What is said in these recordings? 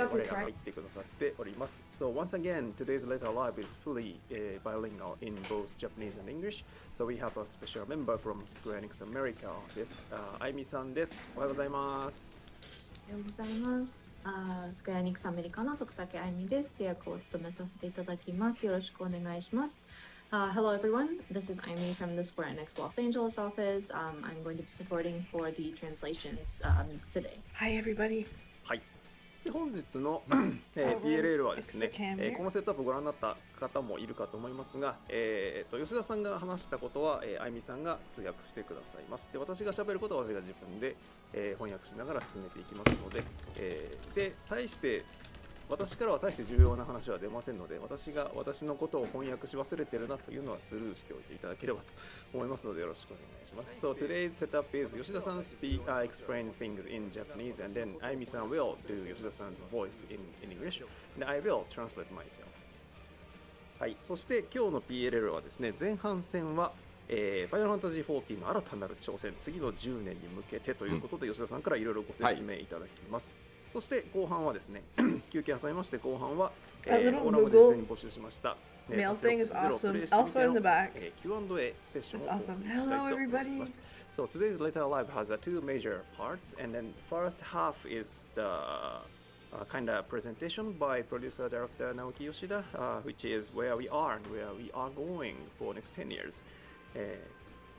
我らが言ってくださっております。So once again, today's letter live is fully bilingual in both Japanese and English. So we have a special member from Square Enix America です。あいみさんです。おはようございます。おはようございます。スクエアニックスアメリカの徳武愛美です。通訳を務めさせていただきます。よろしくお願いします。Hello everyone, this is Aimi from the Square Enix Los Angeles office. I'm going to be supporting for the translations today. Hi everybody. はい。本日の、PLL はですね、このセットアップをご覧になった方もいるかと思いますが、吉田さんが話したことは、あいみさんが通訳してくださいます。で、私が喋ることは私が自分で、翻訳しながら進めていきますので、で、私からは大して重要な話は出ませんので、私のことを翻訳し忘れてるなというのはスルーしておいていただければと思いますのでよろしくお願いします。So today's setup is 吉田さん explain things in Japanese and then あいみさん will do 吉田さん 's voice in English and I will translate myself. はい、そして今日の PLL はですね、前半戦はFinal Fantasy XIV の新たなる挑戦、次の10年に向けてということで、吉田さんからいろいろご説明いただきます。そして後半はですね、休憩挟みまして後半は、オーナーで事前に募集しました。Mail thing is awesome. Alpha in the back. Q&A セッションをお送りしたいと思います。Hello everybody. So today's letter live has two major parts, and then first half is the kind of presentation by producer director Naoki Yoshida, which is where we are and where we are going for next 10 years.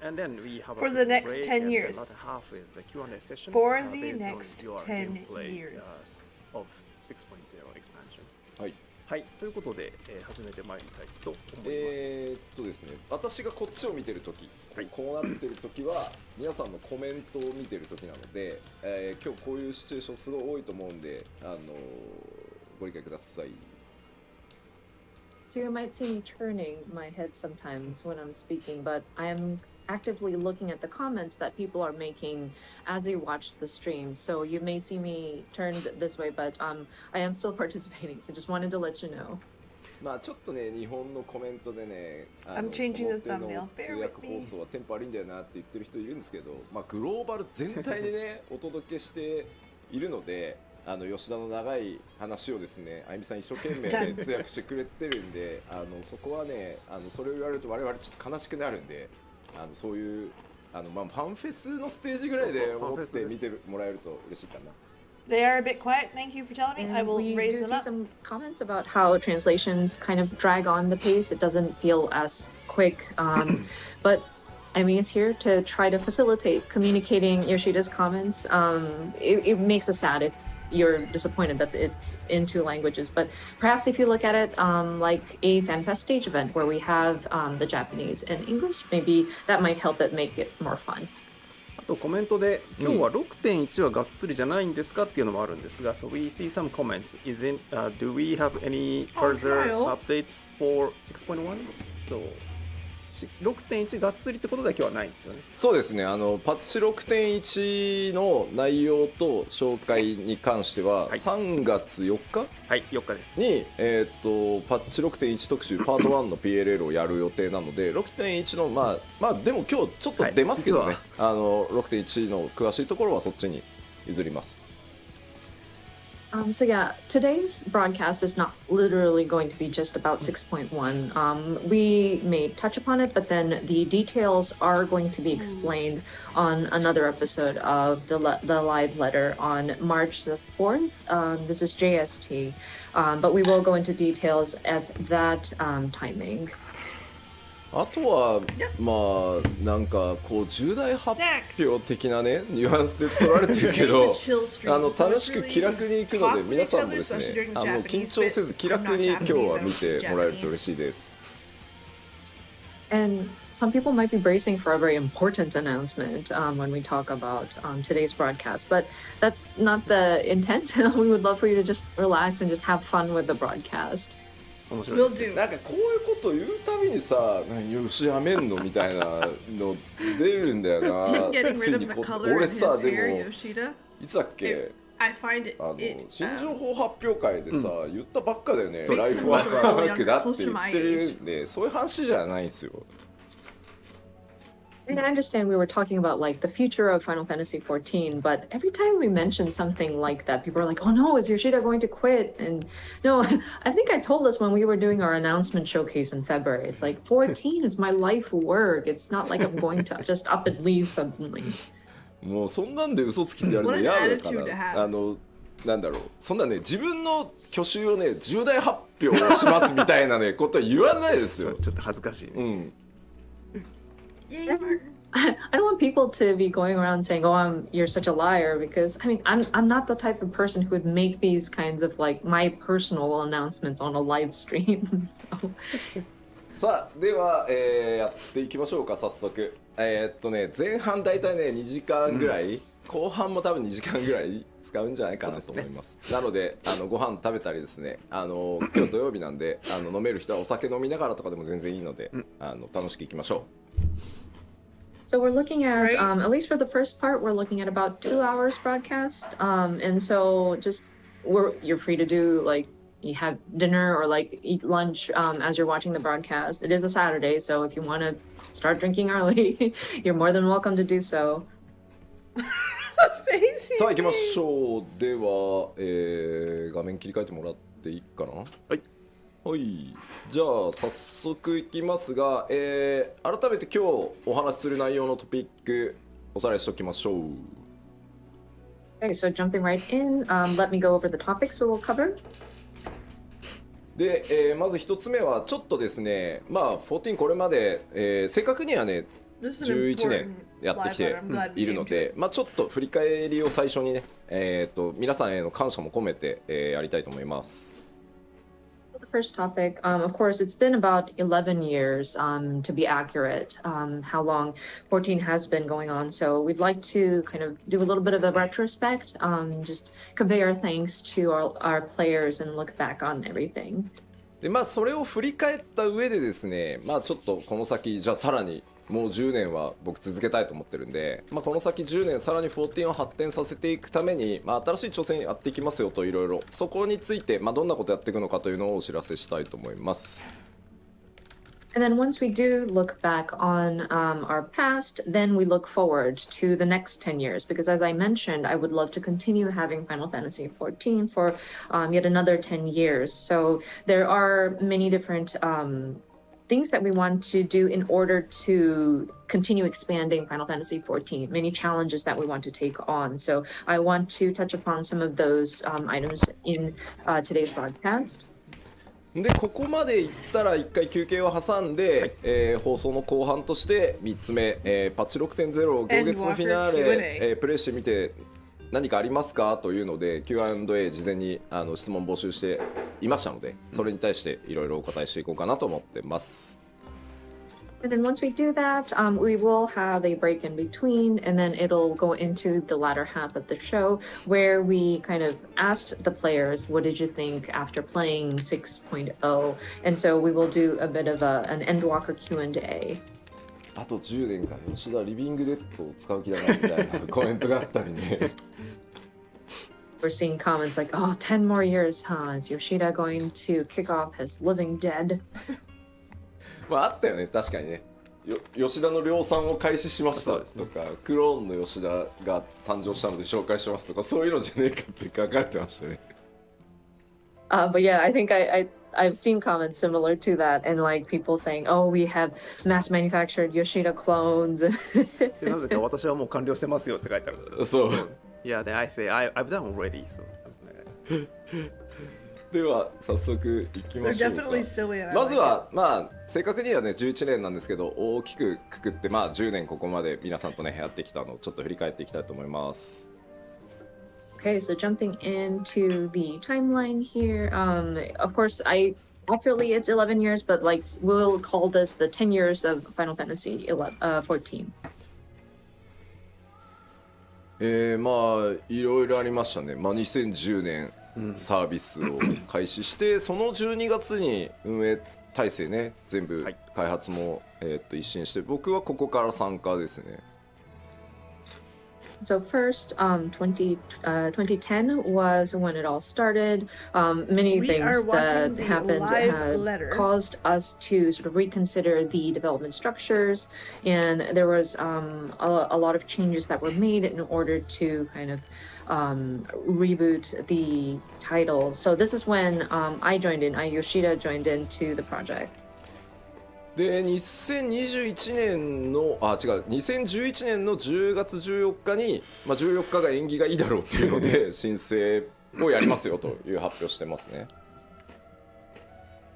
And then we have for the next 10 years. Another half is the Q&A session. For the next 10 years. Of 6.0 expansion. はい。はい、ということで、始めてまいりたいと思います。ですね、私がこっちを見てるとき、はい、こうなってるときは皆さんのコメントを見てるときなので、今日こういうシチュエーションすごい多いと思うんで、ご理解ください。So you might see me turning my head sometimes when I'm speaking, but I am actively looking at the comments that people are making as you watch the stream. So you may see me turned this way, but I am still participating. So just wanted to let you know. まあちょっとね、日本のコメントでね、I'm changing the thumbnail. 通訳放送はテンポ悪いんだよなって言ってる人いるんですけど、まあグローバル全体でねお届けしているので、吉田の長い話をですね、あいみさん一生懸命で通訳してくれてるんで、そこはね、それを言われると我々ちょっと悲しくなるんで。そういうまあ、ファンフェスのステージぐらいで思って見てもらえると嬉しいかな。They are a bit quiet. Thank you for telling me. I will raise them up. We do see some comments about how translations kind of drag on the pace. It doesn't feel as quick, but I mean, it's here to try to facilitate communicating Yoshida's comments. It makes us sad if you're disappointed that it's in two languages, but perhaps if you look at it like a FanFest stage event where we have the Japanese and English, maybe that might help it make it more fun. あとコメントで今日は 6.1 はがっつりじゃないんですかっていうのもあるんですが、So we see some comments. Do we have any further updates for 6.1? So 6.1 がっつりってことだけはないんですよね。そうですね、パッチ 6.1 の内容と紹介に関しては、はい、3月4日、はい、4日ですに、パッチ 6.1 特集パート1の PLL をやる予定なので 6.1 のまあでも今日ちょっと出ますけどね、はい、6.1 の詳しいところはそっちに譲ります。So yeah, today's broadcast is not literally going to be just about 6.1. We may touch upon it, but then the details are going to be explained on another episode of the live letter on March the 4th. This is JST, but we will go into details at that timing. あとはまあなんかこう重大発表的なねニュアンスで取られてるけど楽しく気楽に行くので皆さんもですね緊張せず気楽に今日は見てもらえると嬉しいです。And some people might be bracing for a very important announcement when we talk about today's broadcast, but that's not the intent. We would love for you to just relax and just have fun with the broadcast. なんかこういうこと言うたびにさ、よしやめんのみたいなの出るんだよな。ついに俺さでもいつだっけ？新情報発表会でさ、言ったばっかだよね。ライフワークだって言ってるんで、そういう話じゃないんですよ。And I understand we were talking about like the future of Final Fantasy XIV, but every time we mention something like that, people are like, "Oh no, is Yoshida going to quit?" And no, I think I told us when we were doing our announcement showcase in February. It's like 14 is my life work. It's not like I'm going to just up and leave suddenly. もうそんなんで嘘つきってやるの What an 嫌だか attitude to ら have. なんだろうそんなね自分の去就をね重大発表をしますみたいなねことは言わないですよ。ちょっと恥ずかしいね。うん。Yay, Martin. I don't want people to be going around saying, "Oh, you're such a liar," because I mean, I'm not the type of person who would make these kinds of like my personal announcements on a live stream. So. さあでは、やっていきましょうか早速。前半だいたいね2時間ぐらい、後半も多分2時間ぐらい使うんじゃないかなと思います。なのでご飯食べたりですね今日土曜日なんで飲める人はお酒飲みながらとかでも全然いいので、楽しくいきましょう。So we're looking at, Right. at least for the first part, we're looking at about 2 hours broadcast. And so just you're free to do like you have dinner or like eat lunch as you're watching the broadcast. It is a Saturday, so if you want to start drinking early, you're more than welcome to do so. Facing さあ行きま me. しょう。では、画面切り替えてもらっていいかな。はい。はい。じゃあ早速いきますが、改めて今日お話しする内容のトピックおさらいしておきましょう。Okay, so jumping right in, let me go over the topics we will cover. で、まず一つ目はちょっとですね、まあ14これまで、正確にはね This is an 11 important 年やってきて live letter. I'm glad we いるの came to で it.、まあちょっと振り返りを最初にね、皆さんへの感謝も込めて、やりたいと思います。The first topic, of course, it's been about 11 years, to be accurate, how long 14 has been going on. So we'd like to kind of do a little bit of a retrospect, just convey our thanks to our players and look back on everything. でまあそれを振り返った上でですね、まあちょっとこの先じゃあさらにもう10年は僕続けたいと思ってるんで、まあ、この先10年さらに14を発展させていくために、まあ、新しい挑戦やっていきますよといろいろそこについて、まあ、どんなことやっていくのかというのをお知らせしたいと思います。And then once we do look back on our past, then we look forward to the next 10 years. Because as I mentioned, I would love to continue having Final Fantasy XIV for yet another 10 years. So there are many different things that we want to do in order to continue expanding Final Fantasy XIV, many challenges that we want to take on. So I want to touch upon some of those items in today's broadcast. でここまでいったら1回休憩を挟んで、放送の後半として3つ目、パッチ 6.0 行月のフィナーレ、プレイしてみて何かありますかというので Q&A 事前に質問募集していましたのでそれに対していろいろお答えしていこうかなと思ってます。And then once we do that, we will have a break in between, and then it'll go into the latter half of the show where we kind of asked the players, what did you think after playing 6.0? And so we will do a bit of an Endwalker Q&A. あと10年間吉田リビングデッドを使う気だなみたいなコメントがあったりね。We're seeing comments like, oh, 10 more years, huh? Is Yoshida going to kick off his living dead? まああったよね確かにね。吉田の量産を開始しましたとか、クローンの吉田が誕生したので紹介しますとかそういうのじゃねえかって書かれてましたね。But yeah, I think I've seen comments similar to that, and like people saying, "Oh, we have mass manufactured Yoshida clones." でなぜか私はもう完了してますよって書いてあるんですよ。そう。Yeah, then I say I've done already. So something like that. では早速いきましょうか。 They're definitely silly, and I まず like はまあ正確にはね11年なんですけど大きくくくってまあ10年ここまで皆さんとねやってきたのをちょっと振り返っていきたいと思います。Okay, so jumping into the timeline here, of course, accurately it's 11 years, but like we'll call this the 10 years of Final Fantasy 14. まあいろいろありましたね。まあ2010年サービスを開始してその12月に運営体制ね全部開発も、一新して僕はここから参加ですね。So first, 2010 was when it all started. Many We things are watching that the happened live had letter. caused us to sort of reconsider the development structures, and there was a lot of changes that were made in order to kind of reboot the title. So this is when Yoshida joined into the project. で2021年の2011年の10月14日に、14日が縁起がいいだろうっていうので申請をやりますよという発表してますね。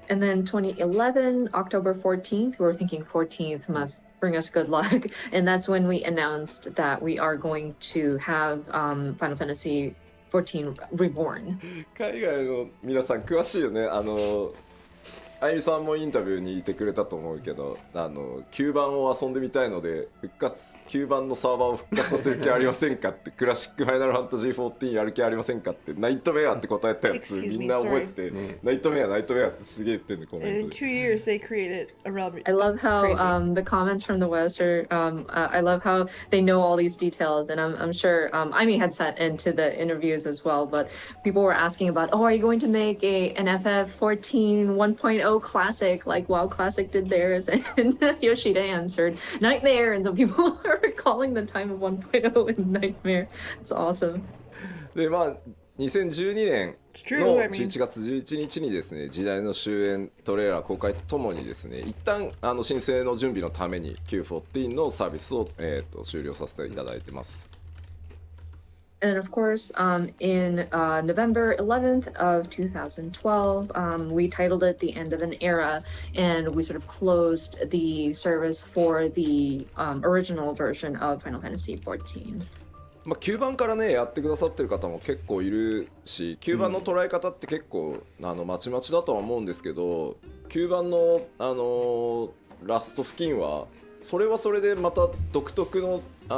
And then 2011, October 14th, we were thinking 14th must bring us good luck. And that's when we announced that we are going to have Final Fantasy XIV Reborn. 海外の皆さん詳しいよね。あゆみさんもインタビューにいてくれたと思うけど、9番を遊んでみたいので9番のサーバーを復活させる気ありませんかってクラシックファイナルファンタジー14やる気ありませんかってナイトメアって答えたやつ Excuse me, みんな覚えてて、ナイトメアってすげえ言ってんねコメ And ン in ト 2 で。 years, they created a realm. I love how Crazy. the comments from the West are, I love how they know all these details. And I'm sure Aimee had sat into the interviews as well, but people were asking about, are you going to make an FF14 1.0 classic like WoW Classic did theirs? And Yoshida answered, Nightmare. And so people are recalling the time of 1.0 in Nightmare. It's awesome. で2012年 true, の I mean. 11月11日にですね、時代の終焉トレーラー公開とともにですね、一旦申請の準備のために Q14 のサービスを、終了させていただいてます。And of course, in November 11th of 2012, we titled it The End of an Era, and we sort of closed the service for the original version of Final Fantasy XIV. 9番からねやってくださってる方も結構いるし、9番の捉え方って結構まちまちだとは思うんですけど、9番のラスト付近はそれはそれでまた独特のゲ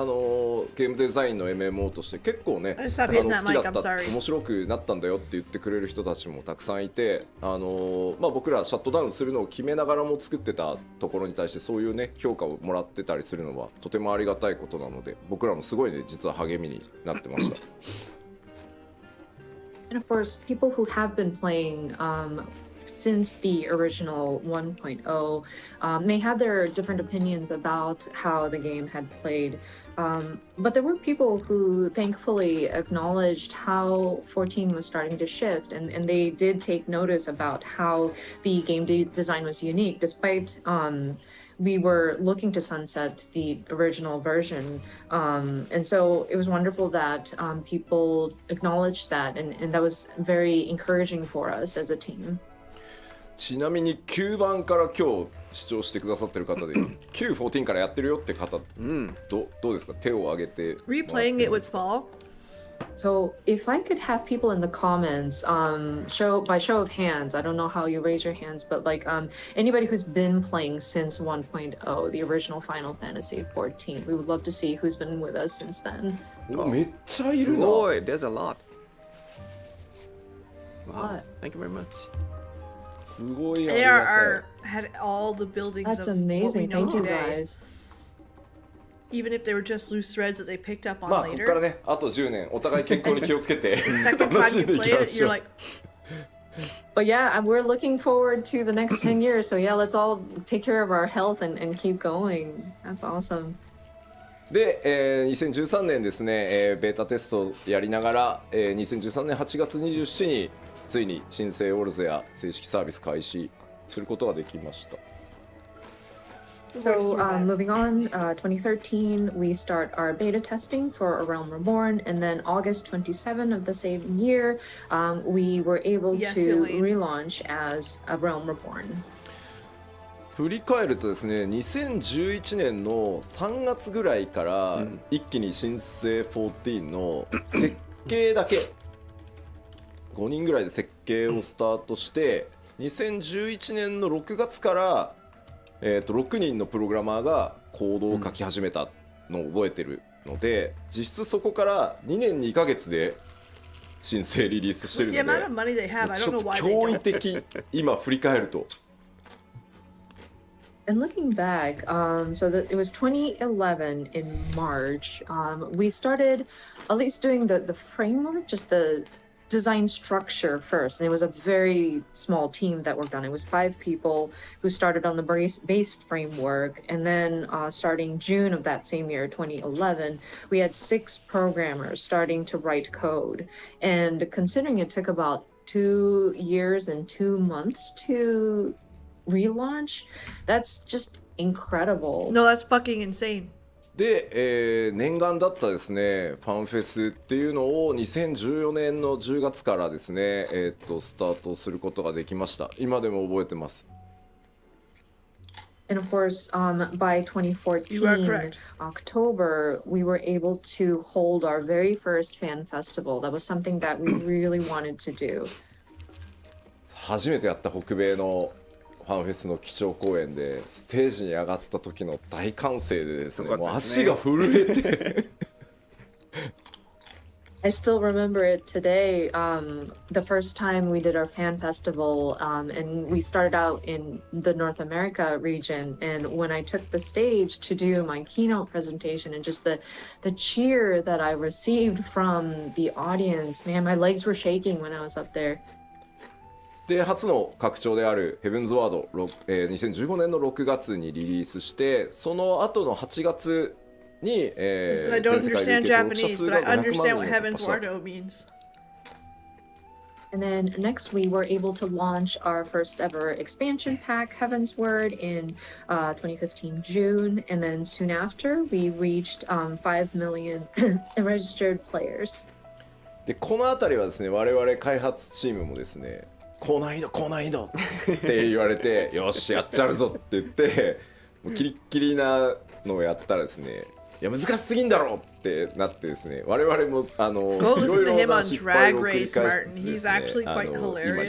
ームデザインの MMO として結構ね好きだ hitting that mic, った I'm sorry. 面白くなったんだよって言ってくれる人たちもたくさんいて、僕らシャットダウンするのを決めながらも作ってたところに対してそういうね評価をもらってたりするのはとてもありがたいことなので、僕らもすごいね実は励みになってました。And of course, people who have been playing since the original 1.0 may have their different opinions about how the game had played. But there were people who thankfully acknowledged how 14 was starting to shift, and they did take notice about how the game design was unique, despite we were looking to sunset the original version. And so it was wonderful that people acknowledged that, and that was very encouraging for us as a team. ちなみに9番から今日視聴してくださってる方でQ14 からやってるよって方、どうですか、手を挙げて。 Replaying it with Fall. So if I could have people in the comments, by show of hands, I don't know how you raise your hands, but like anybody who's been playing since 1.0, the original Final Fantasy XIV, we would love to see who's been with us since then. めっちゃいするな。ごい There's a lot. Wow. What? Thank you very much. すごいあり They がたい。 had all the buildings That's of what we amazing. know Thank you today. guys. Even if they were just loose threads that they picked up on ここから later. ねあと10年お互い健康に気をつけて Second 楽 time しん you でいき played ま it, しょ you're う。 like, But yeah, we're looking forward to the next 10 years. So yeah, let's all take care of our health and keep going. That's awesome. で、2013年ですね、ベータテストをやりながら、2013年8月27日についに新生オルゼア正式サービス開始することができました。So moving on, 2013, we start our beta testing for A Realm Reborn, and then August 27 of the same year, we were able Yes, to Elaine. relaunch as A Realm Reborn. 振り返るとですね、2011年の3月ぐらいから一気に新生14の設計だけ5人ぐらいで設計をスタートして2011年の6月から6人のプログラマーがコードを書き始めたのを覚えてるので、実質そこから2年2ヶ月で新生リリースしてる the の amount of で money they have, I ちょ don't っ know と why they 驚異 don't. 的今振り返ると。And looking back, so that it was 2011 in March. We started at least doing the framework, just the design structure first, and it was a very small team that worked on it. It was 5 people who started on the base framework, and then starting June of that same year, 2011, we had 6 programmers starting to write code. And considering it took about 2 years and 2 months to relaunch, that's just incredible. No, that's fucking insane. で、念願だったですねファンフェスっていうのを2014年の10月からですね、スタートすることができました。今でも覚えてます。And of course, by 2014, October, we were able to hold our very first fan festival. That was something that we really wanted to do. 初めてやった北米のファンフェスの基調公演でステージに上がった時の大歓声でですね、もう足が震えてI still remember it today. The first time we did our fan festival, and we started out in the North America region. And when I took the stage to do my keynote presentation, and just the cheer that I received from the audience, man, my legs were shaking when I was up there. で初の拡張であるヘブンズワード、2015年の6月にリリースして、その後の8月に、I don't understand Japanese, but I understand what Heaven's Word means. And then next, we were able to launch our first ever expansion pack, Heaven's Word, in 2015 June. And then soon after, we reached 5 million registered players. でこの辺りはですね、我々開発チームもですね、高難易度高難易度って言われてよしやっちゃうぞって言ってもうキリッキリなのをやったらですね、いや難しすぎんだろってなってですね、我々もいろいろな失敗を繰り返しつつですね、今に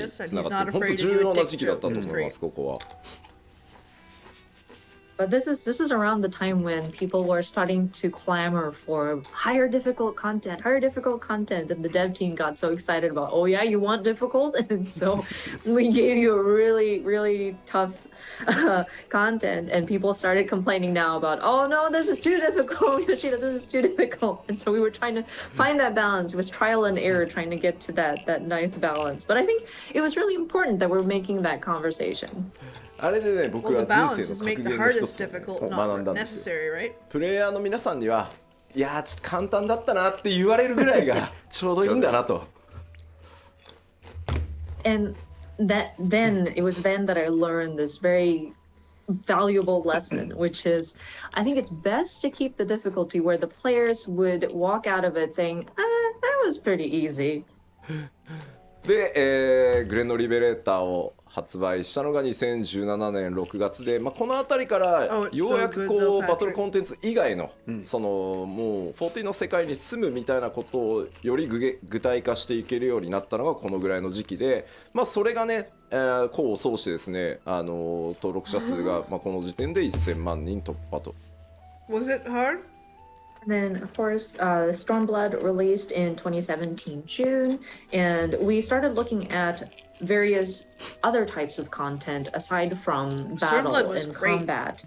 つながって本当重要な時期だったと思います、ここは。But this is around the time when people were starting to clamor for higher difficult content, and the dev team got so excited about, oh yeah, you want difficult? And so we gave you a really, really tough content, and people started complaining now about, oh no, this is too difficult, Yoshida, this is too difficult. And so we were trying to find that balance. It was trial and error trying to get to that nice balance. But I think it was really important that we're making that conversation. あれでね、僕は人生の格言の一つを学んだんですよ。プレイヤーの皆さんには、いやーちょっと簡単だったなって言われるぐらいがちょうどいいんだなと。And it was then that I learned this very valuable lesson, which is, I think it's best to keep the difficulty where the players would walk out of it saying, that was pretty easy. で、グレンのリベレーターを発売したのが2017年6月で、この辺りからようやくバトルコンテンツ以外の、そのもう40の世界に住むみたいなことをより具体化していけるようになったのがこのぐらいの時期で、それがね、功を奏してですね、登録者数がこの時点で1000万人突破と。Was it hard? And then, of course, Stormblood released in 2017 June, and we started looking at various other types of content aside from battle and combat,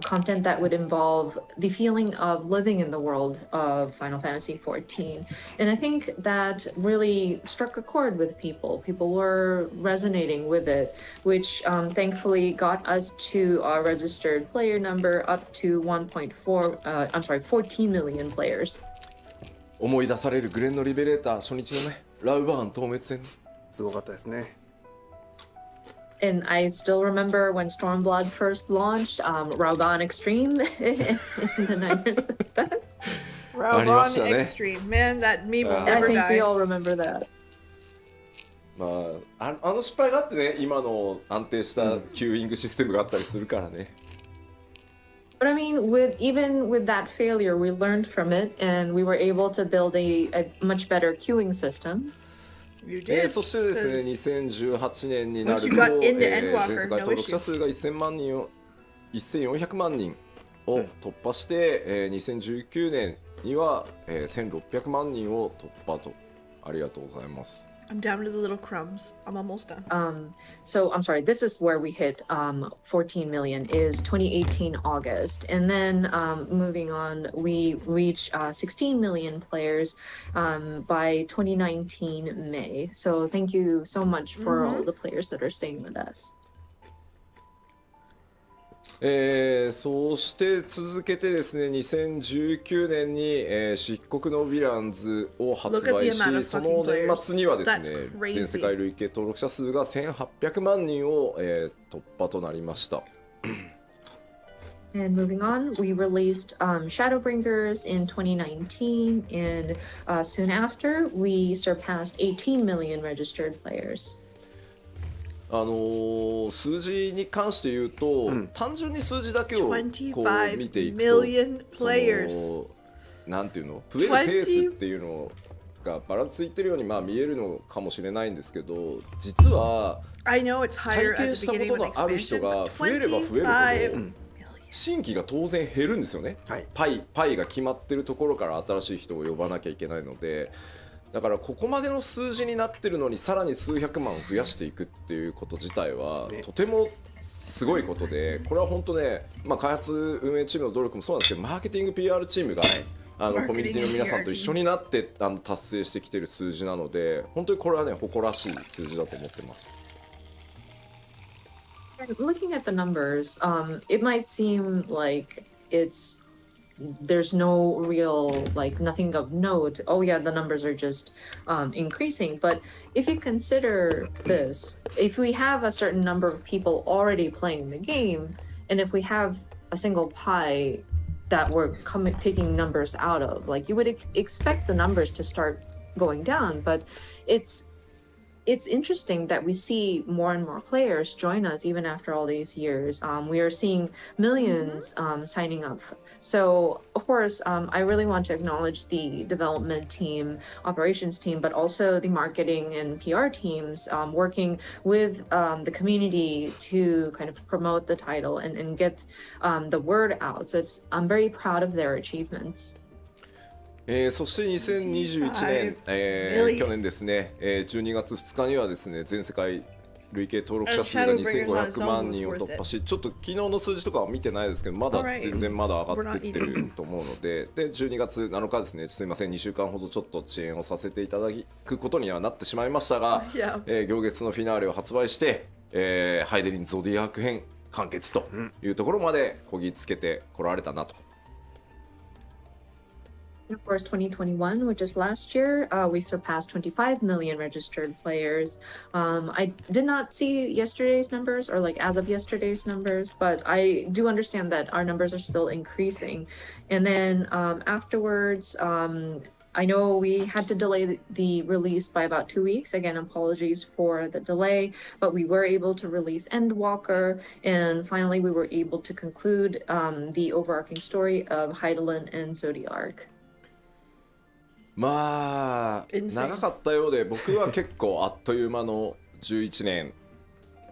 content that would involve the feeling of living in the world of Final Fantasy XIV. And I think that really struck a chord with people. People were resonating with it, which thankfully got us to our registered player number up to 14 million players. 思い出されるグレンのリベレーター初日のね、ラウバーン透滅戦。すごかったですね。And I still remember when Stormblood first launched, Rauban Extreme in the Niners. Rauban Extreme, man, that meme will never die. I think we all remember that. あの失敗があってね、今の安定したキューイングシステムがあったりするからね。But I mean, even with that failure, we learned from it, and we were able to build a much better queuing system. そしてですね、2018年になると、全世界登録者数が1400万人を突破して、2019年には、1600万人を突破と。ありがとうございます。I'm down to the little crumbs. I'm almost done. So I'm sorry, this is where we hit 14 million is 2018 August. And then moving on, we reached 16 million players by 2019 May. So thank you so much for all the players that are staying with us. そうして続けてですね2019年に、漆黒のヴィランズを発売しその年末にはですね全世界累計登録者数が1800万人を、突破となりました。And moving on, we released Shadowbringers in 2019, and soon after, we surpassed 18 million registered players. 数字に関して言うと、単純に数字だけをこう見ていくとなんていうの増えるペースっていうのがばらついてるようにまあ見えるのかもしれないんですけど実は体験したことのある人が増えれば増えるほど新規が当然減るんですよね、パイが決まってるところから新しい人を呼ばなきゃいけないのでだからここまでの数字になってるのにさらに数百万増やしていくっていうこと自体はとてもすごいことでこれは本当ね、まあ、開発運営チームの努力もそうなんですけどマーケティング PR チームがコミュニティの皆さんと一緒になって達成してきてる数字なので本当にこれはね誇らしい数字だと思ってます。Looking at the numbers, it might seem like there's no real nothing of note. Oh yeah, the numbers are just increasing. But if you consider this, if we have a certain number of people already playing the game, and if we have a single pie that we're taking numbers out of, you would expect the numbers to start going down. But it's interesting that we see more and more players join us even after all these years. We are seeing millions signing up. So, of course, I really want to acknowledge the development team, operations team, but also the marketing and PR teams working with the community to kind of promote the title and get the word out. So I'm very proud of their achievements. そして2021年、去年ですね、12月2日にはですね全世界累計登録者数が2500万人を突破しちょっと昨日の数字とかは見てないですけどまだ全然まだ上がっていってると思うので12月7日ですねすいません2週間ほどちょっと遅延をさせていただくことにはなってしまいましたが、行月のフィナーレを発売して、ハイデリンゾディアーク編完結というところまでこぎつけてこられたなと。Of course, 2021, which is last year, we surpassed 25 million registered players. I did not see yesterday's numbers or as of yesterday's numbers, but I do understand that our numbers are still increasing. And then afterwards, I know we had to delay the release by about 2 weeks. Again, apologies for the delay, but we were able to release Endwalker, and finally we were able to conclude the overarching story of Heidelin and Zodiark. まあ長かったようで僕は結構あっという間の11年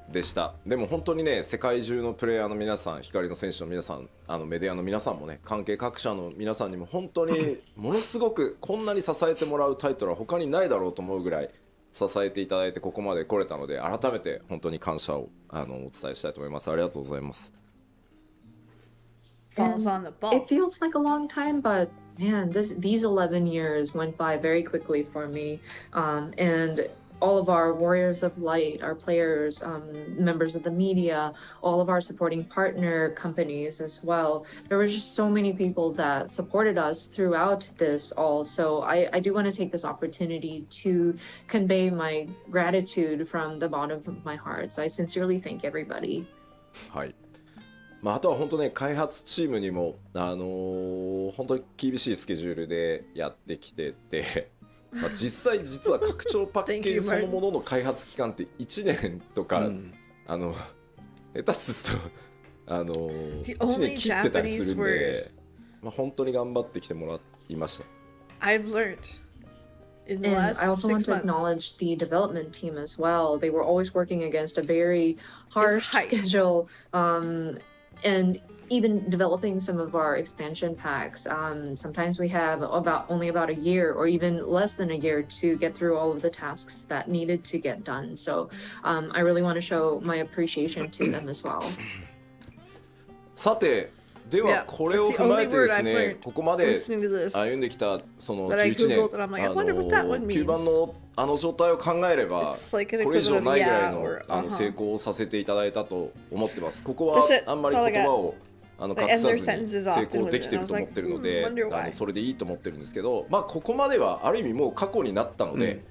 でしたでも本当にね世界中のプレイヤーの皆さん光の選手の皆さんメディアの皆さんもね関係各社の皆さんにも本当にものすごくこんなに支えてもらうタイトルは他にないだろうと思うぐらい支えていただいてここまで来れたので改めて本当に感謝をお伝えしたいと思います。ありがとうございます。It feels like a long time, but man, these 11 years went by very quickly for me. And all of our Warriors of Light, our players, members of the media, all of our supporting partner companies as well. There were just so many people that supported us throughout this all. So I do want to take this opportunity to convey my gratitude from the bottom of my heart. So I sincerely thank everybody. はい。まあ、あとは本当ね開発チームにも、本当に厳しいスケジュールでやってきてて、まあ、実は拡張パッケージそのものの開発期間って1年とか、下手すると1年切ってたりするんで、まあ、本当に頑張ってきてもらいました。I've learned in the last 6 months. I also want to acknowledge the development team as well. They were always working against a very harsh schedule. And even developing some of our expansion packs. Sometimes we have only about a year or even less than a year to get through all of the tasks that needed to get done. So I really want to show my appreciation to them as well. さてでは Yeah, これを that's the 踏まえ only て word です I've ね learned ここまで listening to this. 歩んできたその That I 11 Googled and I'm like, I wonder what that one 9 means. 番のあの状態を考えれば It's like an これ以上 equivalent of ないぐらい yeah の or 成功をさせていただいたと思ってます。ここは That's it. あんまり That's all I 言 got. 葉を隠 They さ end their ずに sentences 成 often 功 with で it. きて And I ると was 思 like, ってるので wonder why. それでいいと思ってるんですけど、まあここまではある意味もう過去になったので、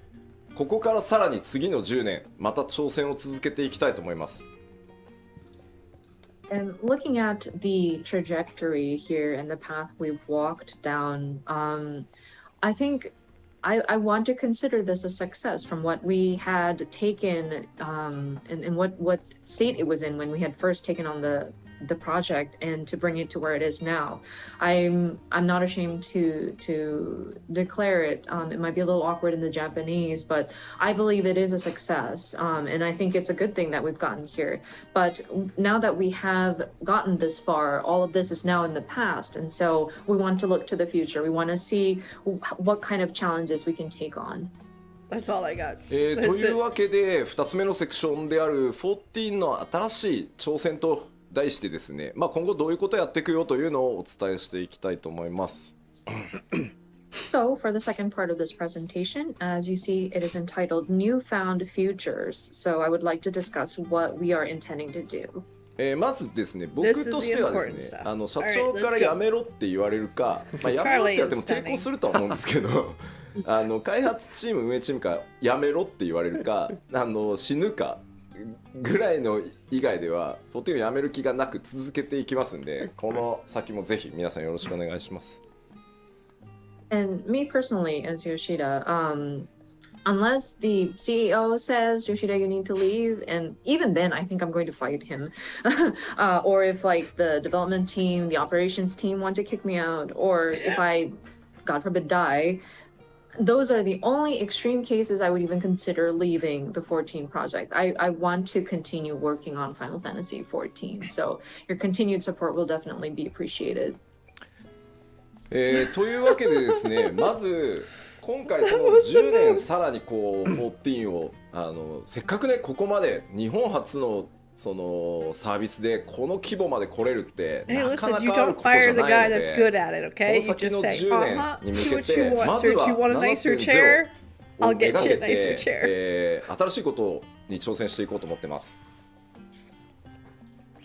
ここからさらに次の10年また挑戦を続けていきたいと思います。 And looking at the trajectory here and the path we've walked down, I think I want to consider this a success from what we had taken and what state it was in when we had first taken on the project and to bring it to where it is now. I'm not ashamed to declare it. It might be a little awkward in the Japanese, but I believe it is a success. And I think it's a good thing that we've gotten here. But now that we have gotten this far, all of this is now in the past. And so we want to look to the future. We want to see what kind of challenges we can take on. That's all I got. というわけで2つ目のセクションである14の新しい挑戦と題してですね、まあ、今後どういうことをやっていくよというのをお伝えしていきたいと思います。So, for the second part of this presentation, as you see, it is entitled Newfound Futures. So, I would like to discuss what we are intending to do. まずですね、僕としてはですね、社長からやめろって言われるか、まあ、やめろって言われても抵抗するとは思うんですけど開発チーム運営チームからやめろって言われるか死ぬかぐらいの以外では14をやめる気がなく続けていきますんで、この先もぜひ皆さんよろしくお願いします。 And me personally, as Yoshida, unless the CEO says, Yoshida, you need to leave, and even then, I think I'm going to fight him. Or if like the development team, the operations team want to kick me out, or if I, God forbid, die, those are the only extreme cases I would even consider leaving the 14 project. I want to continue working on Final Fantasy 14, so your continued support will definitely be appreciated. というわけでですね、まず今回その10年さらにこう14をせっかくねここまで日本初のそのサービスでこの規模まで来れるってなかなかあることじゃないので、この先の10年に向けてまずは 7.0 を描けて新しいことに挑戦していこうと思ってます。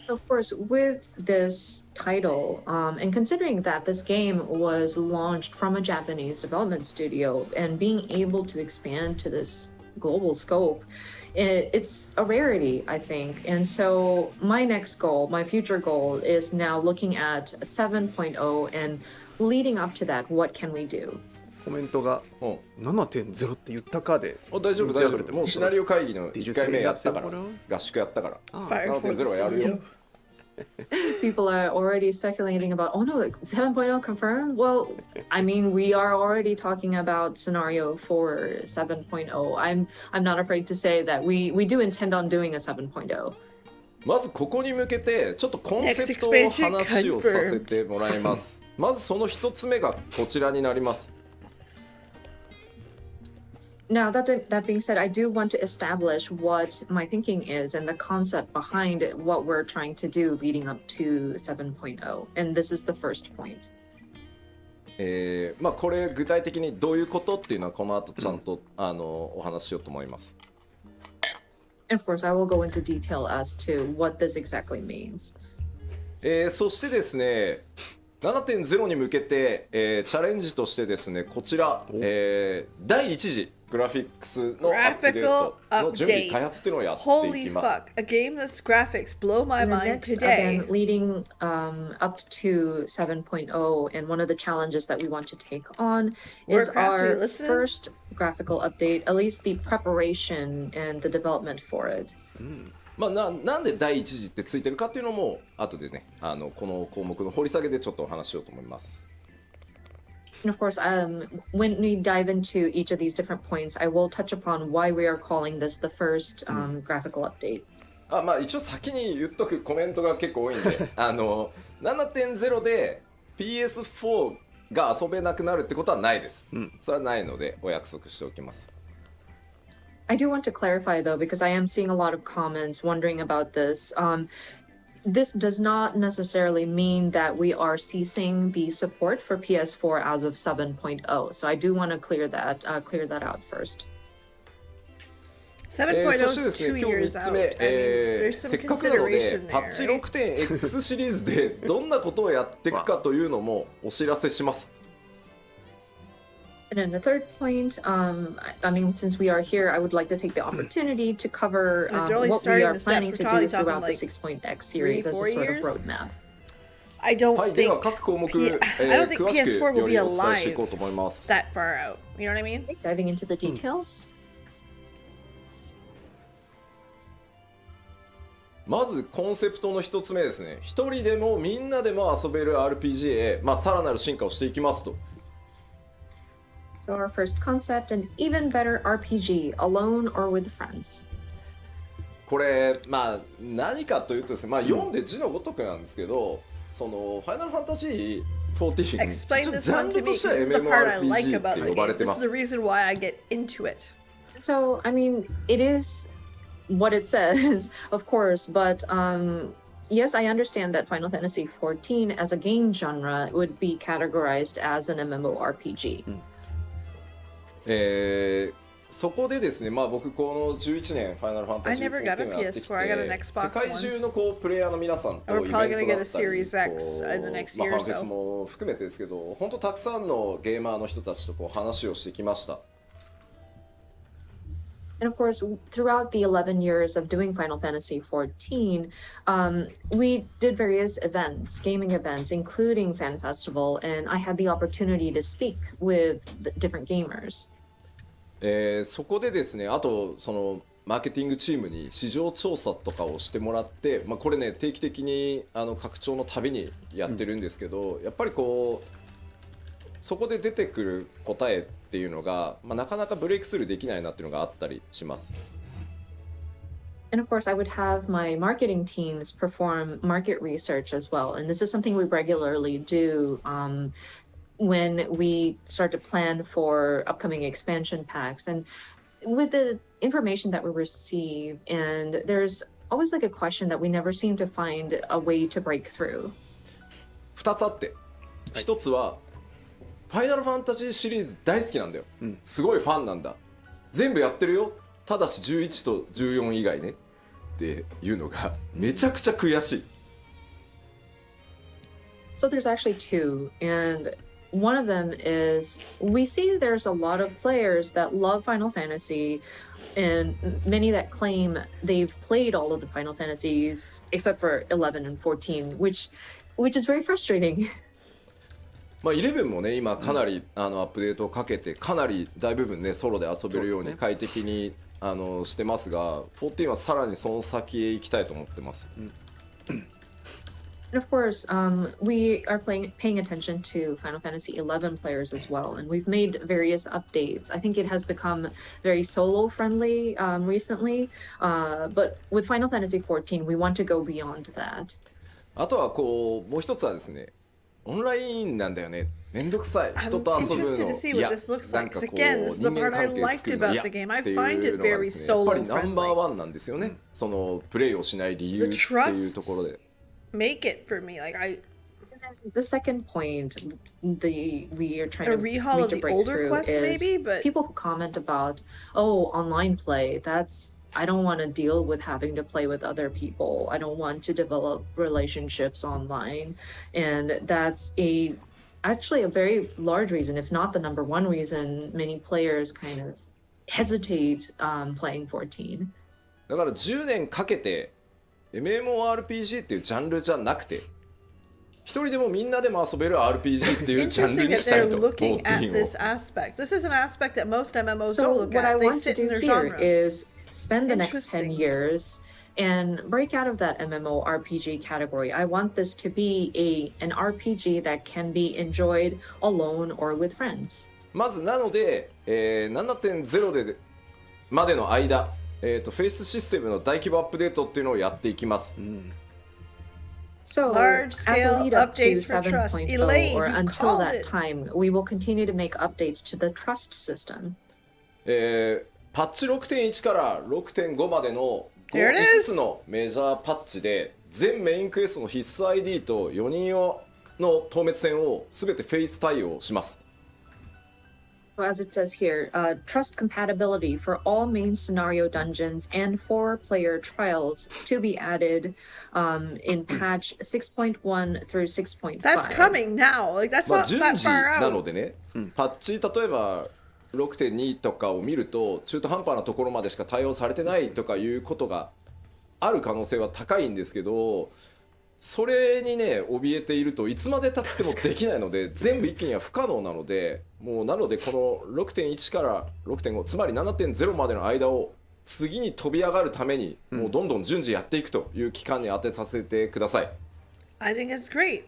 Of course, with this title, and considering that this game was launched from a Japanese development studio and being able to expand to this global scope, it's a rarity, I think. And so my next goal, my future goal is now looking at 7.0 and leading up to that, what can we do? コメントが 7.0 って言ったかで大丈夫大丈夫、もうシナリオ会議の1回目やったから合宿やったから 7.0 はやるよ。People are already speculating about, oh no, 7.0 confirmed? Well, I mean, we are already talking about scenario for 7.0. I'm not afraid to say that we do intend on doing a 7.0. まずここに向けてちょっとコンセプトの話をさせてもらいます。まずその一つ目がこちらになります。Now, that being said, I do want to establish what my thinking is and the concept behind what we're trying to do leading up to 7.0. And this is the first point. まあこれ具体的にどういうことっていうのはこの後ちゃんとお話ししようと思います。And of course, I will go into detail as to what this exactly means. そしてですね、7.0 に向けて、チャレンジとしてですね、こちら、第一次グラフィックスのアップデートの準備開発っていうのをやっていきます。Holy fuck, a game that's graphics blow my mind Next, today. again, leading up to 7.0, and one of the challenges that we want to take on is our first graphical update, at least the preparation and the development for it. まあ、なんで第一次ってついてるかっていうのも後でねこの項目の掘り下げでちょっとお話ししようと思います。And of course, when we dive into each of these different points, I will touch upon why we are calling this the first graphical update. まあ一応先に言っとくコメントが結構多いんで7.0 で PS4 が遊べなくなるってことはないです、それはないのでお約束しておきます。I do want to clarify though, because I am seeing a lot of comments wondering about this. This does not necessarily mean that we are ceasing the support for PS4 as of 7.0. So I do want to clear that out first. 7.0そしてですね、今日3つ目、せっかくなのでパッチ 6.x シリーズでどんなことをやっていくかというのもお知らせします。And then the third point, I mean, since we are here, I would like to take the opportunity to cover what we are planning to do throughout the 6.x series as a sort of roadmap. I don't はい、で think は各項目、I don't think 詳しく PS4 will よ be りお伝えしてい alive こうと思います。 that far out. You know what I mean? Diving into the details. まずコンセプトの一つ目ですね。一人でもみんなでも遊べる RPG へ、さらなる進化をしていきますと。So our first concept, an even better RPG, alone or with friends. これ何かというとですね、読んで字のごとくなんですけど、そのファイナルファンタジー14 Explain ジ this ャ one ン to ル me. と This しては is the part I like MMORPG about って the 呼ばれ game. て This ま is す。 the reason why I get into it. So, I mean, it is what it says, of course, but yes, I understand that Final Fantasy XIV as a game genre would be categorized as an MMORPG. そこでですね、僕この11年ファイナルファンタジー I never got a XIV をやってきて、 PS4, I got an Xbox 世界中のプレイヤーの皆さんと And イ we're ベン probably ト gonna だ get っ a たり、 Series X in the next フ year or ァンフェス so. も含めてですけど、本当たくさんのゲーマーの人たちと話をしてきました。And of course, throughout the 11 years of doing Final Fantasy XIV, we did various events, gaming events, including Fan Festival, and I had the opportunity to speak with the different gamers. そこでですね、あとそのマーケティングチームに市場調査とかをしてもらって、これね定期的に拡張のたびにやってるんですけど、やっぱりそこで出てくる答えっていうのが、なかなかブレイクスルーできないなっていうのがあったりします。And of course, I would have my marketing teams perform market research as well. And this is something we regularly do when we start to plan for upcoming expansion packs. And with the information that we receive, and there's always like a question that we never seem to find a way to break through. 2つあって、1つはファイナルファンタジーシリーズ大好きなんだよ、すごいファンなんだ、全部やってるよ、ただし11と14以外ねっていうのがめちゃくちゃ悔しい。 So there's actually two, and one of them is we see there's a lot of players that love Final Fantasy and many that claim they've played all of the Final Fantasies except for 11 and 14, which is very frustrating. 11もね今かなりアップデートをかけてかなり大部分ねソロで遊べるように快適にしてますが、14はさらにその先へ行きたいと思ってます。And of course, we are paying attention to Final Fantasy XI players as well, and we've made various updates. I think it has become very solo-friendly recently, but with Final Fantasy XIV, we want to go beyond that. あとはもう一つはですね、オンラインなんだよね。めんどくさい。人と遊ぶの。いや、なんか人間関係作るの嫌っていうのがですね、やっぱりナンバーワンなんですよね。そのプレイをしない理由っていうところで。Make it for me, The second point, we are trying to reach a breakthrough quests, is maybe, but people who comment about, online play. I don't want to deal with having to play with other people. I don't want to develop relationships online, and that's actually a very large reason, if not the number one reason, many players kind of hesitate playing 14. だから10年かけて MMORPG っていうジャンルじゃなくて、一人でもみんなでも遊べる RPG っていうジャンルにしたいと。looking at this aspect. This is an aspect that most MMOs don't So look what I at. They want to sit in do their here genre. is spend the next 10 Interesting. years and break out of that MMORPG category. I want this to be an RPG that can be enjoyed alone or with friends. まずなので、7.0 でまでの間フェイスシステムの大規模アップデートっていうのをやっていきます。So, Large as a scale lead up to updates for trust. 7.0 Elaine, or you until called that it. time, we will continue to make updates to the trust system. パッチ 6.1 から 6.5 までの There it 5 is. つのメジャーパッチで全メインクエストの必須 ID と4人用の透滅戦を全てフェイス対応します。So as it says here, trust compatibility for all main scenario dungeons and 4-player trials to be added in patch 6.1 through 6.5. That's coming now. Like that's まあ not 順 that 次 far なの out. でね、パッチ例えば 6.2 とかを見ると中途半端なところまでしか対応されてないとかいうことがある可能性は高いんですけど、それにね怯えているといつまで経ってもできないので全部一気には不可能なので、もうなのでこの 6.1 から 6.5 つまり 7.0 までの間を次に飛び上がるためにもうどんどん順次やっていくという期間に当てさせてください。 I think it's great.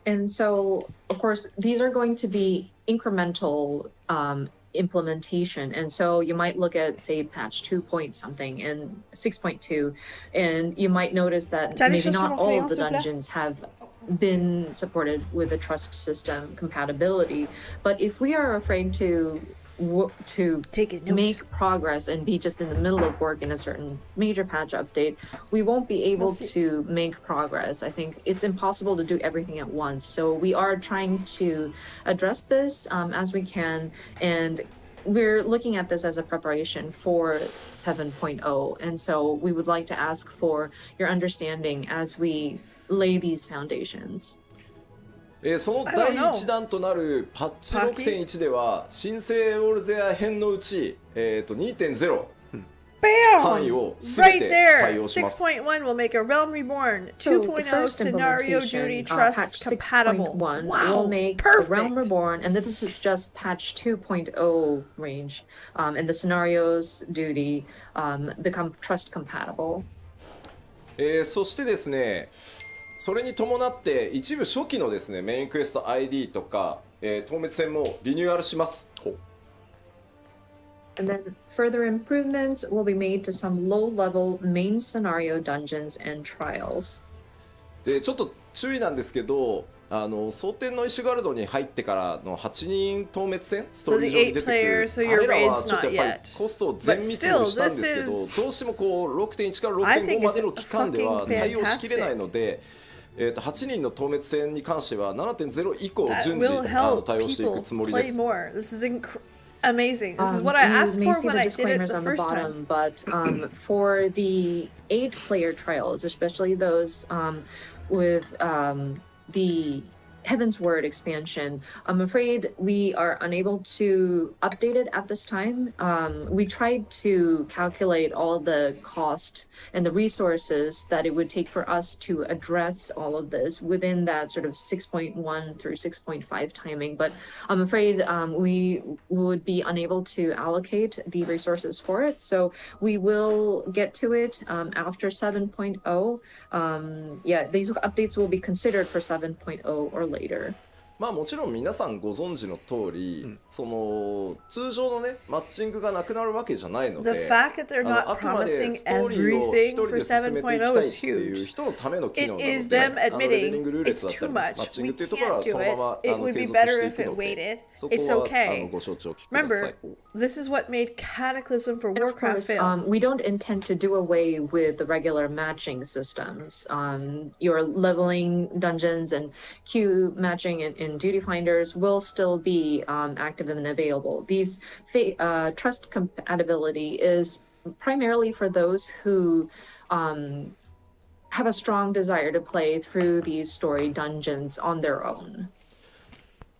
And so, of course, these are going to be incremental implementation. And so you might look at, say, patch 2 point something and 6.2, and you might notice that maybe not all of the dungeons have been supported with the trust system compatibility. But if we are afraid to Taking notes. make progress and be just in the middle of work in a certain major patch update, we won't be able to make progress. I think it's impossible to do everything at once. So we are trying to address this as we can, and we're looking at this as a preparation for 7.0. And so we would like to ask for your understanding as we lay these foundations. その第1弾となるパッチ 6.1 では新生オルゼア編のうち、2.0 範囲を全 Right て there. 対応します。 6.1 will make a realm reborn. So the 2.0 first scenario implementation, duty patch trust compatible. 6.1 Wow, will make perfect. the realm reborn, and this is just patch 2.0 range, and the scenarios duty become trust compatible. そしてですね、それに伴って一部初期のですねメインクエスト ID とか、透滅戦もリニューアルします。And then further improvements will be made to some low-level main scenario dungeons and trials. でちょっと注意なんですけど、蒼天の石ガルドに入ってからの8人透滅戦ストーリー上に出てくる、 So the 8 players, so あ your れらは raid's ちょっと not やっぱり yet. コストを全見積もりしたんですけ But still, this is- ど、どうしてもこう 6.1 から I think 6.5 までの期間では it's 対応しきれない fantastic. ので、8人の透滅戦に関しては 7.0 以降 That 順 will 次 help 対応してい people くつもりで play す。 more. This is amazing. This is what I asked You may for see when the I did it disclaimers the on the first time. bottom, but for the 8-player trials, especially those with the Heaven's Word expansion, I'm afraid we are unable to update it at this time. We tried to calculate all the cost and the resources that it would take for us to address all of this within that sort of 6.1 through 6.5 timing, but I'm afraid we would be unable to allocate the resources for it. So we will get to it after 7.0. Yeah, these updates will be considered for 7.0 or later. まあもちろん皆さんご存知の通り、その通常のねマッチングがなくなるわけじゃないの The で、 fact that they're あ not くまで promising ストーリーを一 everything 人 for で進めていきたい 7.0 is っていう huge. 人のための機能 It な is ので、 them レベリ admitting ングルーレット it's だった too りマッ much. チング We っていうところは can't そ do のまま it. It would 継 be 続 better してい if く it ので、 waited. そこ It's は okay. ご承知おきくださ Remember, い。 this is what made Cataclysm for And of Warcraft course, fail. we don't intend to do away with the regular matching systems. Your leveling dungeons and queue matching in duty finders will still be active and available. These trust compatibility is primarily for those who have a strong desire to play through these story dungeons on their own.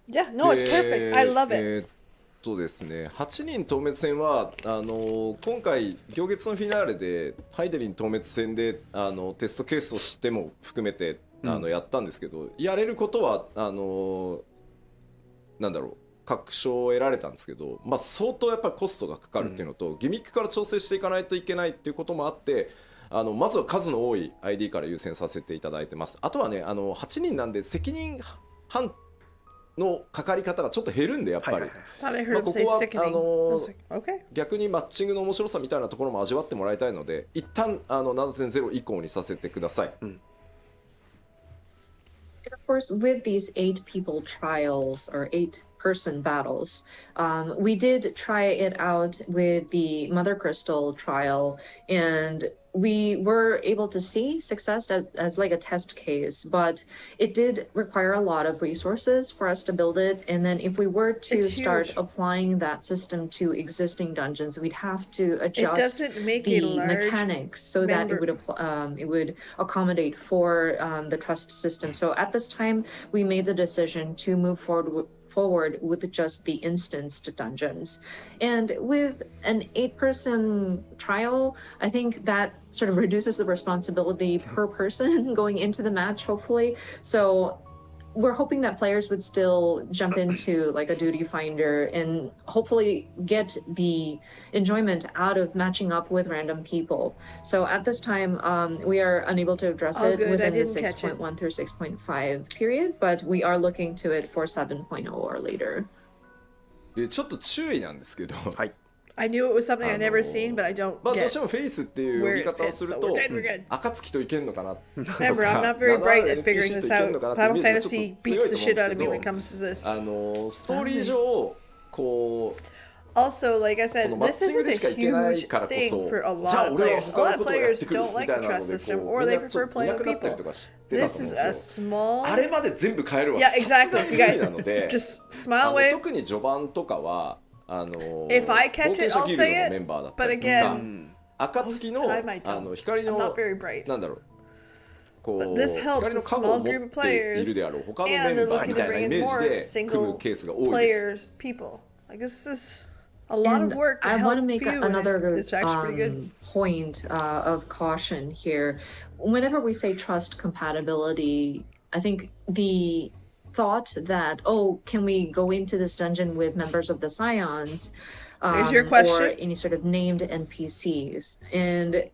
Yeah, no, it's perfect. I love it. ですね、8人透滅戦は今回行月のフィナーレでハイデリン透滅戦でテストケースとしても含めてやったんですけど、やれることはなんだろう確証を得られたんですけど、まあ、相当やっぱりコストがかかるっていうのと、ギミックから調整していかないといけないっていうこともあって、まずは数の多い ID から優先させていただいてます。あとはね8人なんで責任判のかかり方がちょっと減るんでやっぱり、Thought I ま heard あ him こ say こは sickening. I was like, okay. 逆にマッチングの面白さみたいなところも味わってもらいたいので一旦7.0 以降にさせてください。And of course, with these 8-people trials or 8-person battles, we did try it out with the Mother Crystal trial, and we were able to see success as like a test case, but it did require a lot of resources for us to build it. And then if we were to It's start huge. applying that system to existing dungeons, we'd have to adjust doesn't make a the large mechanics so that it would accommodate for the trust system. So at this time, we made the decision to move forward with just the instanced dungeons. And with an 8-person trial, I think that sort of reduces the responsibility per person going into the match, hopefully. So we're hoping that players would still jump into like a duty finder and hopefully get the enjoyment out of matching up with random people. So at this time, we are unable to address it within the 6.1 through 6.5 period, but we are looking to it for 7.0 or later. でちょっと注意なんですけど、はい。I knew it was something I'd never seen, but I don't まあどう get してもフェイスっていう呼び方をすると where it fits, so we're good. 暁といけんのかなとか Remember, I'm not very bright at figuring 7NPC と this いけん out. のかなってイメ Final ージがちょ Fantasy っと強 beats いと the 思うん shit です out of け me when ど it comes to this. ストーリー上こう Also, like I そ said, のマッ this チング isn't で a しかいけない huge からこ thing そ for a じゃあ lot of 俺は players. A 他 lot の of ことをやっ players てくる don't み like たい the なの trust で system, こう or みん they なちょ prefer っといな playing く with なったり people. とかしてたと This 思うん is です a よ small. あれまで全部変えるわ Yeah, さすが exactly. に You 無理なので just smile away. 特に序盤とかはIf I catch 冒険 it, 者 I'll ギルド say の it, メンバーだった but りとか again, 暁の most time I don't. 光 I'm の not very bright. なんだろうこう But this helps 光の a 加護を small 持 group っ of ている players, であろう他のメ and ン they're バー looking み to たいな bring イ in メージ more で組む single ケースが多いです players, people. Like this is a lot And of work to I help want to make few, and another it's actually pretty good. point of caution here. Whenever we say trust compatibility, I think the thought that, oh, can we go into this dungeon with members of the Scions Here's your or question. any sort of named NPCs? And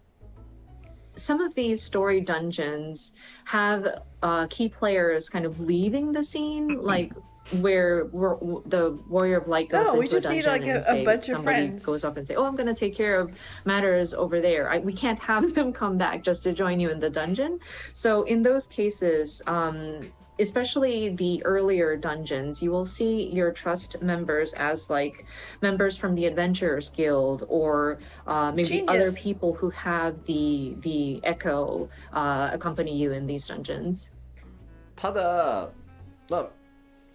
some of these story dungeons have key players kind of leaving the scene, like where the Warrior of Light goes No, we into a just need, dungeon like, and a say bunch of somebody friends. goes up and say, "Oh, I'm going to take care of matters over there." We can't have them come back just to join you in the dungeon. So in those cases, especially the earlier dungeons, you will see your trust members as like members from the Adventurers Guild or maybe other Genius. people who have the Echo accompany you in these dungeons. ただまあ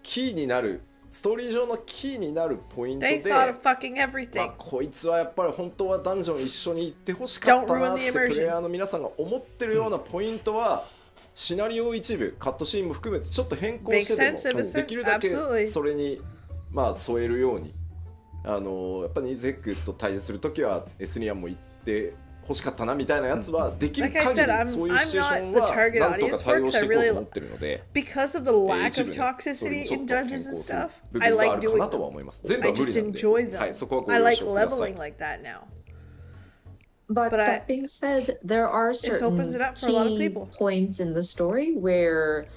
キーになるストーリー上のキーになるポイント They で thought of fucking まあ everything. こいつはやっぱり本当はダンジョン一緒に行ってほしかったなっ Don't ruin て the プ immersion. レイヤーの皆さんが思ってるようなポイントはシナリオ一部カットシーンも含めてちょっと変更してで Makes sense, も Vincent. できるだけ Absolutely. それにまあ添えるようにやっぱりニーズヘックと対峙するときはエスニアンも行って欲しかったなみたいなやつはできる Like I 限 said, りそういうシチュエーション I'm not the は target なんとか audience 対応 for して because い I こうと思 really, ってるので because of the lack 一 of 部ねそれに toxicity ちょっ in と変 dungeons 更 and する stuff, 部 I 分があ like るか doing なとは them. 思います全部 I は無 just 理なんで enjoy them. はいそこはご I 了 like 承ください leveling like that now. But But that being said, there are certain opens it up for a lot of key people. points in the story where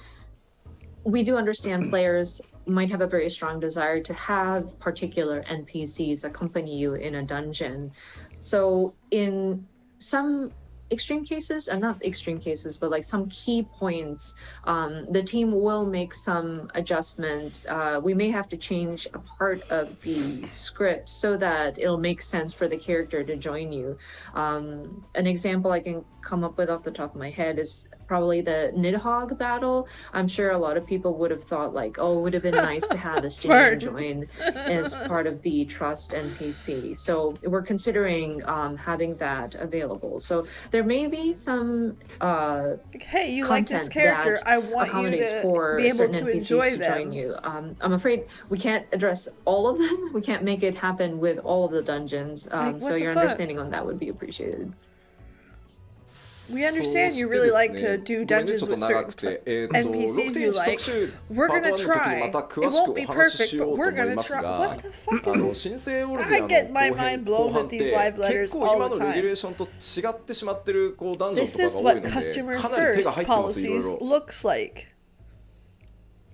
we do understand players might have a very strong desire to have particular NPCs accompany you in a dungeon. So in some extreme cases, and not extreme cases, but like some key points, the team will make some adjustments. We may have to change a part of the script so that it'll make sense for the character to join you. An example I can come up with off the top of my head is probably the Nidhogg battle. I'm sure a lot of people would have thought like, oh, it would have been nice to have a Styrian join as part of the Trust NPC. So we're considering having that available. So there may be some Like, hey, you like this content character? that I want you accommodates to for be able certain to NPCs enjoy to them. join you. I'm afraid we can't address all of them. We can't make it happen with all of the dungeons. Like, So what the your fuck? understanding on that would be appreciated. We understand you really like to do dungeons with certain NPCs you like. We're gonna try. It won't be perfect, but we're gonna try. What the fuck is 新生オルゼア I の get my 後編 mind 後 blown 半 at って these live 結 letters 構 all 今 the のレギュレ time. ーションと違ってしまってるこうダンジョン This と is かが多い what ので customer かなり手が first 入ってますいろい policies ろ looks like.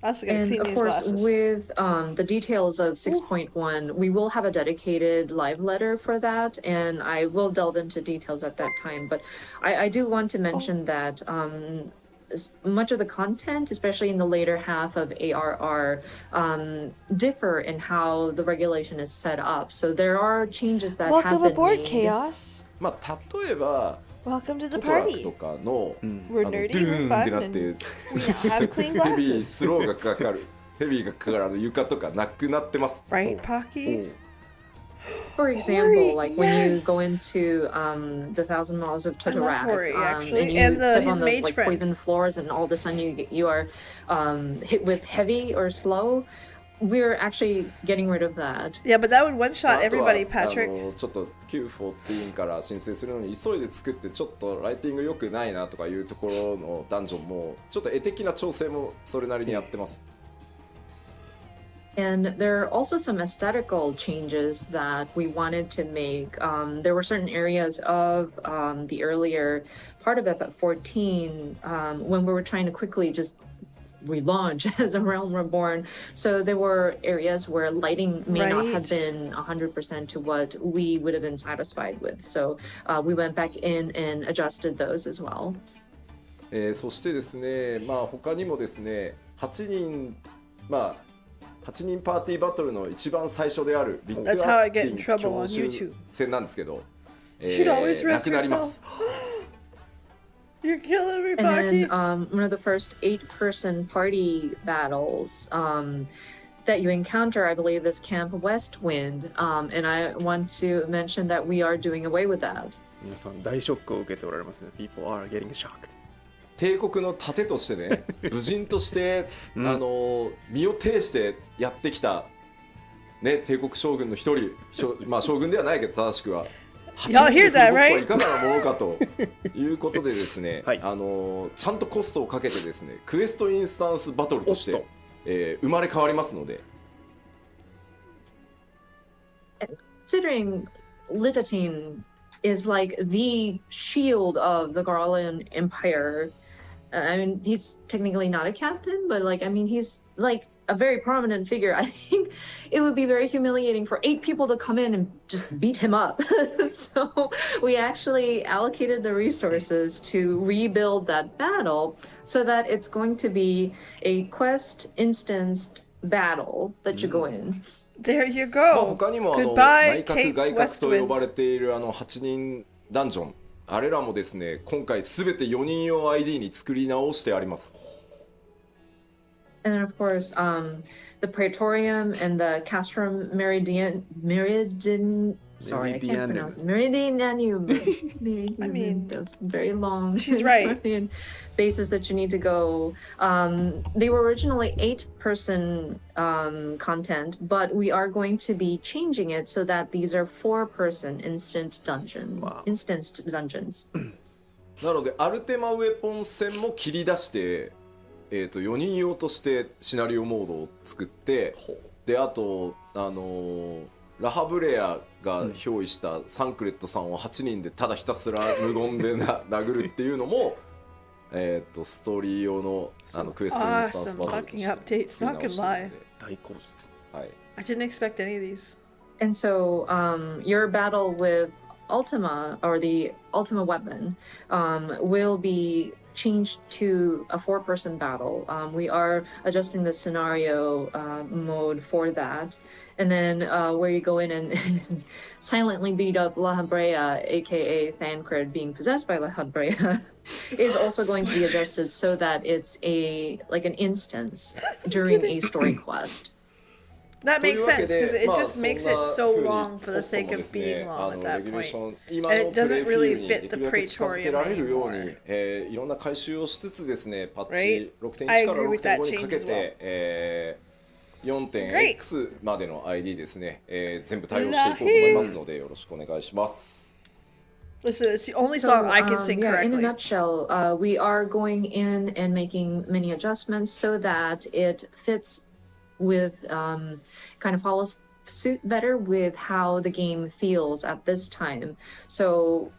And of course, with the details of 6.1, we will have a dedicated live letter for that, and I will delve into details at that time. But I do want to mention that much of the content, especially in the later half of ARR, differ in how the regulation is set up. So there are changes that have been Welcome aboard, made. Chaos. まあ例えば Welcome to the トトラック party. とかの、We're ド nerdy, ゥー we're ンって fun, なっ and て we have clean ヘビー glasses. スローがかかるヘビーがかかる床とかなくなってます。 Right, Pocky? For example, Hori, like when you yes. go into the Thousand Miles of I love Totorak, Hori, actually, and you and step his on those mage like friend. poison floors, and all of a sudden you are hit with heavy or slow. We're actually getting rid of that. Yeah, but that would まあ one-shot あとは everybody, Patrick. ちょっと Q14 から申請するのに急いで作ってちょっとライティング良くないなとかいうところのダンジョンもちょっと絵的な調整もそれなりにやってます。 And there are also some aesthetical changes that we wanted to make. There were certain areas of the earlier part of FF14 when we were trying to quickly just relaunch as a Realm Reborn. So there were areas where lighting may not have been 100% to what we would have been satisfied with. So we went back in and adjusted those as well. そしてですね、まあ他にもですね、8人8人パーティーバトルの一番最初であるビッグア That's how I ッテ get ィ in ン trouble 教 on 習 YouTube. 戦なんですけど、Should always な rest くなりま yourself. す。 You're killing me, And then Pocky. one of the first 8-person party battles that you encounter, I believe, is Camp Westwind. And I want to mention that we are doing away with that. 皆さん大ショックを受けておられますね。People are getting shocked. 帝国の盾としてね、武人として、身を挺してやってきた、ね、帝国将軍の一人、まあ将軍ではないけど正しくは。Y'all hear that, はいかがなものかということでですね、はい、ちゃんとコストをかけてですね、クエストインスタンスバトルとして、生まれ変わりますので。Considering Litatine is like the shield of the Garland Empire. I mean, he's technically not a captain, but like, I mean, he's like a very prominent figure. I think it would be very humiliating for 8 people to come in and just beat him up. So we actually allocated the resources to rebuild that battle so that it's going to be a quest instanced battle that you go in. There you まあ go. 他にも Goodbye, 内角 Kate 外角と呼ば Westwind. れている8人ダンジョン、あれらもですね、今回すべて4人用 ID に作り直してあります。 And then, of course, the Praetorium and the Castrum Sorry, I can't pronounce it. Meridianum. I mean, those very long. she's right. Bases that you need to go. They were originally 8-person content, but we are going to be changing it so that these are 4-person instanced dungeons. なのでアルテマウェポン戦も切り出して、4人用としてシナリオモードを作って、であとラハブレアが憑依したサンクレットさんを8人でただひたすら無言で殴るっていうのもストーリー用のクエストインスタンスバトルとして作り直しているので大工事ですね。はい。 I didn't expect any of these. And so your battle with Ultima, or the Ultima weapon, will be changed to a 4-person battle. We are adjusting the scenario mode for that. And then where you go in and silently beat up La Habrea, aka Thancred being possessed by La Habrea, is also going to be adjusted so that it's like an instance during a story quest. That makes sense because it まあ just makes it so long for the sake of being long at that point. And it doesn't really fit the できるだけ近づけ Praetorium られるように anymore.、いろんな改修をしつつですね、パッ Right? チ I 6.1 から agree with that 6.5 に change かけ as て、Great.4.x までの ID ですね、全部対応していこうと思いますのでよろしくお願いします。 Listen, it's the only song I can sing yeah, in a correctly. nutshell, we are going in and making many adjustments so that it fits with kind of follows suit better with how the game feels at this time. So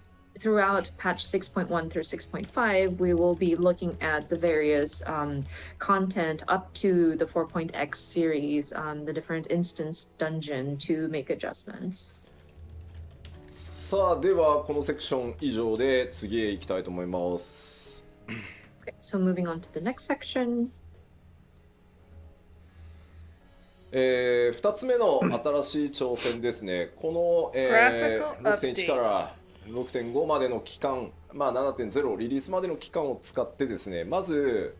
throughout patch 6.1 through 6.5, we will be looking at the various content up to the 4.x series, the different instance dungeon to make adjustments. さあではこのセクション以上で次へ行きたいと思います。Okay, so moving on to the next section. 2つ目の新しい挑戦ですね。この、6.1 から 6.5 までの期間、7.0 リリースまでの期間を使ってですね、まず、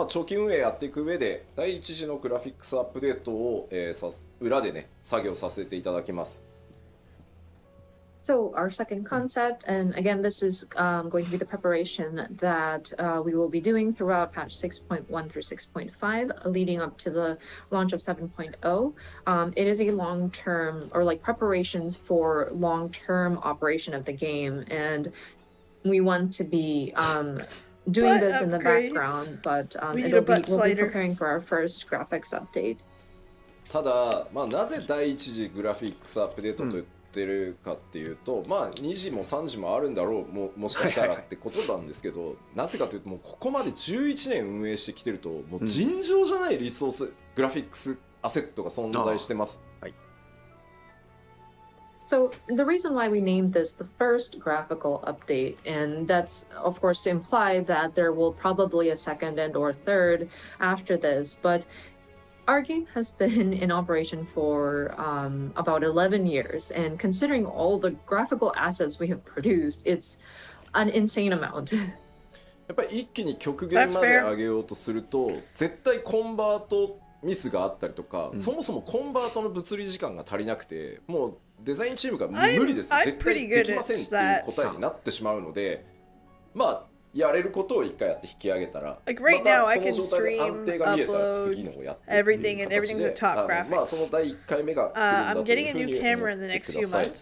長期運営やっていく上で第一次のグラフィックスアップデートを、裏でね作業させていただきます。So our second concept, and again, this is going to be the preparation that we will be doing throughout patch 6.1 through 6.5, leading up to the launch of 7.0. It is a long-term, or like preparations for long-term operation of the game, and we want to be doing this in the background, but we'll be preparing for our first graphics update. ただ、なぜ第一次グラフィックスアップデートと言ってるかっていうと、2時も3時もあるんだろう、もしかしたらってことなんですけど、なぜかというともうここまで11年運営してきてるともう尋常じゃないリソース、グラフィックスアセットが存在してます。So the reason why we named this the first graphical update, and that's of course to imply that there will probably a second and or third after this, but our game has been in operation for about 11 years, and considering all the graphical assets we have produced, it's an insane amount. やっぱり一気に極限まで上げようとすると絶対コンバートミスがあったりとか、そもそもコンバートの物理時間が足りなくて、もうデザインチームが無理です、絶対できませんっていう答えになってしまうので、やれることを一回やって引き上げたら、またその状態で安定が見えたら次のをやってっていう形で、その第1回目が来るんだというふうに思ってください。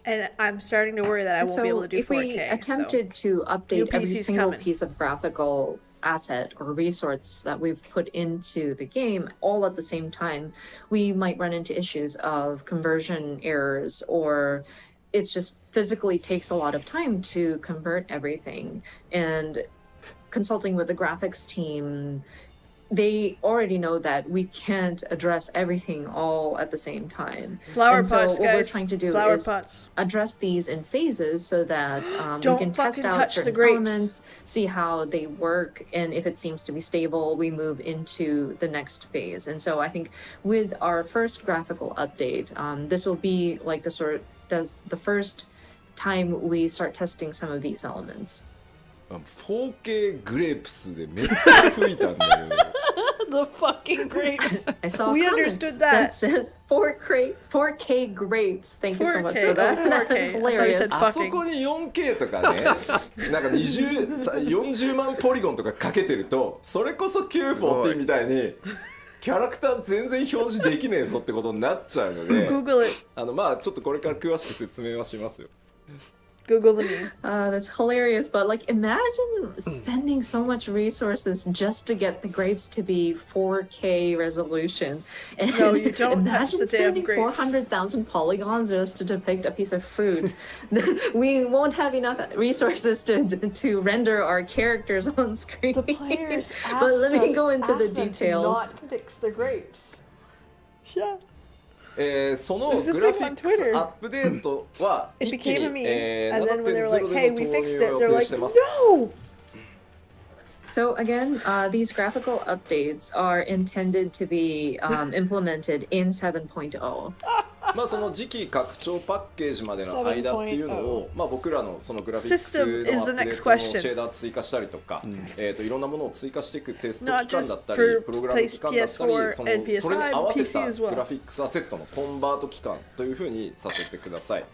And I'm starting to worry that I won't be able to do 4K. If we attempted to update every single piece of graphical asset or resource that we've put into the game all at the same time, we might run into issues of conversion errors, or it's just physically takes a lot of time to convert everything. And consulting with the graphics team, they already know that we can't address everything all at the same time. So what we're trying to do is address these in phases so that we can test out certain elements, see how they work, and if it seems to be stable, we move into the next phase. And so I think with our first graphical update, this will be like the first time we start testing some of these elements. 4K グレープスでめっちゃ吹いたんだよ。The fucking grapes. I saw we a comment understood that. That says 4K grapes. Thank you so much for that. That was hilarious. あそこに 4K とかね、なんか40万ポリゴンとかかけてると、それこそ940みたいにキャラクター全然表示できねえぞってことになっちゃうので、Google it. ちょっとこれから詳しく説明はしますよ。Google the meme. That's hilarious, but like imagine spending so much resources just to get the grapes to be 4K resolution. And no, you don't imagine touch the damn grapes. 400,000 polygons just to depict a piece of fruit. We won't have enough resources to render our characters on screen. The players asked but let me go into the them to details. not fix the grapes. Yeah. そのグラフィックスアップデートは一気に 7.0 での投入を予定してます。So again, these graphical updates are intended to be implemented in 7.0. その次期拡張パッケージまでの間っていうのを、僕らのそのグラフィックスのアップデートのシェーダー追加したりとか、いろんなものを追加していくテスト期間だったり、プログラム期間だったり、それに合わせたグラフィックスアセットのコンバート期間というふうにさせてください。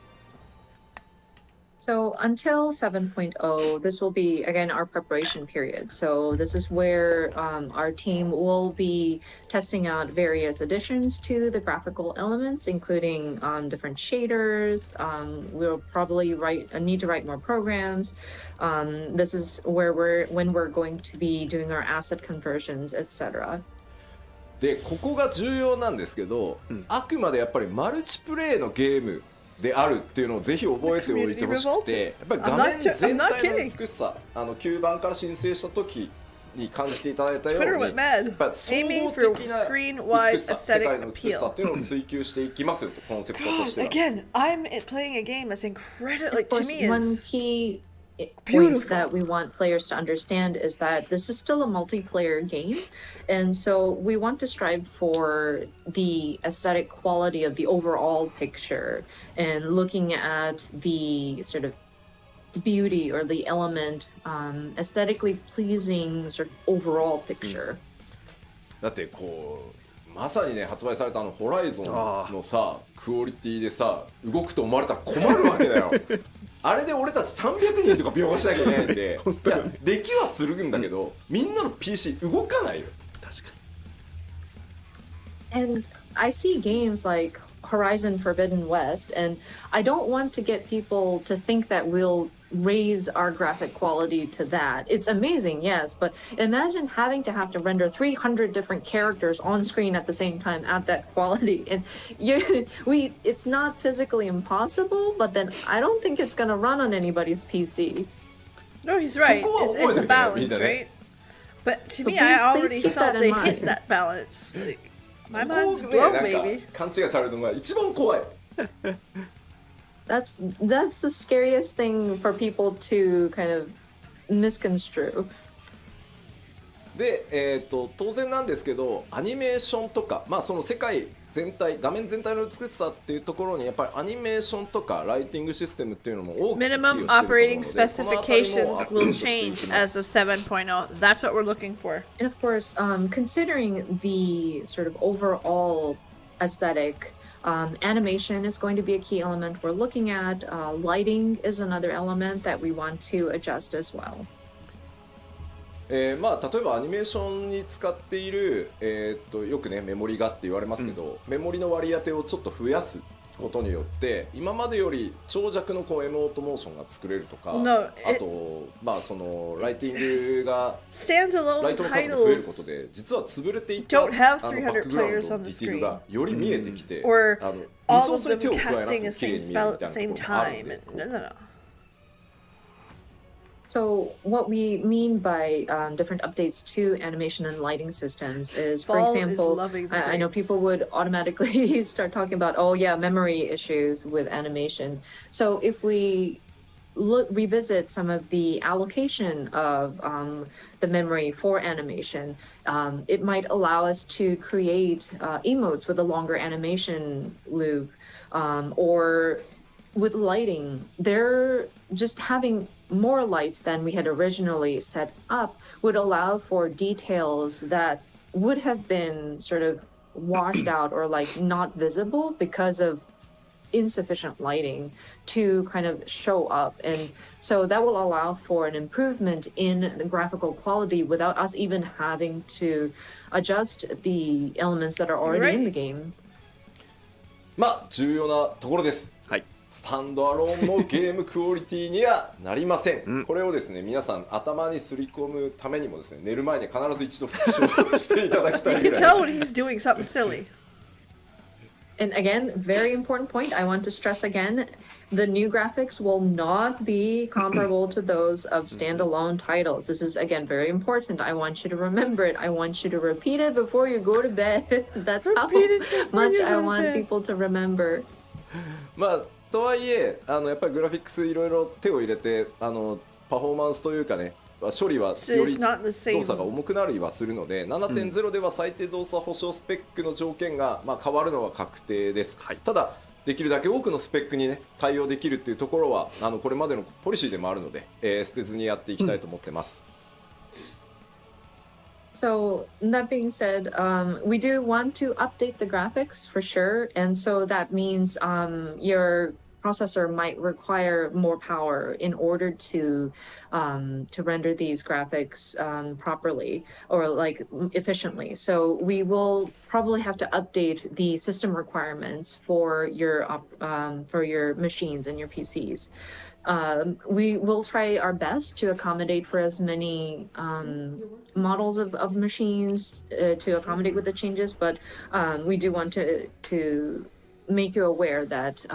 So until 7.0, this will be, again, our preparation period. So this is where our team will be testing out various additions to the graphical elements, including different shaders. We'll probably need to write more programs. This is where when we're going to be doing our asset conversions, etc. でここが重要なんですけど、あくまでやっぱりマルチプレイのゲームであるっていうのをぜひ覚えておいてほしくて、やっぱり画面全体の美しさ、9番から申請した時に感じていただいたように、やっぱ総合的な美しさ、世界の美しさっていうのを追求していきますよと、コンセプトとしては。Again, I'm playing a game that's incredible. Like, to me, one is key point beautiful. that we want players to understand is that this is still a multiplayer game, and so we want to strive for the aesthetic quality of the overall picture and looking at the sort of beauty or the element, aesthetically pleasing sort of overall picture. だってこうまさにね、発売されたホライゾンのさクオリティでさ動くと思われたら困るわけだよ。あれで俺たち300人とか描画しなきゃいけないんで、いやできはするんだけど、みんなの PC 動かないよ。確かに。And I see games like Horizon Forbidden West, and I don't want to get people to think that we'll raise our graphic quality to that. It's amazing, yes, but imagine having to have to render 300 different characters on screen at the same time at that quality. And it's not physically impossible, but then I don't think it's going to run on anybody's PC. No, he's right. It's a balance, right? But to me, I already felt they hit that balance. Like, my mind's blown, baby. 勘違いされるのが一番怖い。That's the scariest thing for people to kind of misconstrue. で、当然なんですけど、アニメーションとか、まあその世界全体、画面全体の美しさっていうところにやっぱりアニメーションとかライティングシステムっていうのも大きく寄与していると思うので、 Minimum operating specifications will change as of 7.0. That's what we're looking for. And of course, considering the sort of overall aesthetic, animation is going to be a key element we're looking at. Lighting is another element that we want to adjust as well. まあ例えばアニメーションに使っている、よくねメモリがって言われますけど、メモリの割り当てをちょっと増やすことによって今までより長尺のこうエモートモーションが作れるとか、あとまあそのライティングがライトの数が増えることで実は潰れていったバックグラウンドのディティールがより見えてきて、リソースに手を加えなくても綺麗に見えるみたいなところがあるんで。So what we mean by different updates to animation and lighting systems is, for example, I know people would automatically start talking about, oh yeah, memory issues with animation. So if we revisit some of the allocation of the memory for animation, it might allow us to create emotes with a longer animation loop, or with lighting, they're just having more lights than we had originally set up would allow for details that would have been sort of washed out or like not visible because of insufficient lighting to kind of show up. And so that will allow for an improvement in the graphical quality without us even having to adjust the elements that are already in the game. まあ重要なところです。はい。スタンドアローンのゲームクオリティにはなりません。これをですね、皆さん頭にすり込むためにもですね、寝る前に必ず一度復唱していただきたいぐらい。You can tell when he's doing something silly. And again, very important point, I want to stress again, the new graphics will not be comparable to those of standalone titles. This is, again, very important. I want you to remember it. I want you to repeat it before you go to bed. That's how much I want people to remember. まあとはいえやっぱりグラフィックスいろいろ手を入れてパフォーマンスというかね処理はより動作が重くなりはするので 7.0 では最低動作保証スペックの条件が、まあ、変わるのは確定です、はい、ただできるだけ多くのスペックに、ね、対応できるっていうところはこれまでのポリシーでもあるので、捨てずにやっていきたいと思ってます、So that being said, we do want to update the graphics for sure, and so that means your processor might require more power in order to render these graphics properly or like efficiently. So we will probably have to update the system requirements for your machines and your PCs. We will try our best to accommodate for as many models of machines to accommodate with the changes, but we do want to make you aware that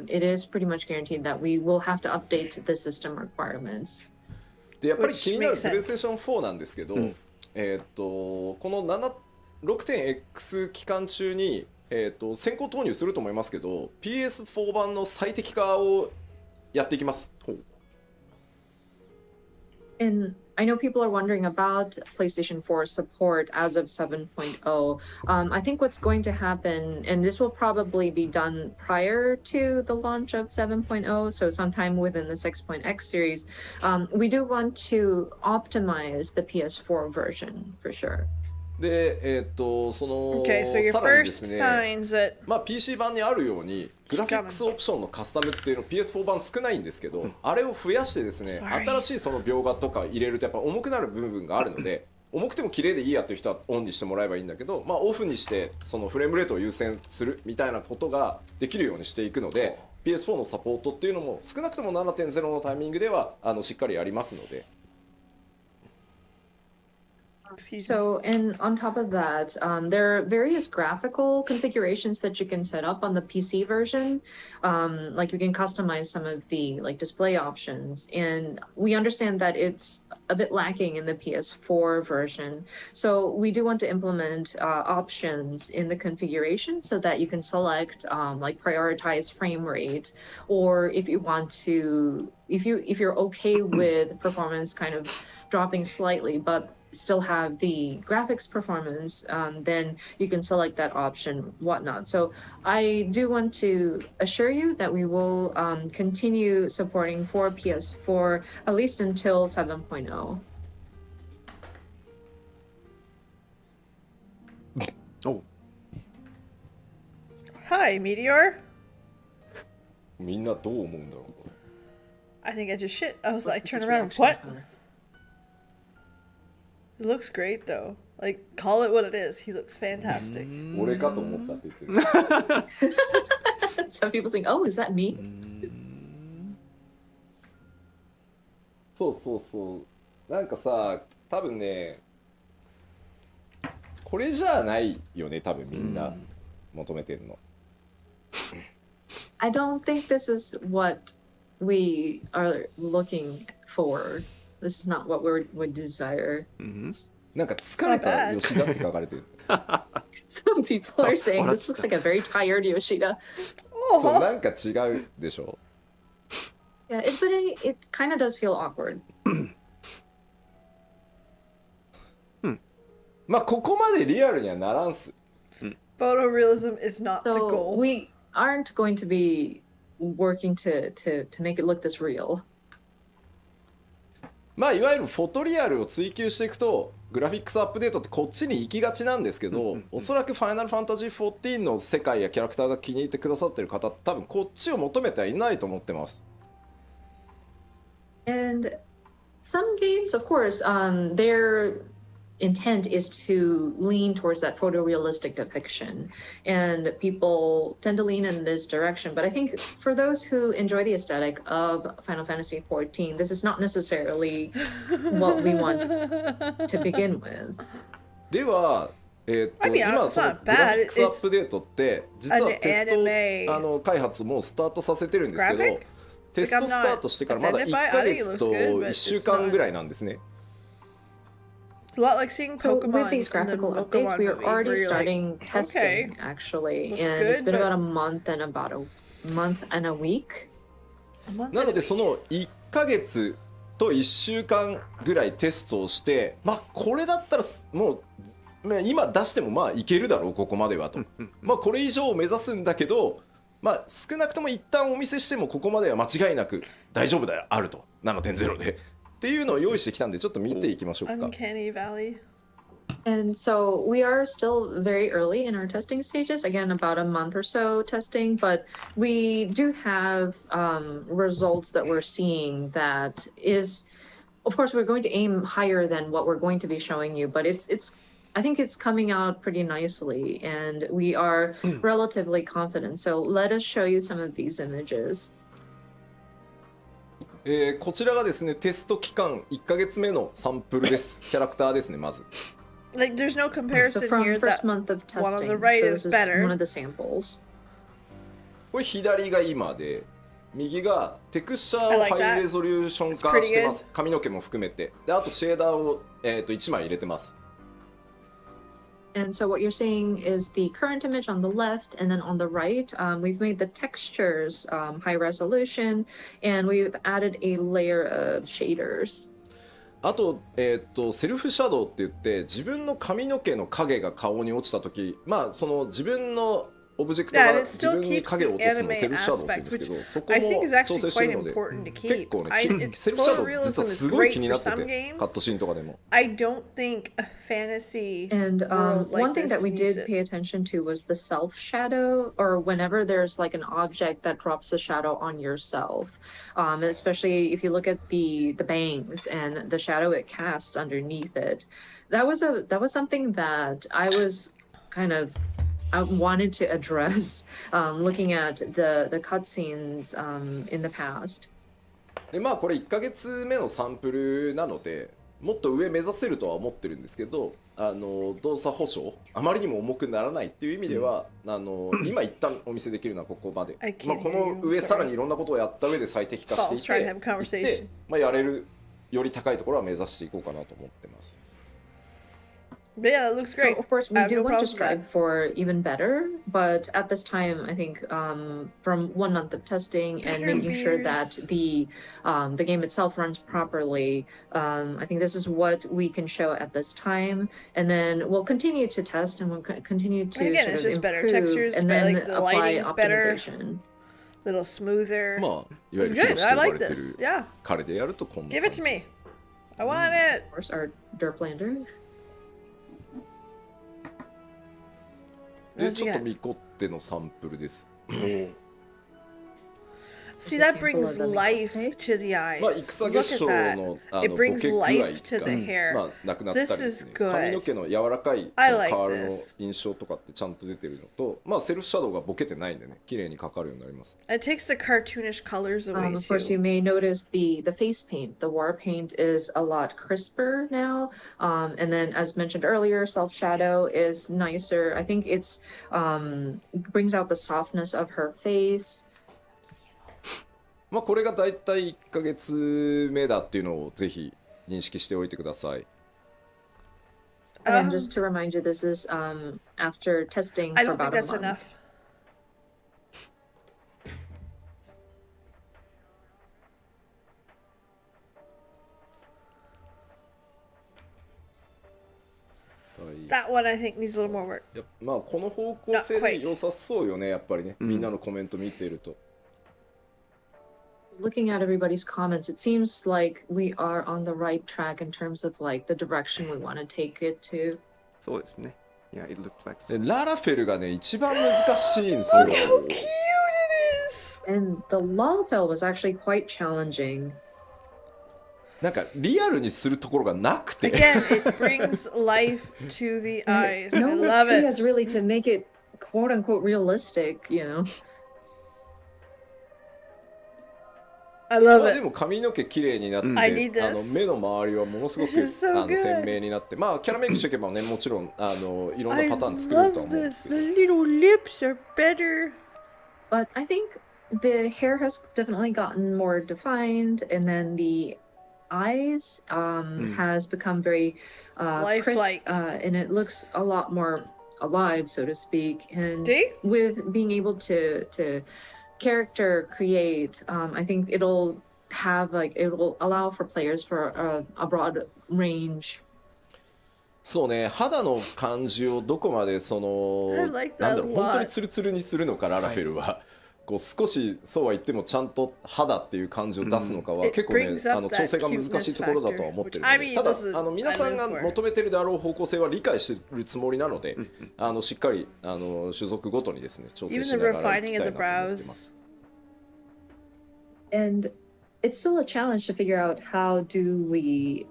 it is pretty much guaranteed that we will have to update the system requirements. でやっぱり気になるプレイステーション4なんですけど、この 6.x 期間中に、先行投入すると思いますけど PS4 版の最適化をやっていきます。And I know people are wondering about PlayStation 4 support as of 7.0. I think what's going to happen, and this will probably be done prior to the launch of 7.0, so sometime within the 6.x series, we do want to optimize the PS4 version for sure. で、その、Okay, so your さらにで first すね、signs that まあ PC 版にあるようにグラフィックスオプションのカスタムっていうの PS4 版少ないんですけど、あれを増やしてですね、新しいその描画とか入れるとやっぱ重くなる部分があるので、重くても綺麗でいいやっていう人はオンにしてもらえばいいんだけど、まあオフにしてそのフレームレートを優先するみたいなことができるようにしていくので、PS4 のサポートっていうのも少なくとも 7.0 のタイミングではしっかりやりますので。So, and on top of that, there are various graphical configurations that you can set up on the PC version. Like you can customize some of the like display options, and we understand that it's a bit lacking in the PS4 version. So we do want to implement options in the configuration so that you can select like prioritize frame rate, or if you want to, if you're okay with performance kind of dropping slightly, but still have the graphics performance, then you can select that option, whatnot. So I do want to assure you that we will continue supporting for PS4 at least until 7.0. Oh. Hi, Meteor. みんなどう思うんだろう。 I think I just shit. I was like, turn around. What? It looks great though. Like, call it what it is. He looks fantastic. 俺かと思ったって言ってる。Some people think, oh, is that me? そうそうそう。なんかさ、多分ね、これじゃないよね、多分みんな求めてるの。I don't think this is what we are looking for. This is not what we would desire. なんか疲れた吉田って書かれてる。Some people are saying this looks like a very tired Yoshida. そうなんか違うでしょ。Yeah, but it kind of does feel awkward. まあここまでリアルにはならんす。Photorealism is not the So goal. we aren't going to be working to make it look this real. まあいわゆるフォトリアルを追求していくとグラフィックスアップデートってこっちに行きがちなんですけど、おそらくファイナルファンタジー14の世界やキャラクターが気に入ってくださってる方って多分こっちを求めてはいないと思ってます。 And some games, of course, their intent is to lean towards that photorealistic depiction, and people tend to lean in this direction. But I think for those who enjoy the aesthetic of Final Fantasy XIV, this is not necessarily what we want to begin with. では、今そのグラフィックスアップデートって実はテスト開発もスタートさせてるんですけど、テストスタートしてからまだ1ヶ月と1週間ぐらいなんですね。It's a lot like seeing So Pokemon. with these graphical updates, we are already starting testing actually, and it's been about a month and a week. なのでその1ヶ月と1週間ぐらいテストをして、まあこれだったらもう今出してもまあいけるだろうここまではと、まあこれ以上を目指すんだけど、まあ少なくとも一旦お見せしてもここまでは間違いなく大丈夫だよあると 7.0 でっていうのを用意してきたんでちょっと見ていきましょうか。 Uncanny Valley. And so we are still very early in our testing stages, again, about a month or so testing, but we do have results that we're seeing that is, of course, we're going to aim higher than what we're going to be showing you, but I think it's coming out pretty nicely, and we are relatively confident. So let us show you some of these images. こちらがですねテスト期間1ヶ月目のサンプルです。キャラクターですねまず。Like, there's no So comparison from here first that month of one on testing, the right so is this is better. one of the samples. これ左が今で、右がテクスチャーをハイレゾリューション化してます。髪の毛も含めて。で、あとシェーダーを、1枚入れてます。And so what you're seeing is the current image on the left, and then on the right, we've made the textures high resolution, and we've added a layer of shaders. あと、セルフシャドウって言って自分の髪の毛の影が顔に落ちた時、まあその自分のオブジェクトが自分に影を落とすのをセルフシャドウって言うんですけど、そこも調整してるので結構ね、セルフシャドウ実はすごい気になってて、カットシーンとかでも。I don't think a fantasy And world like one thing this that we needs did it. pay attention to was the self shadow, or whenever there's like an object that drops the shadow on yourself, especially if you look at the bangs and the shadow it casts underneath it. That was something that I was kind of I wanted to address looking at the cutscenes in the past. でまあこれ1ヶ月目のサンプルなのでもっと上目指せるとは思ってるんですけど、動作保証あまりにも重くならないっていう意味では、今一旦お見せできるのはここまで、まあ、この上さらにいろんなことをやった上で最適化していってまあ、やれるより高いところは目指していこうかなと思ってます。But yeah, it looks great. So of course, we I have do no want to problem with that. strive for even better, but at this time, I think from 1 month of testing and Better making sure that beers. the game itself runs properly, I think this is what we can show at this time, and then we'll continue to test and we'll continue to And again, sort it's of just better improve textures, and but, then like, the apply lighting's better. optimization. Little smoother. まあいわゆ It's るヒロ good. シと I 呼ば like れて this. る Yeah. 彼でやるとこんな Give 感 it じ to で me. す。I want it. Of course, our Derplander. でちょっとミコってのサンプルです。 See, that brings life to the eyes. まあ戦 Look 結 at 晶 that. の It ボ brings ケ具合 life to が the hair. まあなくなったり This です is ね。 good. 髪の毛の柔らかいそ I の like カールの this. 印象とかってちゃんと出てるのと、まあセルフシャドウがボケてないんでね、綺麗にかかるようになります。It takes the cartoonish colors away Of course, you too. may notice the face paint. The war paint is a lot crisper now, and then, as mentioned earlier, self shadow is nicer. I think it's brings out the softness of her face. まあこれがだいたい1ヶ月目だっていうのをぜひ認識しておいてください。And just to remind you, this is after testing I for don't think about a that's month. enough. That one I think needs a little more work. いやまあこの方向性で良さそうよね、やっぱりね、みんなのコメント見てると。Looking at everybody's comments, it seems like we are on the right track in terms of like the direction we want to take it to. そうですね。Yeah, it looked like で so. ララフェルがね一番難しいんですよ。 Look how cute it is. And the Lalfell was actually quite challenging. なんかリアルにするところがなくて。 Again, it brings life to the eyes. I No one love it. has really to make it quote unquote realistic, you know. I love まあで it. も髪の毛綺麗になって、 I need this. 目の周りはものすごく This is so good. 鮮明になって、まあキャラメイクしていけばねもちろんいろんな I パターン作れるとは love 思うんです this. けど。 The little lips are better. But I think the hair has definitely gotten more defined, and then the eyes has become very crisp, Lifelike. And it looks a lot more alive, so to speak. And See? with being able to character create, I think it will allow for players for a broad range. そうね、肌の感じをどこまでその I like that なんだろう a lot. 本当にツルツルにするのかララフェルは、こう少しそうは言ってもちゃんと肌っていう感じを出すのかは、結構ね It brings up 調整が難しいところだとは思ってるので、ただ皆さんが求めてるであろう方向性は理解してるつもりなので、しっかり種族ごとにですね調整 Even し the ながらい refining きた of い the なと思ってます。 brows. And it's still a challenge to figure out how do we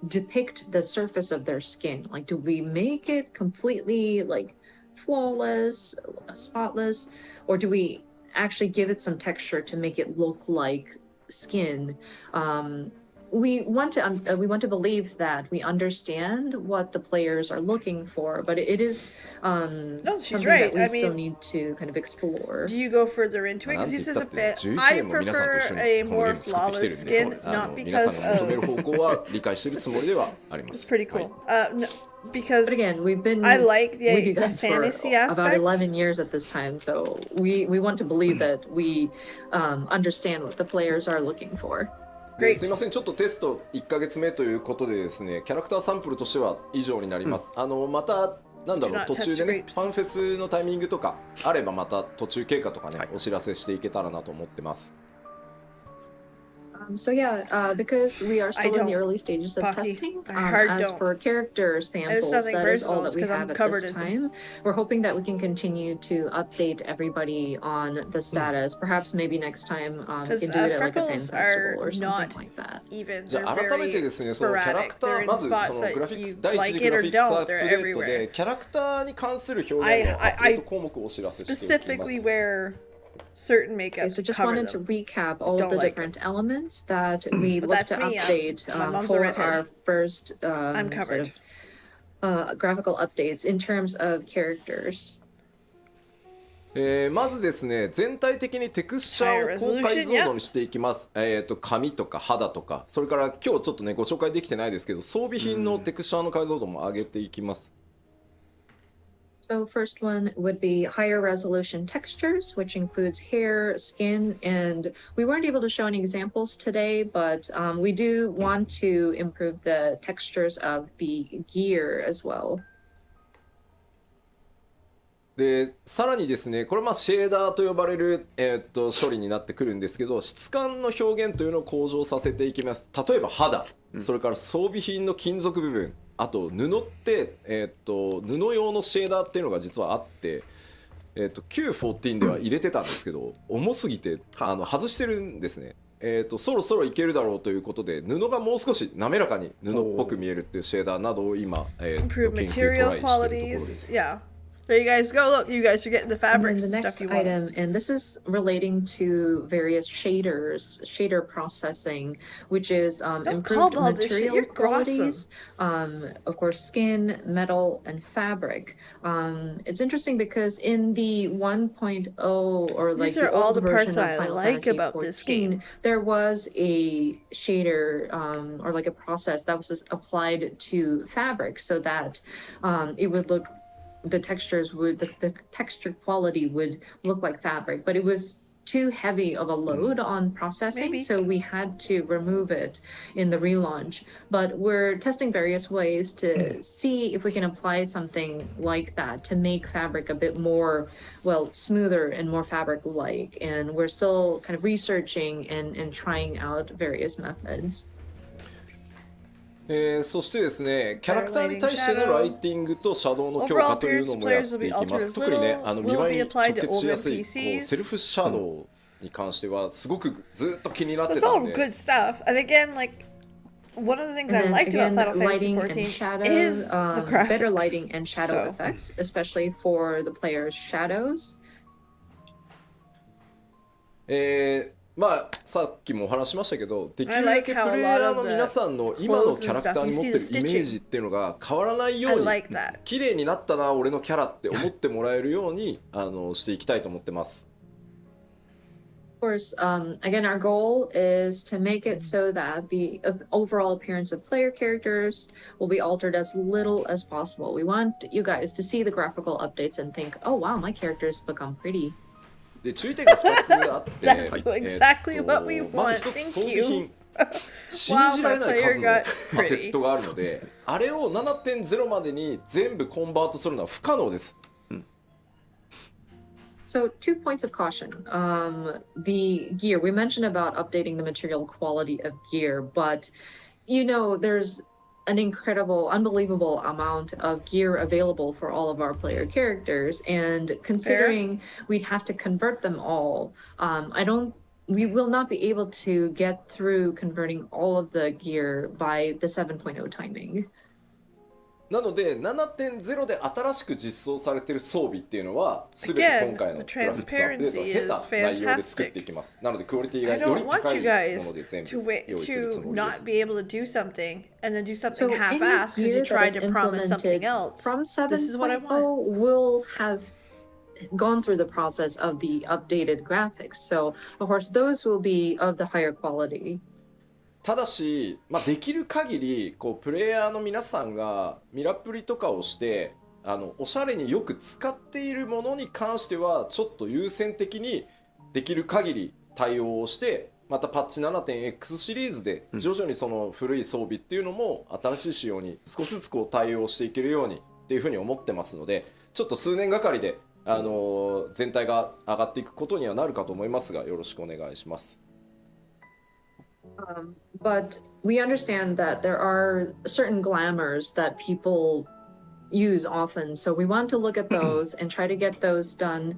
depict the surface of their skin. Like, do we make it completely like flawless, spotless, or do we actually give it some texture to make it look like skin? we want to believe that we understand what the players are looking for, but it is something right. that we still need to kind of explore. Do you go further into it? Because this is a bit. I prefer a more flawless skin, not because of. It's pretty cool. No, because but again, we've been I like with you the guys fantasy for aspect. About 11 years at this time, so we want to believe that we understand what the players are looking for. すいません、ちょっとテスト1ヶ月目ということでですね、キャラクターサンプルとしては以上になります。またなんだろう、途中でね、ファンフェスのタイミングとかあればまた途中経過とかね、お知らせしていけたらなと思ってます。So yeah, because we are still in the early stages of testing, as for character samples, that is all that we have at this time. We're hoping that we can continue to update everybody on the status. Perhaps maybe next time we can do it at like a fan festival or something like that. じゃあ改めてですね、そのキャラクター、まずそのグラフィックス第一次グラフィックスアップデートでキャラクターに関する表現のアップデート項目をお知らせしておきます。Certain makeup. Okay, so just wanted to recap all of the different elements that we look to update for our first sort of graphical updates in terms of characters. まずですね、全体的にテクスチャーを高解像度にしていきます。髪とか肌とか、それから今日ちょっとねご紹介できてないですけど、装備品のテクスチャーの解像度も上げていきます。So first one would be higher resolution textures, which includes hair, skin, and we weren't able to show any examples today, but we do want to improve the textures of the gear as well. でさらにですね、これはシェーダーと呼ばれる、処理になってくるんですけど、質感の表現というのを向上させていきます。例えば肌、それから装備品の金属部分、あと布って、布用のシェーダーっていうのが実はあって、Q14 では入れてたんですけど、重すぎて外してるんですね。そろそろいけるだろうということで、布がもう少し滑らかに布っぽく見えるっていうシェーダーなどを今、研究トライしているところです。There you guys go. Look, you guys are getting the fabrics and and the stuff next you item, want. and this is relating to various shader processing, which is improved material qualities, of course, skin, metal, and fabric. It's interesting because in the 1.0 or like These are the all old the parts version of I Final like Fantasy about this game. 14, there was a shader or like a process that was just applied to fabric so that it would look. The textures would the texture quality would look like fabric, but it was too heavy of a load on processing, so we had to remove it in the relaunch. But we're testing various ways to see if we can apply something like that to make fabric a bit more, well, smoother and more fabric-like. And we're still kind of researching and trying out various methods. そしてですね、キャラクターに対してのライティングとシャドウの強化というのもやっていきます。特にね、見栄えに直結しやすいこうセルフシャドウに関してはすごくずっと気になってたんで。It's all good stuff. And again, like one of the things I liked about Final Fantasy 14 is the graphics. Better lighting and shadow effects, especially for the player's shadows. まあさっきもお話しましたけど、できるだけプレイヤーの皆さんの今のキャラクターに持ってるイメージっていうのが変わらないように、綺麗になったな俺のキャラって思ってもらえるようにしていきたいと思ってます。Of course, again, our goal is to make it so that the overall appearance of player characters will be altered as little as possible. We want you guys to see the graphical updates and think, oh wow, my character's become pretty. で注意点が2つあって、That's exactly what we want. まず1つ装備品、信じられない数のアセットがあるので、あれを 7.0 までに全部コンバートするのは不可能です。So 2 points of caution. The gear, we mentioned about updating the material quality of gear, but you know, there's an incredible, unbelievable amount of gear available for all of our player characters, and considering we'd have to convert them all, we will not be able to get through converting all of the gear by the 7.0 timing. なので 7.0 で新しく実装されている装備っていうのは全て今回のグラフィックスアップデートを経た内容で作っていきます。なのでクオリティがより高いもので全部用意するつもりです。not be able to do something and then do something half-assed because you tried to promise something else. From This is what I 7.0 want. will have gone through the process of the updated graphics. So, of course, those will be of the higher quality. ただし、できる限りこうプレイヤーの皆さんがミラプリとかをしておしゃれによく使っているものに関してはちょっと優先的にできる限り対応をして、またパッチ 7.x シリーズで徐々にその古い装備っていうのも新しい仕様に少しずつこう対応していけるようにっていうふうに思ってますので、ちょっと数年がかりで全体が上がっていくことにはなるかと思いますが、よろしくお願いします。But we understand that there are certain glamours that people use often. So we want to look at those and try to get those done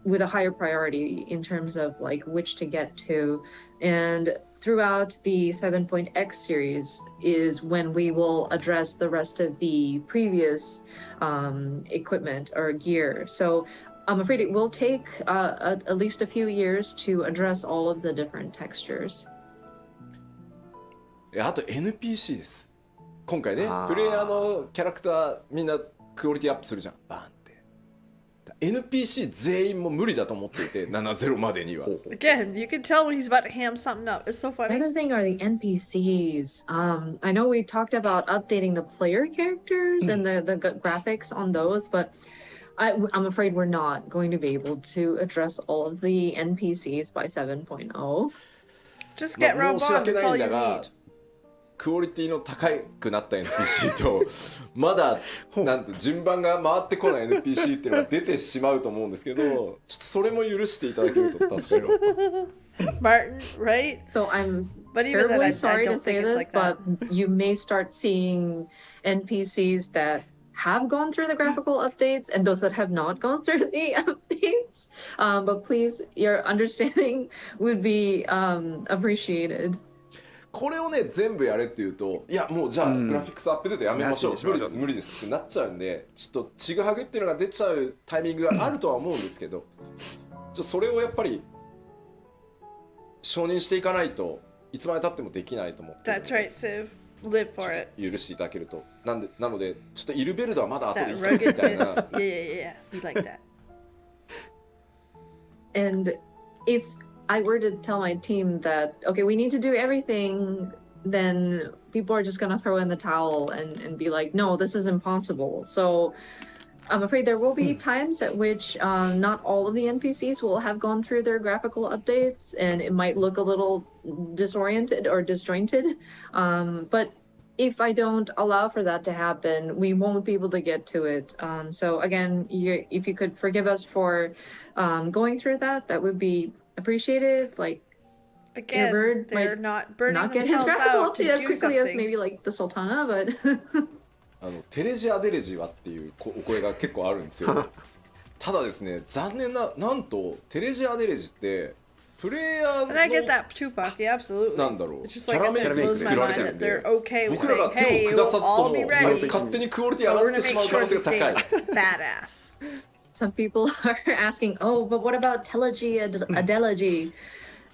with a higher priority in terms of like which to get to. And throughout the 7.x series is when we will address the rest of the previous equipment or gear. So I'm afraid it will take at least a few years to address all of the different textures. あと NPC です。今回ね、プレイヤーのキャラクターみんなクオリティアップするじゃん。バーンって。NPC 全員も無理だと思っていて、70までには。Again, you can tell when he's about to ham something up. It's so funny. Another thing are the NPCs. I know we talked about updating the player characters and the graphics on those, but I'm afraid we're not going to be able to address all of the NPCs by 7.0. Just get round on, that's all you need. クオリティの高くなった NPC とまだなんて順番が回ってこない NPC っていうのが出てしまうと思うんですけど、ちょっとそれも許していただけると助かります。Martin, right? So I'm But even then, terribly I sorry to don't say think it's this, like that. but you may start seeing NPCs that have gone through the graphical updates and those that have not gone through the updates. But please, your understanding would be appreciated. これをね全部やれって言うと、いやもうじゃあグラフィックスアップデートやめましょう、無理です無理ですってなっちゃうんで、ちょっとちぐはぐっていうのが出ちゃうタイミングがあるとは思うんですけど、それをやっぱり承認していかないといつまで経ってもできないと思ってるので。 That's right, Siv. Live for it. 許していただけると。なのでちょっとイルベルドはまだ後でいい That かみ rugged たいな。 face. Yeah. We like that. And if I were to tell my team that, okay, we need to do everything, then people are just going to throw in the towel and be like, no, this is impossible. So I'm afraid there will be times at which not all of the NPCs will have gone through their graphical updates, and it might look a little disoriented or disjointed. But if I don't allow for that to happen, we won't be able to get to it. So again, if you could forgive us for going through that, that would be appreciated. Like, Again, Airbird they're might not burning not get his themselves graphical out to update as do quickly as something. maybe like the Sultana, but テレジアデレジはっていうお声が結構あるんですよ。ただですね、残念なんとテレジアデレジってプレイヤー And I get の that too, Bucky. Absolutely. なんだろう、 It's just キャ like ラ I メイ said, ク it で blows 作 my られ mind てる that ん they're で、 okay with 僕ら saying, が手 hey, を下 we'll さず all と be も ready. 勝手にクオリティ上 But が we're っ gonna てし make まう可 sure 能性 this が高い。 thing's badass. some people are asking, oh, but what about Telegy Adelegy?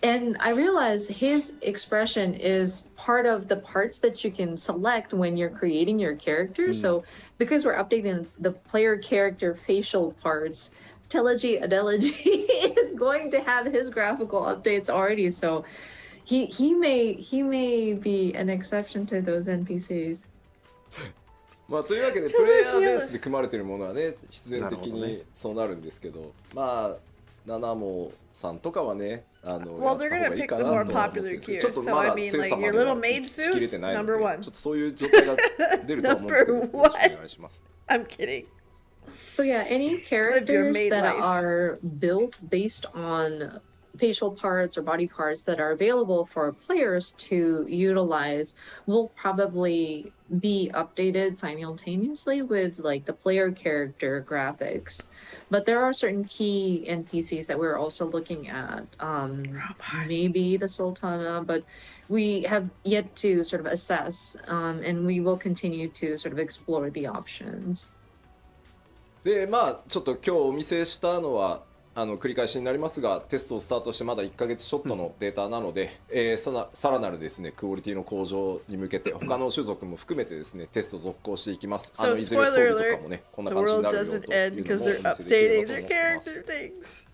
And I realize his expression is part of the parts that you can select when you're creating your character. So because we're updating the player character facial parts, Telegy Adelegy is going to have his graphical updates already. So he may be an exception to those NPCs. まあというわけでプレイヤーベースで組まれているものはね必然的にそうなるんですけど、まあナナモさんとかはねWell, they're gonna pick the more popular gear. ちょっと So ま I だ mean, 精 like 査ま your では little maid しきれ suits, てないの number で、 one. ちょっとそういう状態が出るとは思うんですけど、よろしくお願いします。I'm kidding. So yeah, any Live your characters maid that life. are built based on facial parts or body parts that are available for players to utilize will probably be updated simultaneously with like the player character graphics. But there are certain key NPCs that we're also looking at. Maybe the Sultana, but we have yet to sort of assess, and we will continue to sort of explore the options. でまあちょっと今日お見せしたのは繰り返しになりますが、テストをスタートしてまだ1ヶ月ちょっとのデータなので、さらなるですねクオリティの向上に向けて他の種族も含めてですねテスト続行していきます。So, いずれ装備とかもねこんな感じになるよというのもお見せできればと思ってます。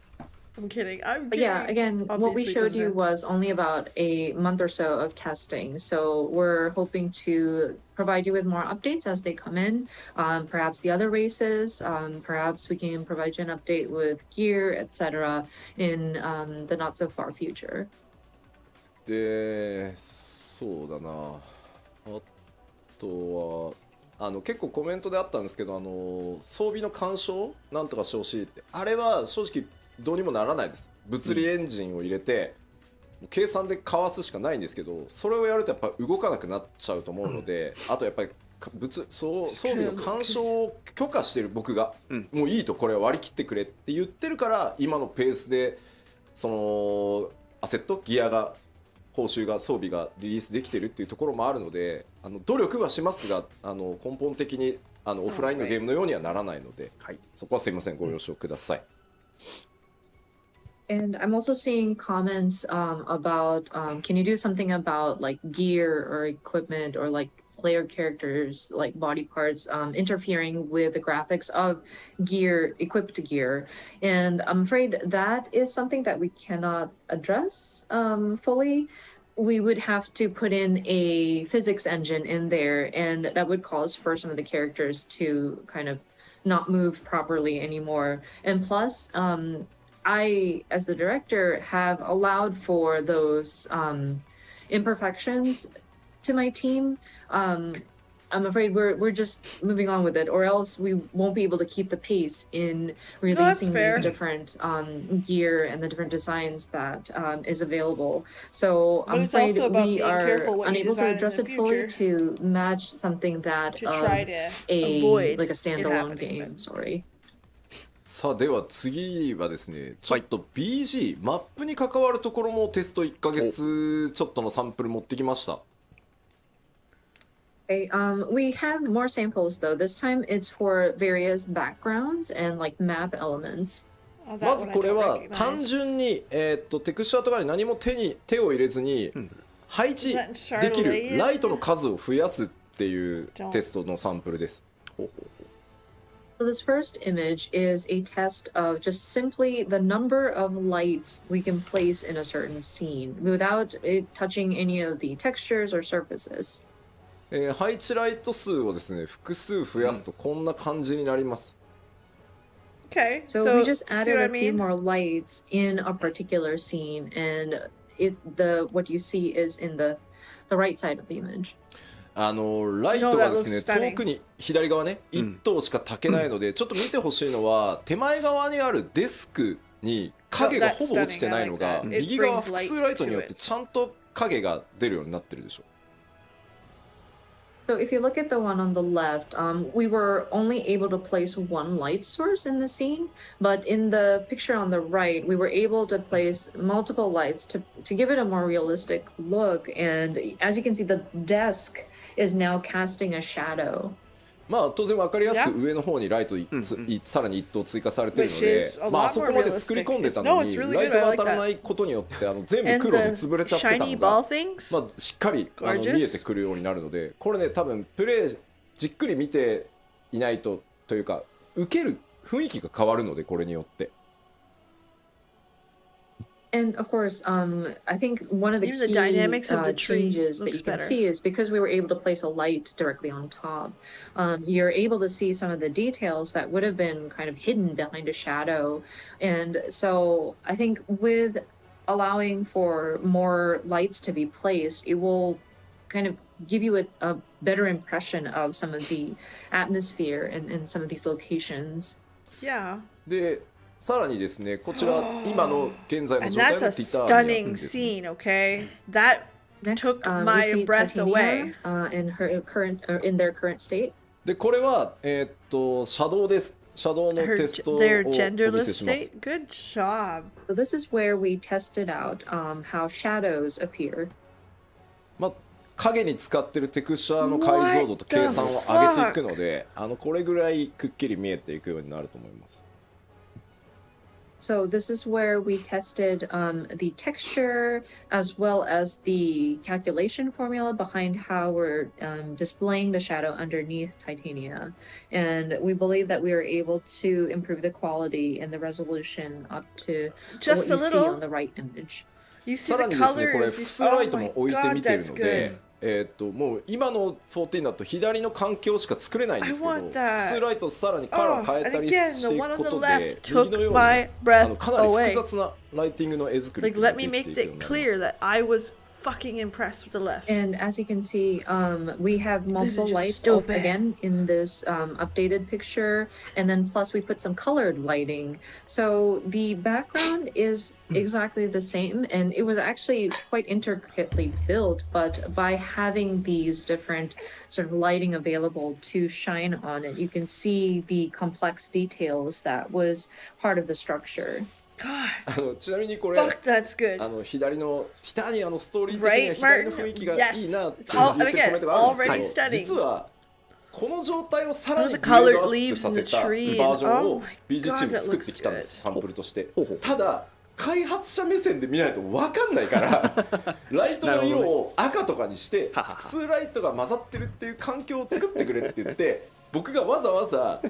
I'm kidding. But yeah, again, what we showed you was only about a month or so of testing. So we're hoping to provide you with more updates as they come in. Perhaps the other races, perhaps we can provide you an update with gear, etc. in the not so far future. で、そうだな。あとは結構コメントであったんですけど、装備の干渉なんとかしてほしいって、あれは正直どうにもならないです。物理エンジンを入れて、計算でかわすしかないんですけど、それをやるとやっぱ動かなくなっちゃうと思うので、あとやっぱり装備の干渉を許可してる僕が、もういいとこれ割り切ってくれって言ってるから今のペースでそのアセットギアが報酬が装備がリリースできてるっていうところもあるので、努力はしますが根本的にオフラインのゲームのようにはならないので、そこはすいませんご了承ください。And I'm also seeing comments about can you do something about like gear or equipment or like player characters like body parts interfering with the graphics of gear, equipped gear. And I'm afraid that is something that we cannot address fully. We would have to put in a physics engine in there, and that would cause for some of the characters to kind of not move properly anymore. And plus, I, as the director, have allowed for those imperfections to my team. I'm afraid we're just moving on with it, or else we won't be able to keep the pace in releasing these different gear and the different designs that is available. So I'm afraid we are unable to address it fully to match something that like a standalone game. Sorry. さあでは次はですねちょっと BG、マップに関わるところもテスト1ヶ月ちょっとのサンプル持ってきました。Okay, we have more samples though. This time it's for various backgrounds and like map elements. まずこれは単純に、テクスチャーとかに何も手を入れずに配置できるライトの数を増やすっていうテストのサンプルです。So this first image is a test of just simply the number of lights we can place in a certain scene without it touching any of the textures or surfaces. 配置ライト数をですね複数増やすとこんな感じになります。Okay, so we just added a few more lights in a particular scene, and what you see is in the right side of the image. ライトがですね遠くに左側ね1灯しか焚けないので、ちょっと見てほしいのは手前側にあるデスクに影がほぼ落ちてないのが右側複数ライトによってちゃんと影が出るようになってるでしょ。So if you look at the one on the left, we were only able to place one light source in the scene, but in the picture on the right, we were able to place multiple lights to give it a more realistic look. And as you can see, the desk is now casting a shadow. まあ当然分かりやすく上の方にライトさらに1灯追加されているので、まあそこまで作り込んでたのにライトが当たらないことによって全部黒で潰れちゃってたのが、まあしっかり見えてくるようになるので、これね多分プレイじっくり見ていないとというか受ける雰囲気が変わるのでこれによって。And of course, I think one of the key changes that you can see is because we were able to place a light directly on top, you're able to see some of the details that would have been kind of hidden behind a shadow. And so I think with allowing for more lights to be placed, it will kind of give you a better impression of some of the atmosphere and some of these locations. Yeah. でさらにですね、こちら今の現在の And 状態 that's の a ティタニアム stunning ですね。 scene, okay? That Next, took we my see breath away. Titania in her current or in their current state. でこれはシャドウです。シャドウの Her, テストをお their 見せ genderless します。 state. Good job. So this is where we tested out how shadows appear. まあ影に使ってるテクスチャーの解像度と計算を上げていくので、これぐらいくっきり見えていくようになると思います。So this is where we tested the texture as well as the calculation formula behind how we're displaying the shadow underneath Titania. And we believe that we were able to improve the quality and the resolution up to Just what a you see little. on the right image. You see さら the にですね、これ colors. 複 You 数ライト oh も my 置いて god, みてる that's の good. で、もう今の14だと左の環境しか作れないんですけど、 I want that. 複数ライトをさらにカラー Oh, 変え and たり again, し the てい one く on こ the とで、 left 右の took よう my にか breath なり away. 複雑なライティングの絵作り Like, というの let が me できて make いくよう it になり clear ます。 that I was fucking impressed with the left. And as you can see, we have multiple just lights stupid. again in this updated picture, and then plus we put some colored lighting. So the background is exactly the same, and it was actually quite intricately built, but by having these different sort of lighting available to shine on it, you can see the complex details that was part of the structure. God, ちなみにこれ fuck, that's good. 左のティタニアのストーリー的には Right, 左の Martin? 雰囲気がいいなって Yes. Oh, 言ってるコメントがあるんですけ already ど、 stunning. 実はこの状態をさらに Look グ at the レードア colored ップ leaves さ in せ the たバ tree. ージョン Oh を my BG チー god, ム that 作って looks きたんです、 good. サンプルとしてほうほう。ただ開発者目線で見ないと分かんないからライトの色を赤とかにして複数ライトが混ざってるっていう環境を作ってくれって言って僕がわざわざデ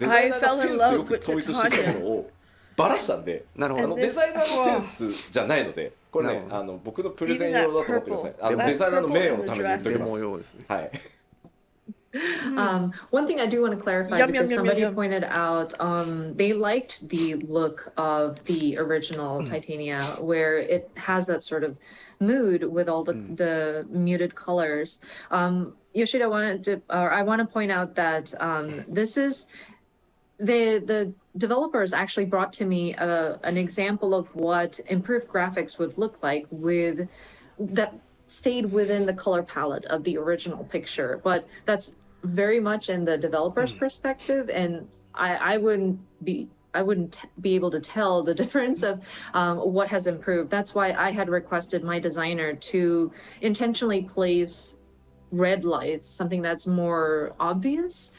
ザイナーがセンスよく統一してきたものをバラしたんで、なるほど。デザイナーのセンスじゃないので、これね僕のプレゼン用だと思ってください。デザイナーの名誉のために言っておきます。用ですね。はい。One thing I do want to clarify Yum, because yum, yum, somebody yum, yum. pointed out they liked the look of the original Titania where it has that sort of mood with all the muted colors. Yoshida I want to point out that this is the developers actually brought to me an example of what improved graphics would look like with that stayed within the color palette of the original picture, but that's very much in the developer's perspective, and I wouldn't be able to tell the difference of what has improved. That's why I had requested my designer to intentionally place red lights, something that's more obvious,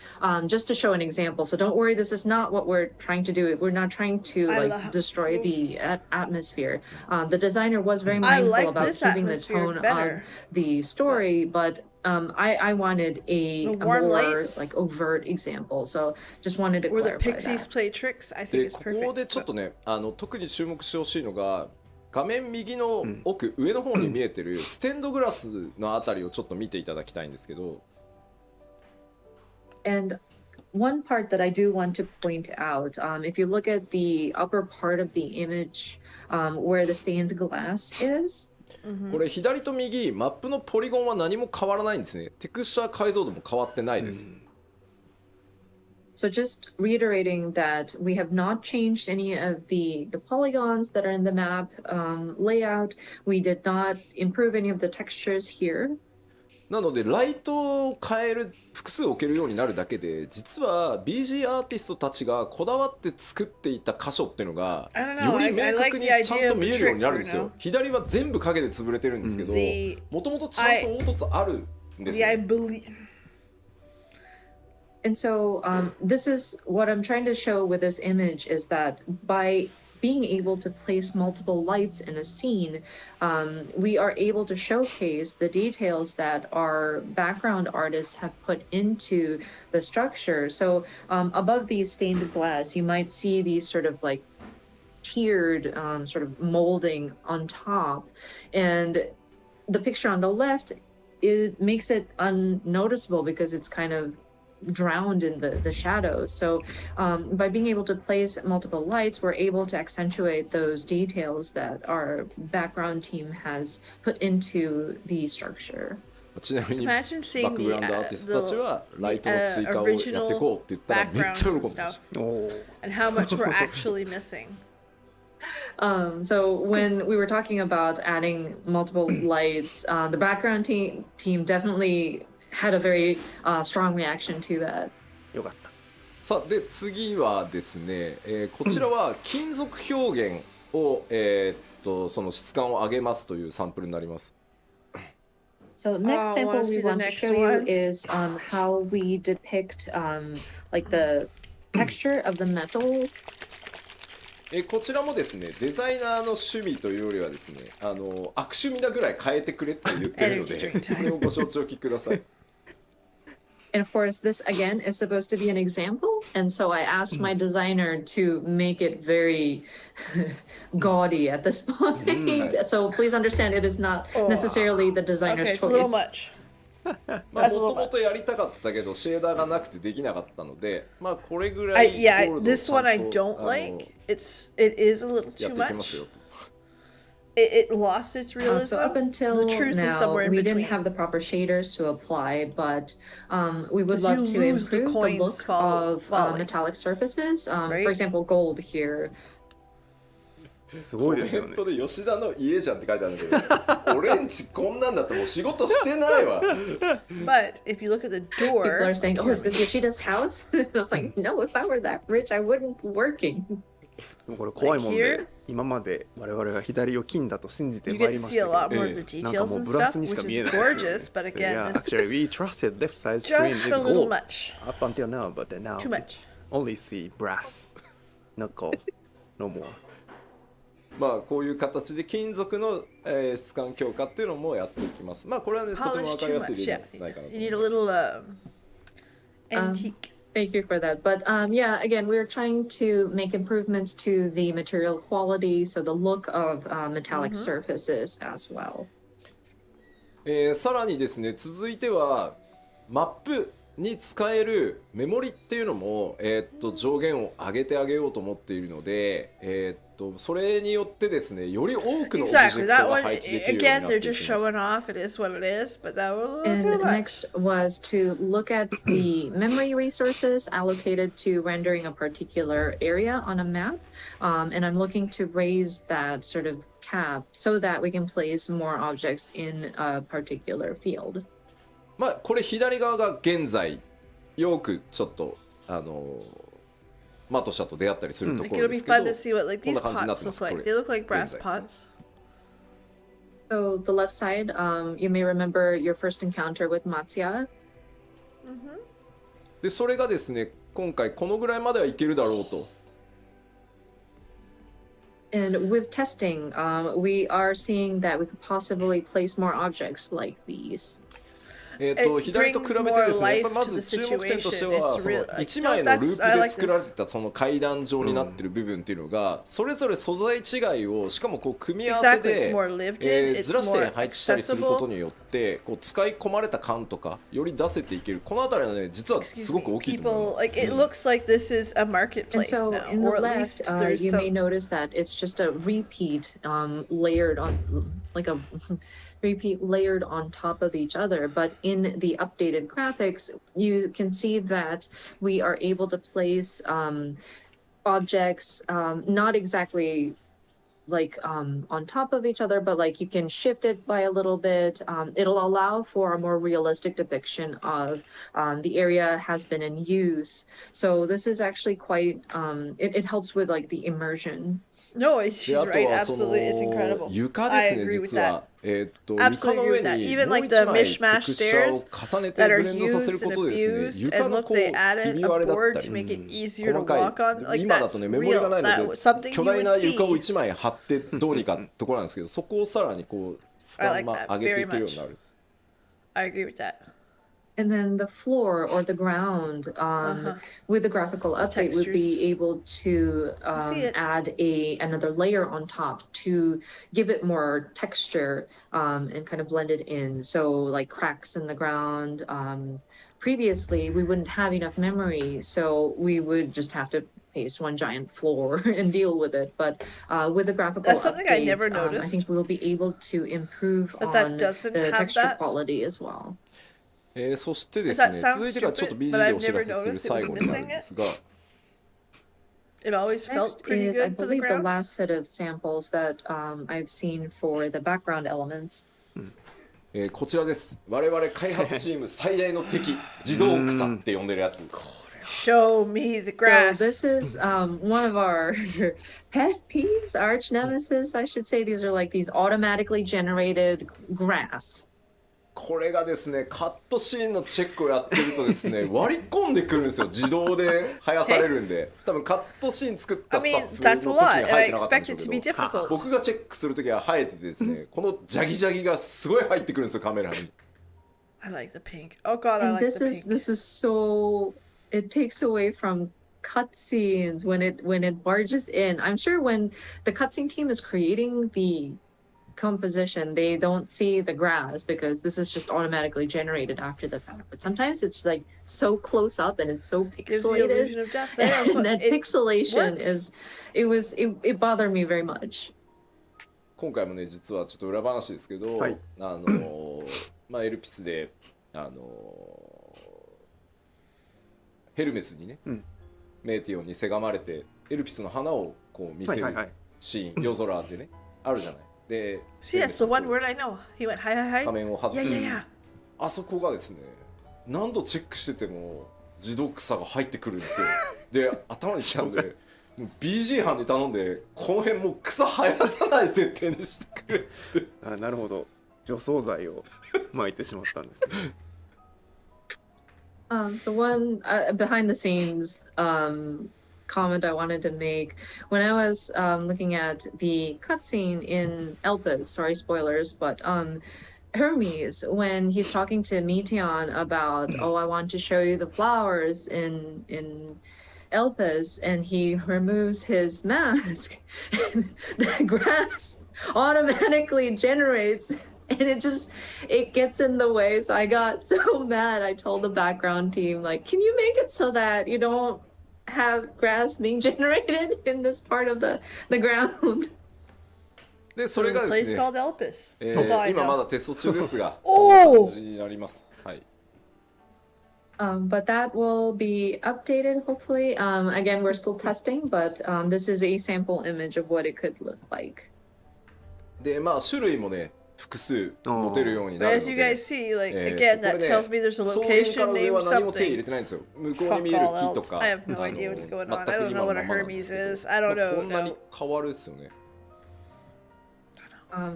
just to show an example. So don't worry, this is not what we're trying to do. We're not trying to destroy the atmosphere. The designer was very mindful about keeping the tone of the story, but I wanted a more like overt example. So just wanted to clarify Where the pixies that. play tricks, I think で it's ここで perfect. ちょっとね特に注目してほしいのが画面右の奥、上の方に見えてるステンドグラスのあたりをちょっと見ていただきたいんですけど。And one part that I do want to point out, if you look at the upper part of the image, where the stained glass is, これ左と右マップのポリゴンは何も変わらないんですね。テクスチャー解像度も変わってないです。So just reiterating that we have not changed any of the polygons that are in the map layout. We did not improve any of the textures here. なのでライトを変える複数置けるようになるだけで実は BG アーティストたちがこだわって作っていた箇所っていうのがより明確にちゃんと見えるようになるんですよ。左は全部影で潰れてるんですけどもともとちゃんと凹凸あるんですね。And so this is what I'm trying to show with this image is that by being able to place multiple lights in a scene, we are able to showcase the details that our background artists have put into the structure. So above these stained glass, you might see these sort of like tiered sort of molding on top. And the picture on the left, it makes it unnoticeable because it's kind of drowned in the shadows. So by being able to place multiple lights, we're able to accentuate those details that our background team has put into the structure. ちなみにバ Imagine ッ seeing クグラウンドアーティストたちはライトの追加をやっていこうって言ったらめっちゃ喜んでました。 and how much we're actually missing. So when we were talking about adding multiple lights, the background team definitely had a very strong reaction to that. よかった。さあで次はですね、こちらは金属表現を、その質感を上げますというサンプルになります。So next sample we want to show you is how we depict like the texture of the metal. こちらもですねデザイナーの趣味というよりはですね悪趣味なぐらい変えてくれって言ってるのでそれをご承知おきください。And of course, this again is supposed to be an example, and so I asked my designer to make it very gaudy at this point. So please understand, it is not necessarily the designer's Okay, it's a little choice. much. もともとやりたかったけどシェーダーがなくてできなかったので、まあこれぐらい Yeah, ゴールドを this ちゃん one と I don't like. It is a little や too っていきます much. よと。It lost its realism. So up until the truth is now, somewhere in we between. didn't have the proper shaders to apply, but we would 'Cause love you to lose the improve the coins look of falling. metallic surfaces. Right? For example, gold here. すごいですよねコメント。で吉田の家じゃんって書いてあるんだけど俺んちこんなんだったらもう仕事してないわ。 But if you look at the People door, are saying, "Oh, is this Yoshida's house?" And I was like, "No, if I were that rich, I wouldn't be working." でもこれ怖いもん Like で here? 今まで我々が左を金だと信じて you まい get り to まし see a た lot け more ど of the なんか details もう and ブラ stuff, スにし which か見え is ないです gorgeous. But again, Yeah, this actually we trusted left side screen is just a little gold much. up until now, but now Too much. only see brass, not gold, no more. まあこういう形で金属の、質感強化っていうのもやっていきます。まあこれはねとても Polish わかり too やすい much. 例 Yeah, じゃないかなと you 思い need ま a す。 little antique. Thank you for that. But yeah, again, we're trying to make improvements to the material quality, so the look of metallic surfaces as well. さらにですね続いてはマップに使えるメモリっていうのも、上限を上げてあげようと思っているので、それによってですねより多くのオブジェ Exactly. クト That が one, 配置できるように again, なってい they're き just ます。 showing off. It is what it is, but that was a little And too much. next was to look at the memory resources allocated to rendering a particular area on a map. And I'm looking to raise that sort of cap so that we can place more objects in a particular field. まあこれ左側が現在よくちょっとマトシャと出会ったりすると Like ころ it'll で be すけど、 fun to see what like こん these な感じになっ pots てま look す。こ like. れ They look like brass 現在 pots. So the left side, you may remember your first encounter with Matsuya. でそれがですね今回このぐらいまではいけるだろうと。 And with testing, we are seeing that we could possibly place more objects like these. 左と比べてですねやっぱまず注目点としてはその1枚のループで作られたその階段状になってる部分っていうのがそれぞれ素材違いをしかもこう組み合わせでずらして配置したりすることによってこう使い込まれた感とかより出せていけるこのあたりはね実はすごく大きいと思います。 Like it looks like this is a And marketplace so now, in the or at left, least there's you may some. notice that it's just a repeat layered on, like a repeat layered on top of each other. But in the updated graphics, you can see that we are able to place objects not exactly like on top of each other, but like you can shift it by a little bit. It'll allow for a more realistic depiction of the area has been in use. So this is actually quite, it helps with like the immersion. No, で she's あと right. はそ Absolutely, it's の incredible. 床で I すね agree with 実は that. 床の上 Absolutely agree with that. に Even もう like 一 the 枚テ mishmash クスチャーを stairs 重ねて that ブ are レンドさせる used こ and とでですね abused, 床 and の look, こう they ひ added び a 割れだっ board た to り make it easier 細 to かい walk on. Like 今だと that's ねメモリが real. ないの That で was something 巨 you 大 would な床を see. 1枚張ってどうにかってところなんですけどそこをさらにこう質 I 感 like ま that 上げてい very けるように much. なる。 I agree with that. And then the floor or the ground with the graphical update would be able to see it. add another layer on top to give it more texture and kind of blend it in. So like cracks in the ground. Previously, we wouldn't have enough memory, so we would just have to paste, one giant floor, and deal with it. But with the graphical That's something updates, I never I noticed. think we'll be able to improve That on doesn't the have texture that. quality as well. そしてです Does ね that sound 続いてからちょっと stupid? BG But で I've お知ら never せする noticed it 最 was 後になる missing んで it. すが It always felt Next pretty is, I good for the believe, the ground. last set of samples that I've seen for the background elements. こちらです。我々開発チーム最大の敵自動草って呼んでるやつ。 Show me the So grass. this is one of our pet peeves, arch nemesis, I should say. These are like these automatically generated grass. これがですねカットシーンのチェックをやってるとですね割り込んでくるんですよ。自動で生やされるんで多分カットシーン作った I スタ mean, ッフ that's の a 時に lot. は生 I えてなかったん expect でしょ it う to be けど difficult. 僕がチェックする時は生えててですねこのジャギジャギがすごい入ってくるんですよカメラに。 I like the pink. Oh god, I And like this the is pink. this is so it takes away from cutscenes when it barges in. I'm sure when the cutscene team is creating the composition, they don't see the grass because this is just automatically generated after the fact. But sometimes it's like so close up and it's so Gives the illusion pixelated. of depth. There, that's And what- that it pixelation works. it bothered me very much. 今回もね実はちょっと裏話ですけど、はい、まあエルピスでヘルメスにね、メーティオンにせがまれてエルピスの花をこう見せるシーン、夜空でねあるじゃない。で、See, that's the one word I know. He went, hi, hi, hi. 仮面を外す。 Yeah, yeah, yeah. あそこがですね何度チェックしてても自動草が入ってくるんですよ。で頭にきたんでもう BG 班に頼んでこの辺もう草生やさない設定にしてくれって。あ、なるほど。除草剤を撒いてしまったんですね。So one behind the scenes comment I wanted to make when I was looking at the cutscene in Elpis, sorry spoilers, but Hermes, when he's talking to Meteon about, oh, I want to show you the flowers in Elpis, and he removes his mask, the grass automatically generates. And it gets in the way. So I got so mad. I told the background team, like, can you make it so that you don't have grass being generated in this part of the ground? でそれがです Place ね、 called Elpis. That's all I 今ま know. だテスト中ですが、おーこんな感じになります。はい。But that will be updated, hopefully. Again, we're still testing, but this is a sample image of what it could look like. でまあ種類もね複数持てるようにな But る as の you で。 guys see, like, again, これ that ね tells me there's a 草原か location ら上 named は何も手入れ something. てないんですよ。向こうに Fuck 見える all 木と else. か I have no idea what's going on. I 全く don't 今 know の what ま a まなんです Hermes けど is. I don't まあ know. こんなに No. 変わるですよね。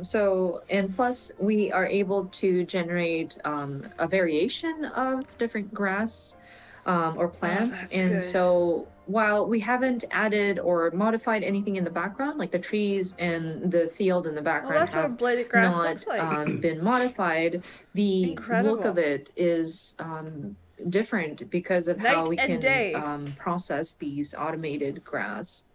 So, and plus we are able to generate a variation of different grass or plants. that's And good. so while we haven't added or modified anything in the background, like the trees and the field in the Well, background that's what a have bladed grass not looks like. been modified, the look Incredible. of it is different because of how Night we and day. can process these automated grass.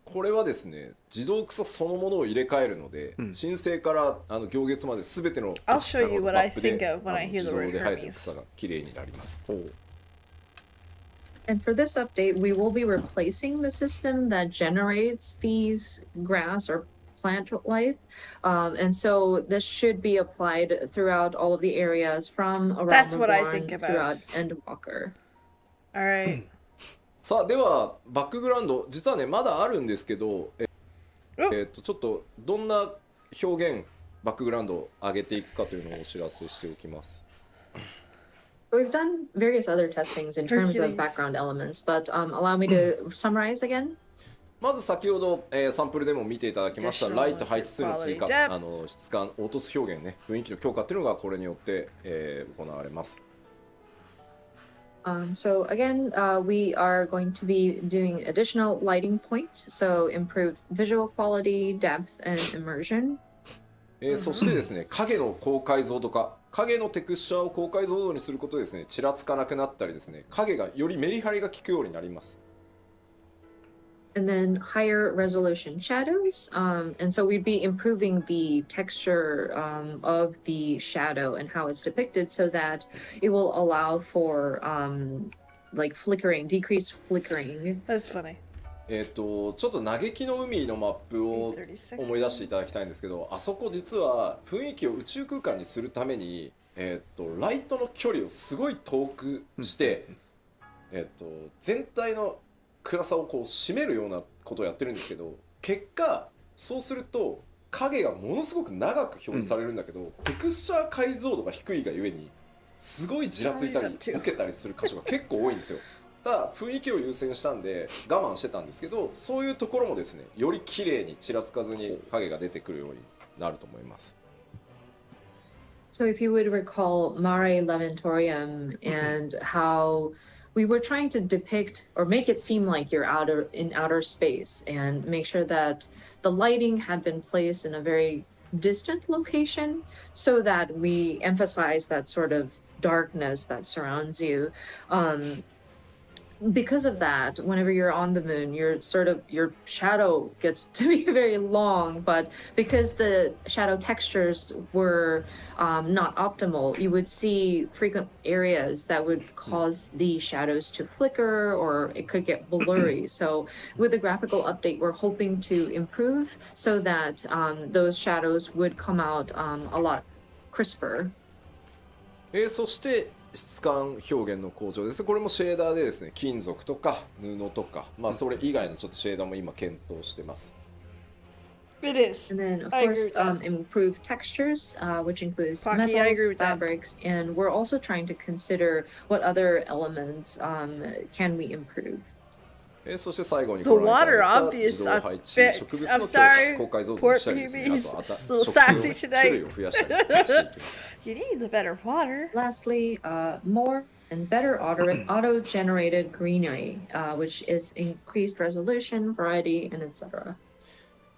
これはですね自動草そのものを入れ替えるので、申請から行月まで全ての I'll show you what マ I ップで think of when I hear 自 the 動 word で生えてる Hermes. 草が綺麗になります。 And for this update, we will be replacing the system that generates these grass or plant life. And so this should be applied throughout all of the areas from around That's the what I barn think about. throughout Endwalker. All right. さあではバックグラウンド実はねまだあるんですけど、ちょっとどんな表現バックグラウンドを上げていくかというのをお知らせしておきます。 We've done various other testings in terms of Hercules. background elements, but allow me to summarize again. まず先ほど、サンプルでも見ていただきました Additional ライト配置数の追加 quality depth. 質感凹凸表現ね雰囲気の強化っていうのがこれによって、行われます。 So again, we are going to be doing additional lighting points, so improved visual quality, depth, and immersion. そしてですね影の高解像度化影のテクスチャーを高解像度にすることでですねちらつかなくなったりですね影がよりメリハリが効くようになります。 And then higher resolution shadows. And so we'd be improving the texture of the shadow and how it's depicted so that it will allow for like flickering, decreased flickering. That's funny. ちょっと嘆きの海のマップを思い出していただきたいんですけど、あそこ実は雰囲気を宇宙空間にするために、ライトの距離をすごい遠くして、全体の暗さをこう占めるようなことをやってるんですけど、結果そうすると影がものすごく長く表示されるんだけど、テクスチャー解像度が低いがゆえにすごいじらついたり受けたりする箇所が結構多いんですよ。ただ雰囲気を優先したんで我慢してたんですけど、そういうところもですね、より綺麗にちらつかずに影が出てくるようになると思います。So if you would recall Mare Lamentorium and how we were trying to depict or make it seem like you're in outer space and make sure that the lighting had been placed in a very distant location so that we emphasize that sort of darkness that surrounds you. Because of that, whenever you're on the moon, your shadow gets to be very long, but because the shadow textures were not optimal, you would see frequent areas that would cause the shadows to flicker or it could get blurry. So with the graphical update, we're hoping to improve so that those shadows would come out a lot crisper. そして質感表現の向上です。これもシェーダーでですね、金属とか布とか、それ以外のちょっとシェーダーも今検討してます。It is. And then, of course, improve textures, which includes metals, fabrics, and we're also trying to consider what other elements can we improve. そして最後に The water obvious. I'm sorry. Poor PB's a little sassy tonight. You need the better water. Lastly, more and better auto-generated greenery, which is increased resolution, variety, and etc.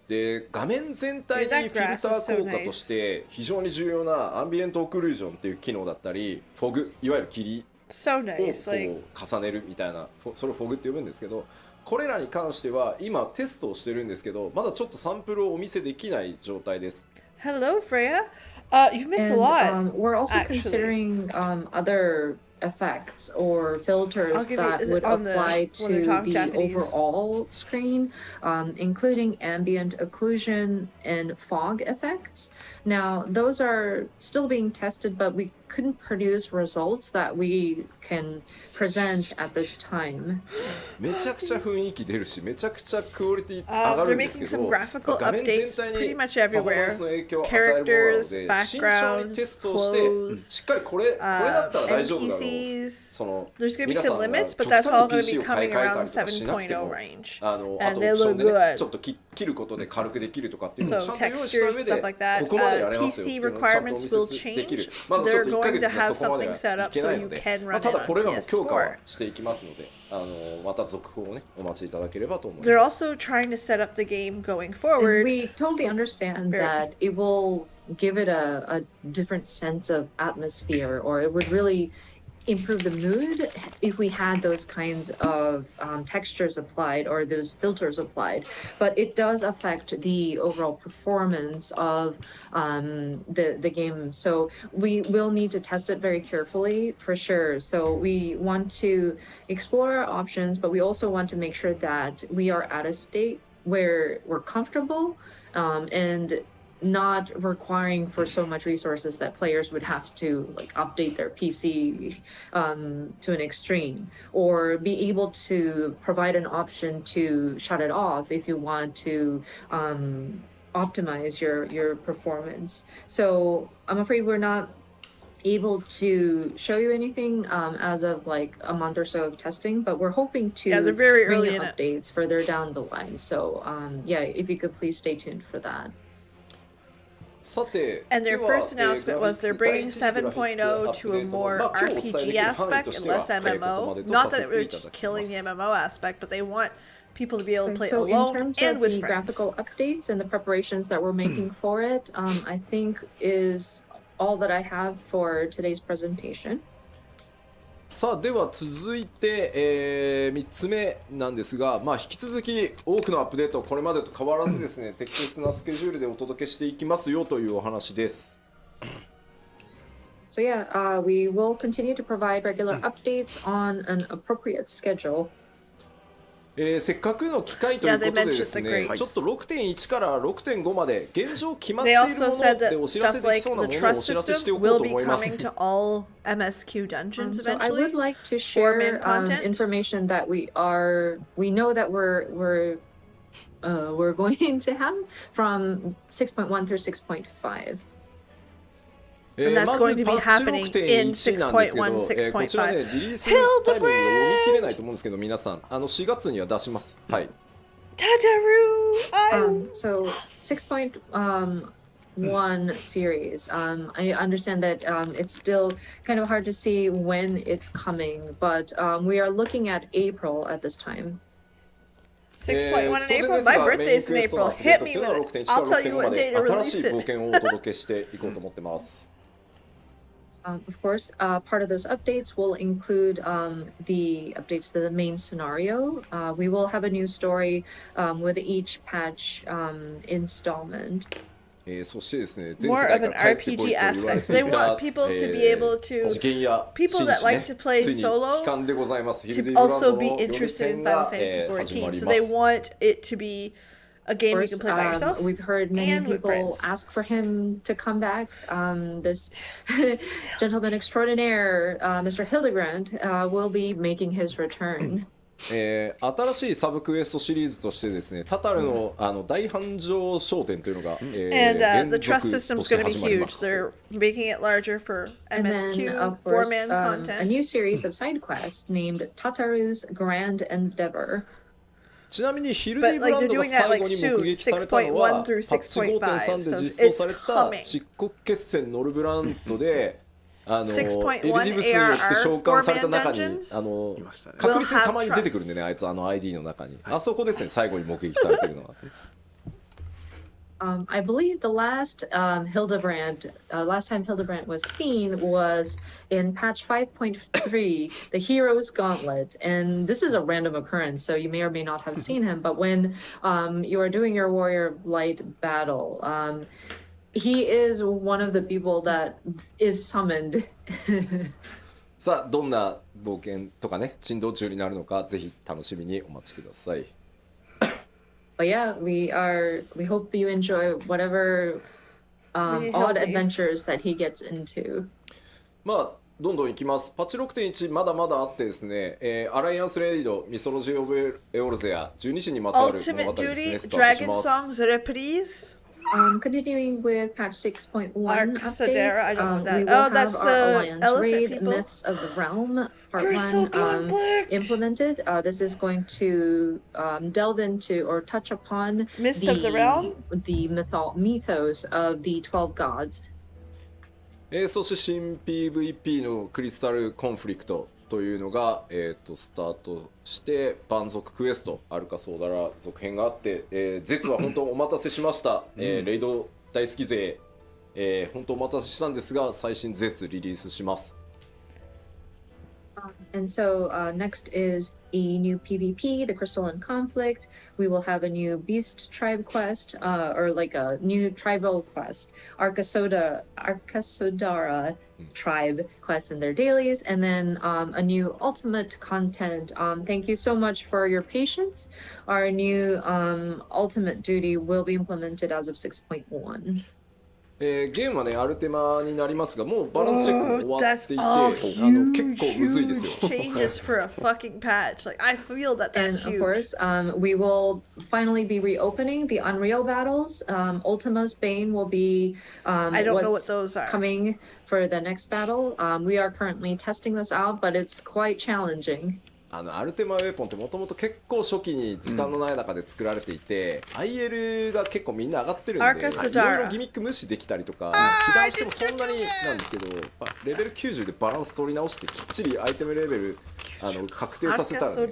で画面全体にフィルター効果として非常に重要なアンビエントオクルージョンっていう機能だったり、フォグ、いわゆる霧をこう重ねるみたいな、それをフォグって呼ぶんですけど、これらに関しては今テストをしてるんですけど、まだちょっとサンプルをお見せできない状態です。Hello, Freya. You missed a lot. We're also considering other effects or filters that would apply to the overall screen, including ambient occlusion and fog effects. Now, those are still being tested, but we couldn't produce results that we can present at this time. めちゃくちゃ雰囲気出るし、めちゃくちゃクオリティ上がるんですけど、画面全体にパフォーマンスの影響を与えるものなので、慎重にテストをしてしっかりこれだったら大丈夫だろう。その皆さんが極端に PC を買い替えたりとかしなくても、あとオプションでね、ちょっと切ることで軽くできるとかっていうのをちゃんと用意した上で、ここまでやれますよっていうのをちゃんとお見せできる。まだちょっと1ヶ月でそこまではいけないので、ただこれらも強化はしていきますので、また続報をねお待ちいただければと思います。They're also trying to set up the game going forward. And we totally understand that it will give it a different sense of atmosphere, or it would really improve the mood if we had those kinds of textures applied or those filters applied, but it does affect the overall performance of the game, so we will need to test it very carefully for sure. So we want to explore our options, but we also want to make sure that we are at a state where we're comfortable and not requiring for so much resources that players would have to like update their PC to an extreme, or be able to provide an option to shut it off if you want to optimize your performance. So I'm afraid we're not able to show you anything as of like a month or so of testing, but we're hoping to bring you updates further down the line. So if you could please stay tuned for that. And their first announcement was they're bringing 7.0 to a more RPG aspect and less MMO. Not that it was killing the MMO aspect, but they want people to be able to play alone and with friends. So in terms of the graphical updates and the preparations that we're making for it, I think is all that I have for today's presentation. さあでは続いて、3つ目なんですが、引き続き多くのアップデートこれまでと変わらずですね適切なスケジュールでお届けしていきますよというお話です。So we will continue to provide regular updates on an appropriate schedule. せっかくの機会ということでですね、ちょっと 6.1 から 6.5 まで現状決まっているものでお知らせできそうなものをお知らせしておこうと思います。So I would like to share information that we know that we're going to have from 6.1 through 6.5. And that's going to be happening in 6.1, 6.5. こちらね、リリースタイム読み切れないと思うんですけど、皆さん、4月には出します。はい。So 6.1 series. I understand that it's still kind of hard to see when it's coming, but we are looking at April at this time. 6.1 in April? My birthday's in April. Hit me with it. I'll tell you what day to release 新しい冒険をお届けしていこうと思ってます。Of course, part of those updates will include the updates to the main scenario. We will have a new story with each patch installment. そしてですね、 More of an RPG aspect. They want people to be able to, people that like to play solo, to also be interested in Final Fantasy XIV. So they want it to be a game you can play by yourself. We've heard many people ask for him to come back. This gentleman extraordinaire, Mr. Hildegrand, will be making his return. 新しいサブクエストシリーズとしてですね、タタルの大繁盛商店というのが、and the trust system is going to be huge. They're making it larger for MSQ, of course, four-man content. A new series of side quests named Tataru's Grand Endeavor. ちなみにヒルディブランドが最後に目撃されたのはパッチ 5.3 で実装された漆黒決戦ノルブランドでエルディブスによって召喚された中に確率でたまに出てくるんでね、あいつID の中に、あそこですね、最後に目撃されてるのは。I believe the last time Hildebrand was seen was in patch 5.3, the Hero's Gauntlet. And this is a random occurrence, so you may or may not have seen him. But when you are doing your Warrior of Light battle, he is one of the people that is summoned. さあ、どんな冒険とかね、珍道中になるのか、ぜひ楽しみにお待ちください。But yeah, we hope you enjoy whatever odd adventures that he gets into. まあどんどんいきます。パッチ 6.1 まだまだあってですね、アライアンスレイド、ミソロジー・オブ・エオルゼア、12時にまつわる物語ですね、スタートします。Dragon Songs Reprise. Continuing with patch 6.1 Arcasadera, I don't know updates, we that. will have our Alliance Raid, people. Myths of the Realm, Part Crystal 1 Conflict. implemented. This is going to delve into or touch upon Myths of the Realm? the mythos of the 12 gods. そして新 PVP のクリスタルコンフリクトというのが、スタートして蛮族クエストアルカソーダラ続編があって、ゼツは本当お待たせしました、レイド大好き勢、本当お待たせしたんですが最新ゼツリリースします。And so next is a new PvP, the Crystalline Conflict. We will have a new Beast Tribe quest, or like a new tribal quest, Arcasodara Tribe quest in their dailies, and then a new ultimate content. Thank you so much for your patience. Our new ultimate duty will be implemented as of 6.1. ゲームはねアルテマになりますがもうバランスチェックも終わっていて、結構むずいですよ。Changes for a fucking patch. Like I feel that that's and huge. Of course, we will finally be reopening the Unreal battles. Ultima's Bane will be I don't know what those are. Coming for the next battle. We are currently testing this out, but it's quite challenging. アルテマウェポンってもともと結構初期に時間のない中で作られていて、IL が結構みんな上がってるんでいろいろギミック無視できたりとか起動してもそんなになんですけど、レベル90でバランス取り直してきっちりアイテムレベル確定させたら、ね、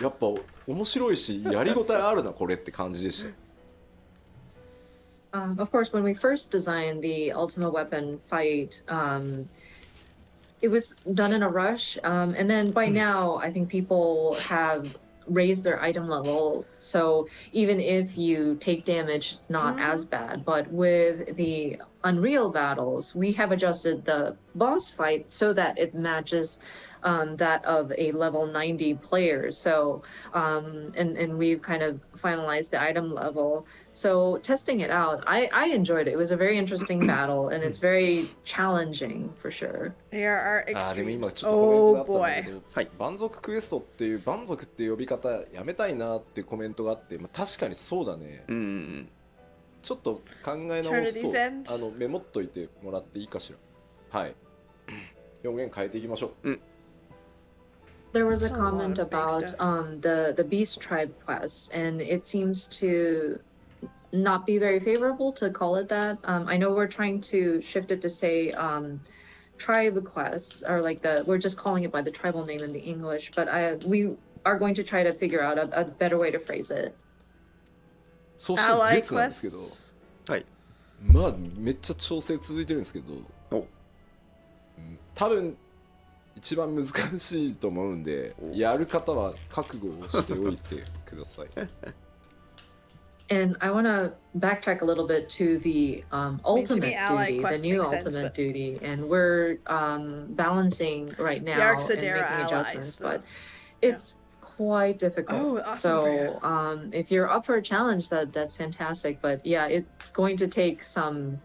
やっぱ面白いしやりごたえあるなこれって感じでした。Of course, when we first designed the Ultima Weapon fight, it was done in a rush, and then by now I think people have raised their item level, so even if you take damage it's not as bad. But with the Unreal battles we have adjusted the boss fight so that it matches that of a level 90 player. So, and we've kind of finalized the item level. So testing it out, I enjoyed it. It was a very interesting battle, and it's very challenging for sure. There are でも今 extremes. ちょっとコメントがあったんだけ Oh ど、 boy. はい蛮族クエストっていう蛮族っていう呼び方やめたいなっていうコメントがあって、まあ、確かにそうだね、うんうんうんちょっと考え直す Eternity's と End? メモっといてもらっていいかしら。はい表現変えていきましょう。 There was a That's a lot comment of big about stuff. the Beast Tribe quest, and it seems to not be very favorable to call it that. I know we're trying to shift it to say tribe quest, or like we're just calling it by the tribal name in the English, but we are going to try to figure out a better way to phrase it. そして Ally 絶なんですけど、 quests. はいまあめっちゃ調整続いてるんですけど、お多分一番難しいと思うんで、やる方は覚悟をしておいてください。 And I want to backtrack a little bit to the ultimate ally duty, the quest new makes sense, ultimate but- duty, and we're balancing right now and Yarksadera making allies, adjustments, though. but it's quite difficult. Oh, awesome for So if you're up for a challenge, that's fantastic. But yeah, it's going to take some.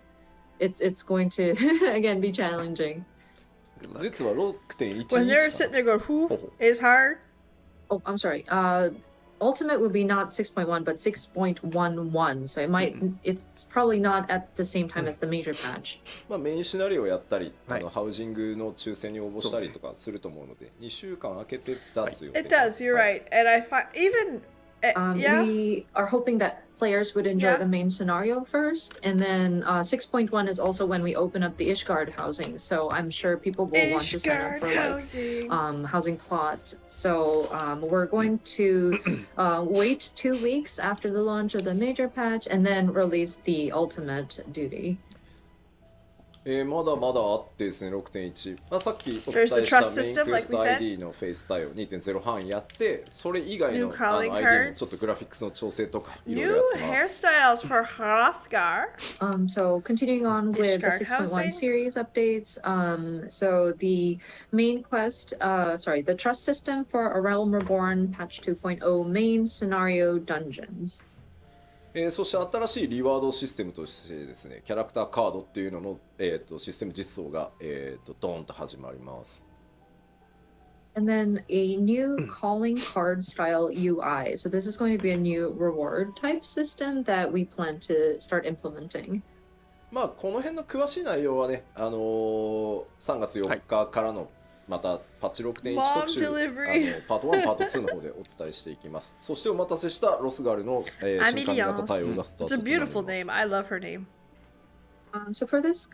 It's going to again be challenging. 実は 6.11 When they're か sitting there going, who is hard? Oh, I'm sorry. Ultimate would be not 6.1 but 6.11. So it's probably not at the same time as the major patch. まあ、メインシナリオをやったり、はいハウジングの抽選に応募したりとかすると思うので、2週間空けて出すよ。 It does, you're right. And I find, even, yeah, We are hoping that players would enjoy Yeah. the main scenario first, and then 6.1 is also when we open up the Ishgard housing. So I'm sure people will want to sign up Ishgard for like housing. housing plots. So we're going to wait 2 weeks after the launch of the major patch and then release the ultimate duty. まだまだあってですね、6.1、まあ、さっきお伝え There's a した trust メイン system, クエスト like we said. ID のフェイス対応 2.0 半やって、それ以外 New のcalling ID も cards. ちょっとグラフィックスの調整とかいろい New ろやってます。 hairstyles for Hrothgar. So continuing on with the Ishgard 6.1 housing. series updates. So the main quest, the trust system for A Realm Reborn patch 2.0 main scenario dungeons. そして新しいリワードシステムとしてですね、キャラクターカードっていうのの、システム実装が、ドーンと始まります。 And then a new calling card style UI. So this is going to be a new reward type system that we plan to start implementing. まあこの辺の詳しい内容はね、3月4日からのまたパッチ 6.1 特集、 delivery. パート1、パート2の方でお伝えしていきます。そしてお待たせしたロスガルの、新管理型対応がスター It's ト a となりま beautiful す。 name. I love her name. So for this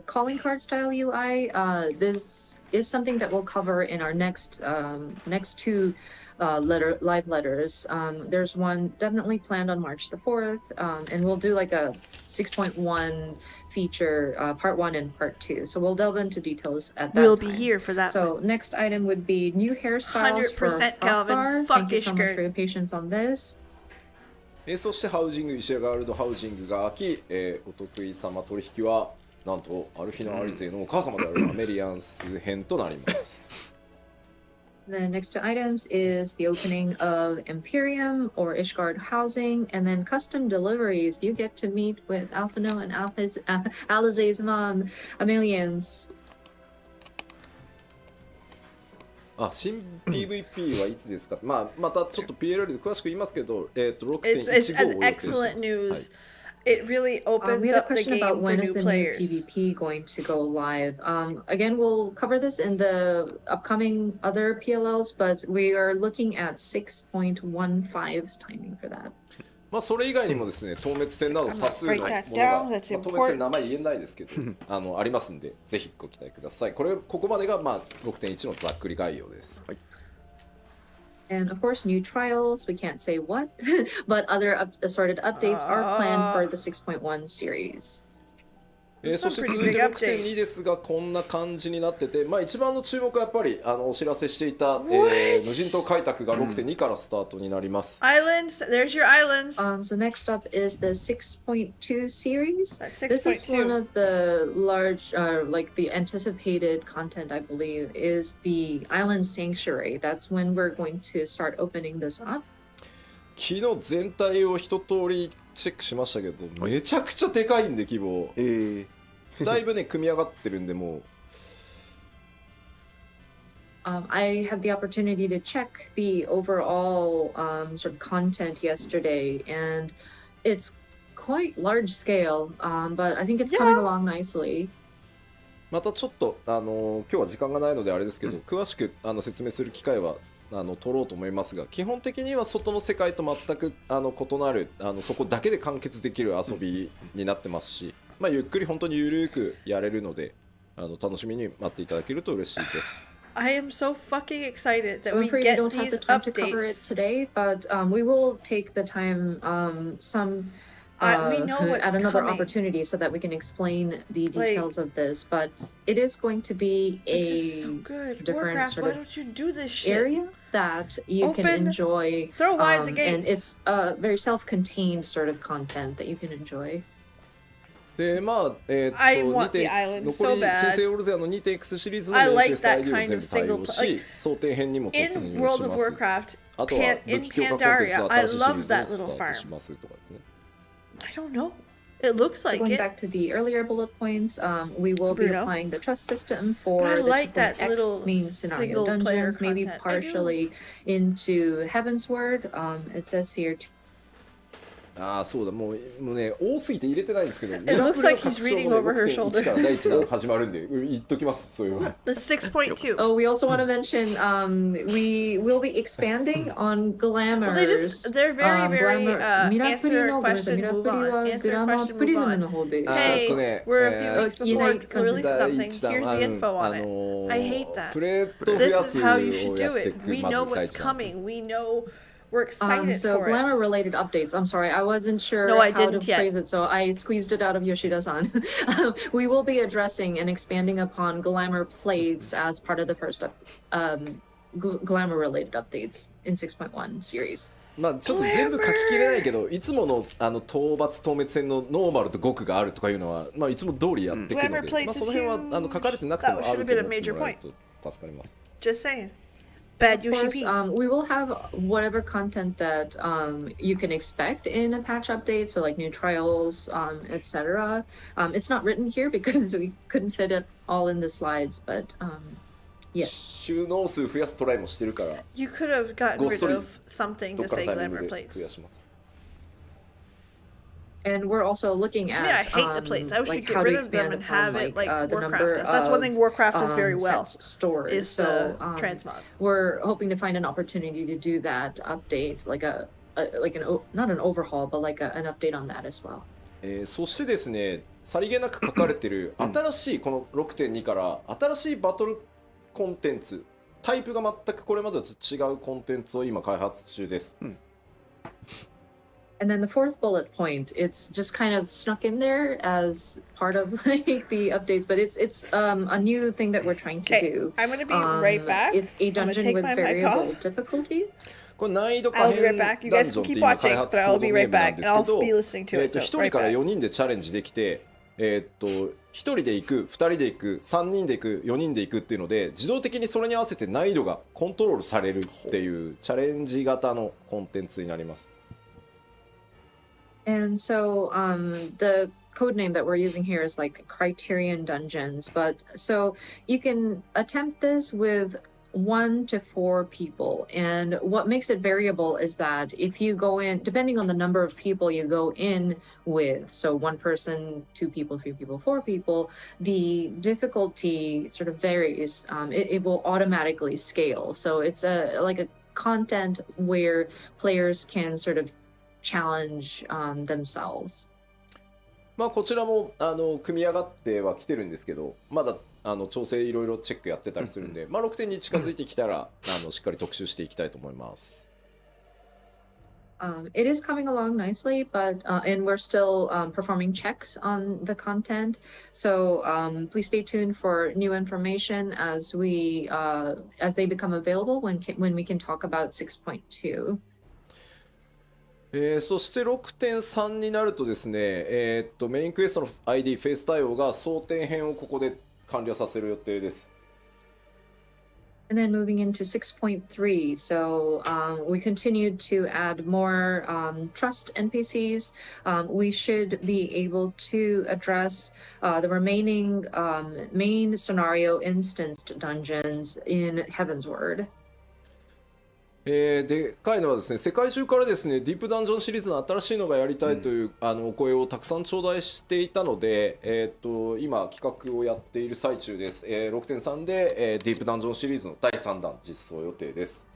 calling card style UI, this is something that we'll cover in our next two live letters. There's one definitely planned on March the 4th, and we'll do like a 6.1 feature, part 1 and part 2. So we'll delve into details at that We'll time. be here for that So one. next item would be new hairstyles for 100% Calvin. Hrothgar. Fuck Thank you so much Ishgard. for your patience on this. そしてハウジング、石屋ガールドハウジングが開き、お得意様取引はなんとアルフィナ・アリゼのお母様であるアメリアンス編となります。 The next two items is the opening of Imperium or Ishgard housing, and then custom deliveries. You get to meet with Alphino and Alizé's mom, Amelians. 新 PVP はいつですか、まあ、またちょっと PLL で詳しく言いますけど、It's 6.15 を an 予定してます。 excellent news. It really opens We had a up the question game about for when new is the new players. PvP going to go live. Again, we'll cover this in the upcoming other PLLs, but we are looking at 6.15 timing for that. まあそれ以外にもですね、透滅戦など多数のものが、 I'm gonna break that down. まあ That's 透滅戦名前言えないですけどありますんで、ぜひご期待ください。ここまでが、まあ、6.1 のざっくり概要です。And of course, new trials, we can't say what, but other assorted updates are planned for the 6.1 series. そして続いて 6.2 ですがこんな感じになってて、まあ、一番の注目はやっぱりお知らせしていた、無人島開拓が 6.2 からスタートになります。Islands, there's your islands. So next up is the 6.2 series. This is 6.2. one of the large, like the anticipated content, I believe, is the Island Sanctuary. That's when we're going to start opening this up. 昨日全体を一通りチェックしましたけど、めちゃくちゃでかいんで規模。だいぶね組み上がってるんでもう。I had the opportunity to check the overall sort of content yesterday, and it's quite large scale, but I think it's coming along nicely. またちょっと今日は時間がないのであれですけど、詳しく説明する機会は取ろうと思いますが、基本的には外の世界と全く異なるそこだけで完結できる遊びになってますし、まあ、ゆっくり本当にゆるくやれるので楽しみに待っていただけると嬉しいです。I am so fucking excited that I'm we afraid get we don't have the these time to cover it updates. today, but we will take the time We know what's at another coming. opportunity so that we can explain the details of this. But it is going to be This is a so good. different Warcraft, sort why of don't you do this shit? area that you can Open, enjoy. throw wide the And gates. it's very self-contained sort of content that you can enjoy. でまあI want the 2.X island 残 so り bad. 新生オルゼアの 2.X シリーズの I メイン like クエスト that アイディを kind 全 of 部対 single 応 pl- し like, 想定編にも突 In 入 World し of ます。 Warcraft, あとは in 武器強化コンテン Pandaria, ツ I 新しいシリ love ーズ that をスタ little ート farm. しますとかですね。I don't know. It looks So like going it. back to the earlier bullet points, we will be Bruno? applying the trust system for But I the like that 2.x little main scenario single-player dungeons, maybe content. I do. partially into Heavensward. It says here ああそうだもうね多すぎて入れてないんですけど、It looks like he's reading over her 6.1 から第1弾始まるんで言っときます。そういうの。The 6.2. Oh, we also want to mention we will be expanding on glamours. Well, they're very, very, answer a question, move on. Answer a question, move on. の方で Hey, we're a few weeks before United release countries. something. Here's the info on it. I hate that. プレート増 This や is すを how や you っ should て do い it. く We まず know 第 what's 一弾。 coming. We know we're excited So for it. glamour related updates. I'm sorry, I wasn't sure No, I how to didn't yet. phrase it, so I squeezed it out of Yoshida-san. We will be addressing and expanding upon glamour plates as part of the first glamour related updates in 6.1 series. まあちょっと全部書ききれないけど、いつもの討伐討滅戦のノーマルと極があるとかいうのは、まあいつも通りやっていくので、まあその辺は書かれてなくてもあると思ってもらえると助かります。Just saying. Bad Of course, Yoshi P. we will have whatever content that you can expect in a patch update, so like new trials, etc. It's not written here because we couldn't fit it all in the slides, but yes. 収納数増やすトライもしてるから、 You could have gotten ごっ rid そり of something ど to っかの say タイミン glamour グで plates. 増やします。 And we're also looking To me, I at hate the plates. I wish like you'd get how to rid of them expand and upon have it like the Warcraft number does. That's one thing Warcraft does very well. sets stores. Is So the transmog. we're hoping to find an opportunity to do that update, like not an overhaul, but like an update on that as well. そしてですね、さりげなく書かれてる新しいこの 6.2 から新しいバトルコンテンツ、タイプが全くこれまでと違うコンテンツを今開発中です。And then the fourth bullet point, it's just kind of snuck in there as part of like the updates, but it's a new thing that we're trying to Okay, do. I'm gonna be right back. It's a I'm gonna dungeon take with my mic variable off. difficulty. これ難易度可 I'll be 変 right back. You ダン guys ジョン can っていう keep 今開 watching, 発 but コー I'll ド be ネー right ムなん back, で and すけ I'll ど、be listening to it. 1 So 人 right から back. 4人でチャレンジできて、1人で行く、2人で行く、3人で行く、4人で行くっていうので、自動的にそれに合わせて難易度がコントロールされるっていうチャレンジ型のコンテンツになります。And so the code name that we're using here is like Criterion Dungeons, but so you can attempt this with 1 to 4 people. And what makes it variable is that if you go in, depending on the number of people you go in with, so 1 person, 2 people, 3 people, 4 people, the difficulty sort of varies. It will automatically scale. So it's like a content where players can sort of challenge themselves. まあこちらも組み上がってはきてるんですけど、まだ調整いろいろチェックやってたりするんで、まあ 6.2 近づいてきたらしっかり特集していきたいと思います。It is coming along nicely, but and we're still performing checks on the content. So please stay tuned for new information as they become available when we can talk about 6.2. そして6.3 になるとですね、メインクエストの ID フェイス対応が争点編をここで完了させる予定です。And then moving into 6.3, so we continued to add more trust NPCs. We should be able to address the remaining main scenario instanced dungeons in Heaven's Word. でかいのはですね、世界中からですね、ディープダンジョンシリーズの新しいのがやりたいという、お声をたくさん頂戴していたので、今企画をやっている最中です。6.3 で、ディープダンジョンシリーズの第3弾実装予定です。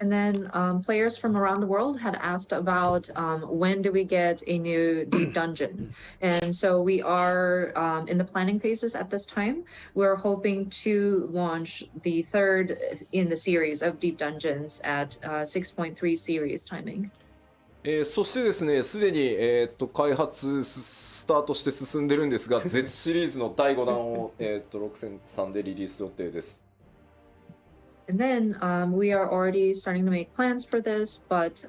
And then players from around the world had asked about when do we get a new deep dungeon. And so we are in the planning phases at this time. We're hoping to launch the third in the series of deep dungeons at 6.3 series timing. そしてですね、すでに、開発スタートして進んでるんですが、Z シリーズの第5弾を、6.3 でリリース予定です。And then we are already starting to make plans for this, but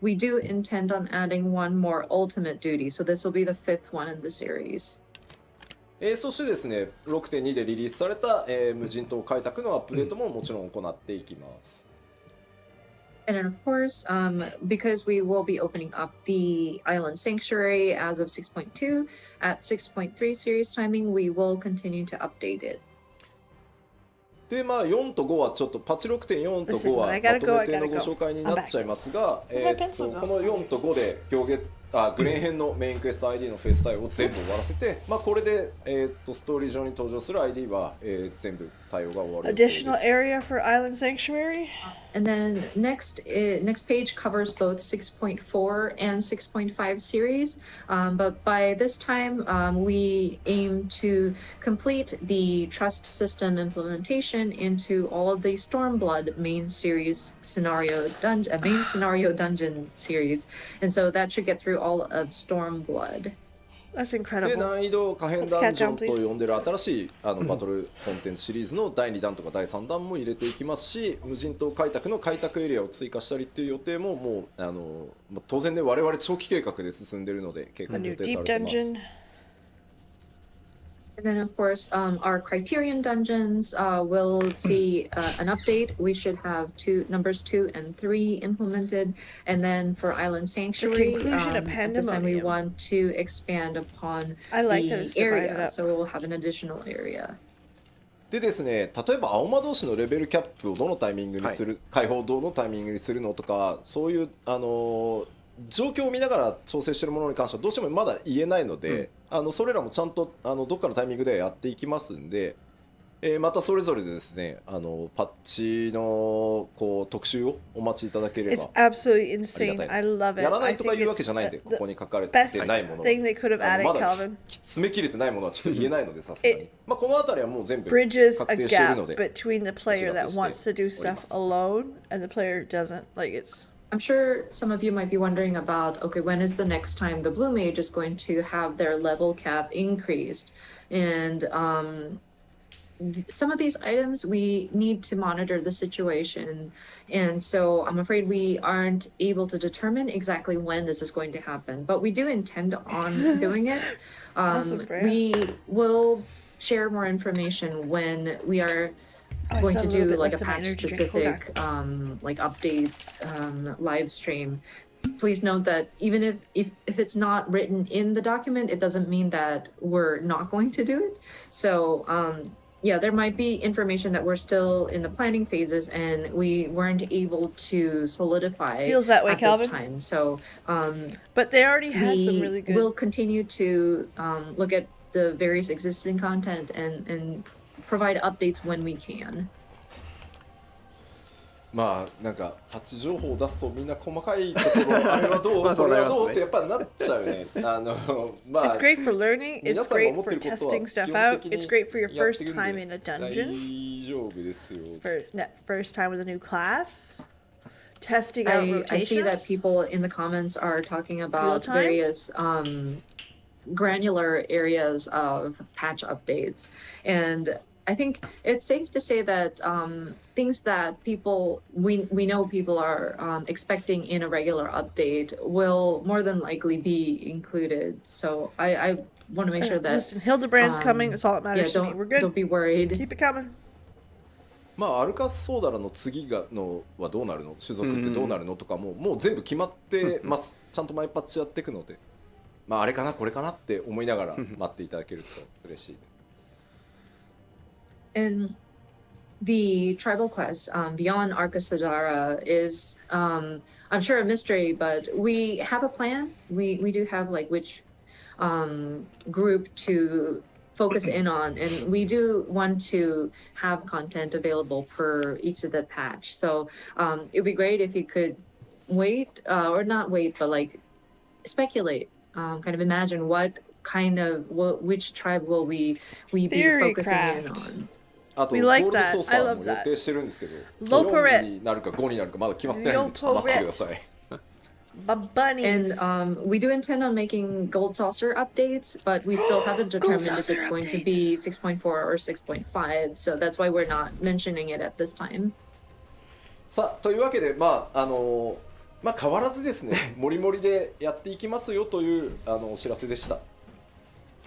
we do intend on adding one more ultimate duty. So this will be the 5th one in the series. そしてですね、6.2 でリリースされた、無人島開拓のアップデートももちろん行っていきます。And then, of course, because we will be opening up the Island Sanctuary as of 6.2, at 6.3 series timing, we will continue to update it. で4と5はちょっとパッチ 6.4 と5はまとめてのご紹介になっちゃいますが、この4と5でグレン編のメインクエスト ID のフェイス対応を全部終わらせて、これで、ストーリー上に登場する ID は、全部対応が終わる予定です。Additional area for Island Sanctuary? And then next page covers both 6.4 and 6.5 series. But by this time, we aim to complete the trust system implementation into all of the Stormblood main scenario dungeon series. And so that should get through all of Stormblood. That's で incredible. 難易度可変ダンジョンと Let's catch on, 呼んでる新しいバトルコンテンツシリーズの第2弾とか第3弾も入れていきますし、無人島開拓の開拓エリアを追加したりっていう予定ももう当然ね、我々長期計画で進んでいるので計画 A 予 new 定さ deep れてます。 dungeon. And then, of course, our Criterion dungeons will see an update. We should have numbers 2 and 3 implemented. And then for Island Sanctuary, at this time we want to expand upon the area. So we'll have an additional area. でですね、例えば青魔同士のレベルキャップをどのタイミングにする、解放をどのタイミングにするのとか、そういう状況を見ながら調整しているものに関してはどうしてもまだ言えないので、それらもちゃんとどっかのタイミングでやっていきますんで、またそれぞれでですね、パッチの特集をお待ちいただければ It's absolutely insane. I love it. やらないとかいうわけじゃないんで、ここに書かれてないものは thing they could have added, まだ Calvin. 詰め切れてないものはちょっと言えないので、さすがにこのあたりはもう全部 Bridges 確 a 定しているの gap で between the player that wants to do stuff alone and the player doesn't. Like it's. I'm sure some of you might be wondering about, okay, when is the next time the Blue Mage is going to have their level cap increased? And some of these items, we need to monitor the situation. And so I'm afraid we aren't able to determine exactly when this is going to happen. But we do intend on doing it. Awesome, we will share more information when we are going to do like a patch specific like updates live stream. Please note that even if it's not written in the document, it doesn't mean that we're not going to do it. So yeah, there might be information that we're still in the planning phases and we weren't able to solidify Feels that way, at Calvin. this time. So but they already had some really good. We'll continue to look at the various existing content and provide updates when we can. なんかパッチ情報を出すとみんな細かいところあれはどうこれはどうってやっぱりなっちゃうね。It's great for learning. It's great for testing stuff out. It's great for your first time in a dungeon. 大丈夫ですよ。First time with a new class. testing out rotations. I see that people in the comments are talking about various granular areas of patch updates, and I think it's safe to say that things that we know people are expecting in a regular update will more than likely be included. So I want to make sure that listen, Hildebrand's coming. That's all that matters to me. We're good. Don't be worried. Keep it coming. まあアルカスソーダラの次のはどうなるの、種族ってどうなるのとかもう全部決まってます。ちゃんとマイパッチやっていくので、まああれかなこれかなって思いながら待っていただけると嬉しいです。And the tribal quest beyond Arkasodara is, I'm sure, a mystery, but we have a plan. We do have like which group to focus in on, and we do want to have content available per each of the patch. So it'd be great if you could wait, or not wait, but like speculate, kind of imagine which tribe will we be focusing in on. あとゴールドソーサーも予定してるんですけど、4になるか5になるかまだ決まってないのでちょっと待ってください。And we do intend on making gold saucer updates, but we still haven't determined if it's going to be 6.4 or 6.5, so that's why we're not mentioning it at this time. さあというわけでまあ変わらずですね、モリモリでやっていきますよというお知らせでした。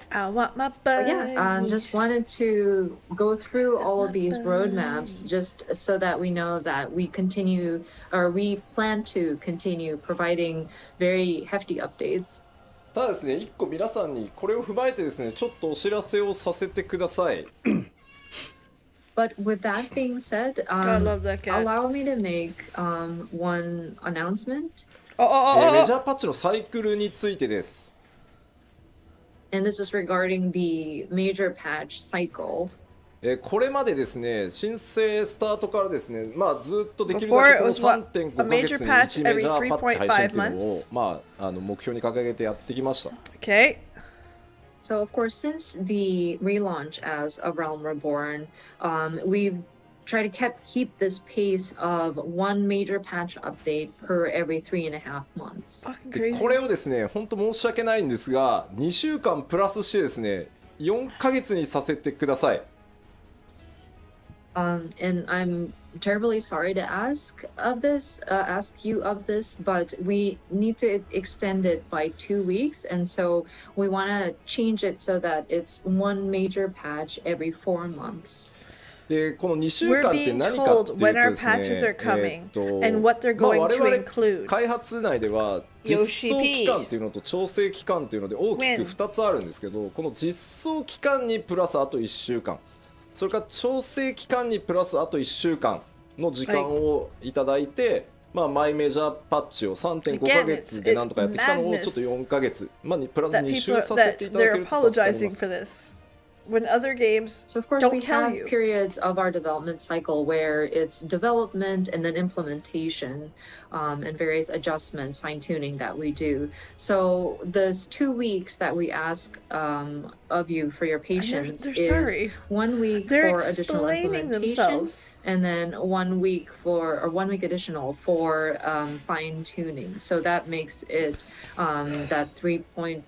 I want my bunnies. Yeah, just wanted to go through all of these roadmaps just so that we know that we plan to continue providing very hefty updates. ただですね、一個皆さんにこれを踏まえてですね、ちょっとお知らせをさせてください。But with that being said, I love that cat. allow me to make one announcement. メジャーパッチのサイクルについてです。And this is regarding the major patch cycle. これまでですね、申請スタートからですね、まあずっとできるだけこの 3.5 ヶ月に1メジャーパッチ配信っていうのを、まあ目標に掲げてやってきました。Okay. So of course, since the relaunch as A Realm Reborn, we've tried to keep this pace of one major patch update per every 3.5 months. これをですね、本当申し訳ないんですが、2週間プラスしてですね、4ヶ月にさせてください。And I'm terribly sorry to ask you of this, but we need to extend it by 2 weeks, and so we want to change it so that it's one major patch every 4 months. でこの2週間って何かっていうとですね、我々開発内では実装期間っていうのと調整期間っていうので大きく2つあるんですけど、この実装期間にプラスあと1週間、それから調整期間にプラスあと1週間の時間をいただいて、マイメジャーパッチを 3.5 ヶ月でなんとかやってきたのをちょっと4ヶ月、プラス2週させていただけると助かります。When other games so of course don't we tell have you. periods of our development cycle where it's development and then implementation, and various adjustments, fine-tuning that we do. So those 2 weeks that we ask of you for your patience is 1 week for additional implementation, and then 1 week additional for fine-tuning. So that makes it that 3.5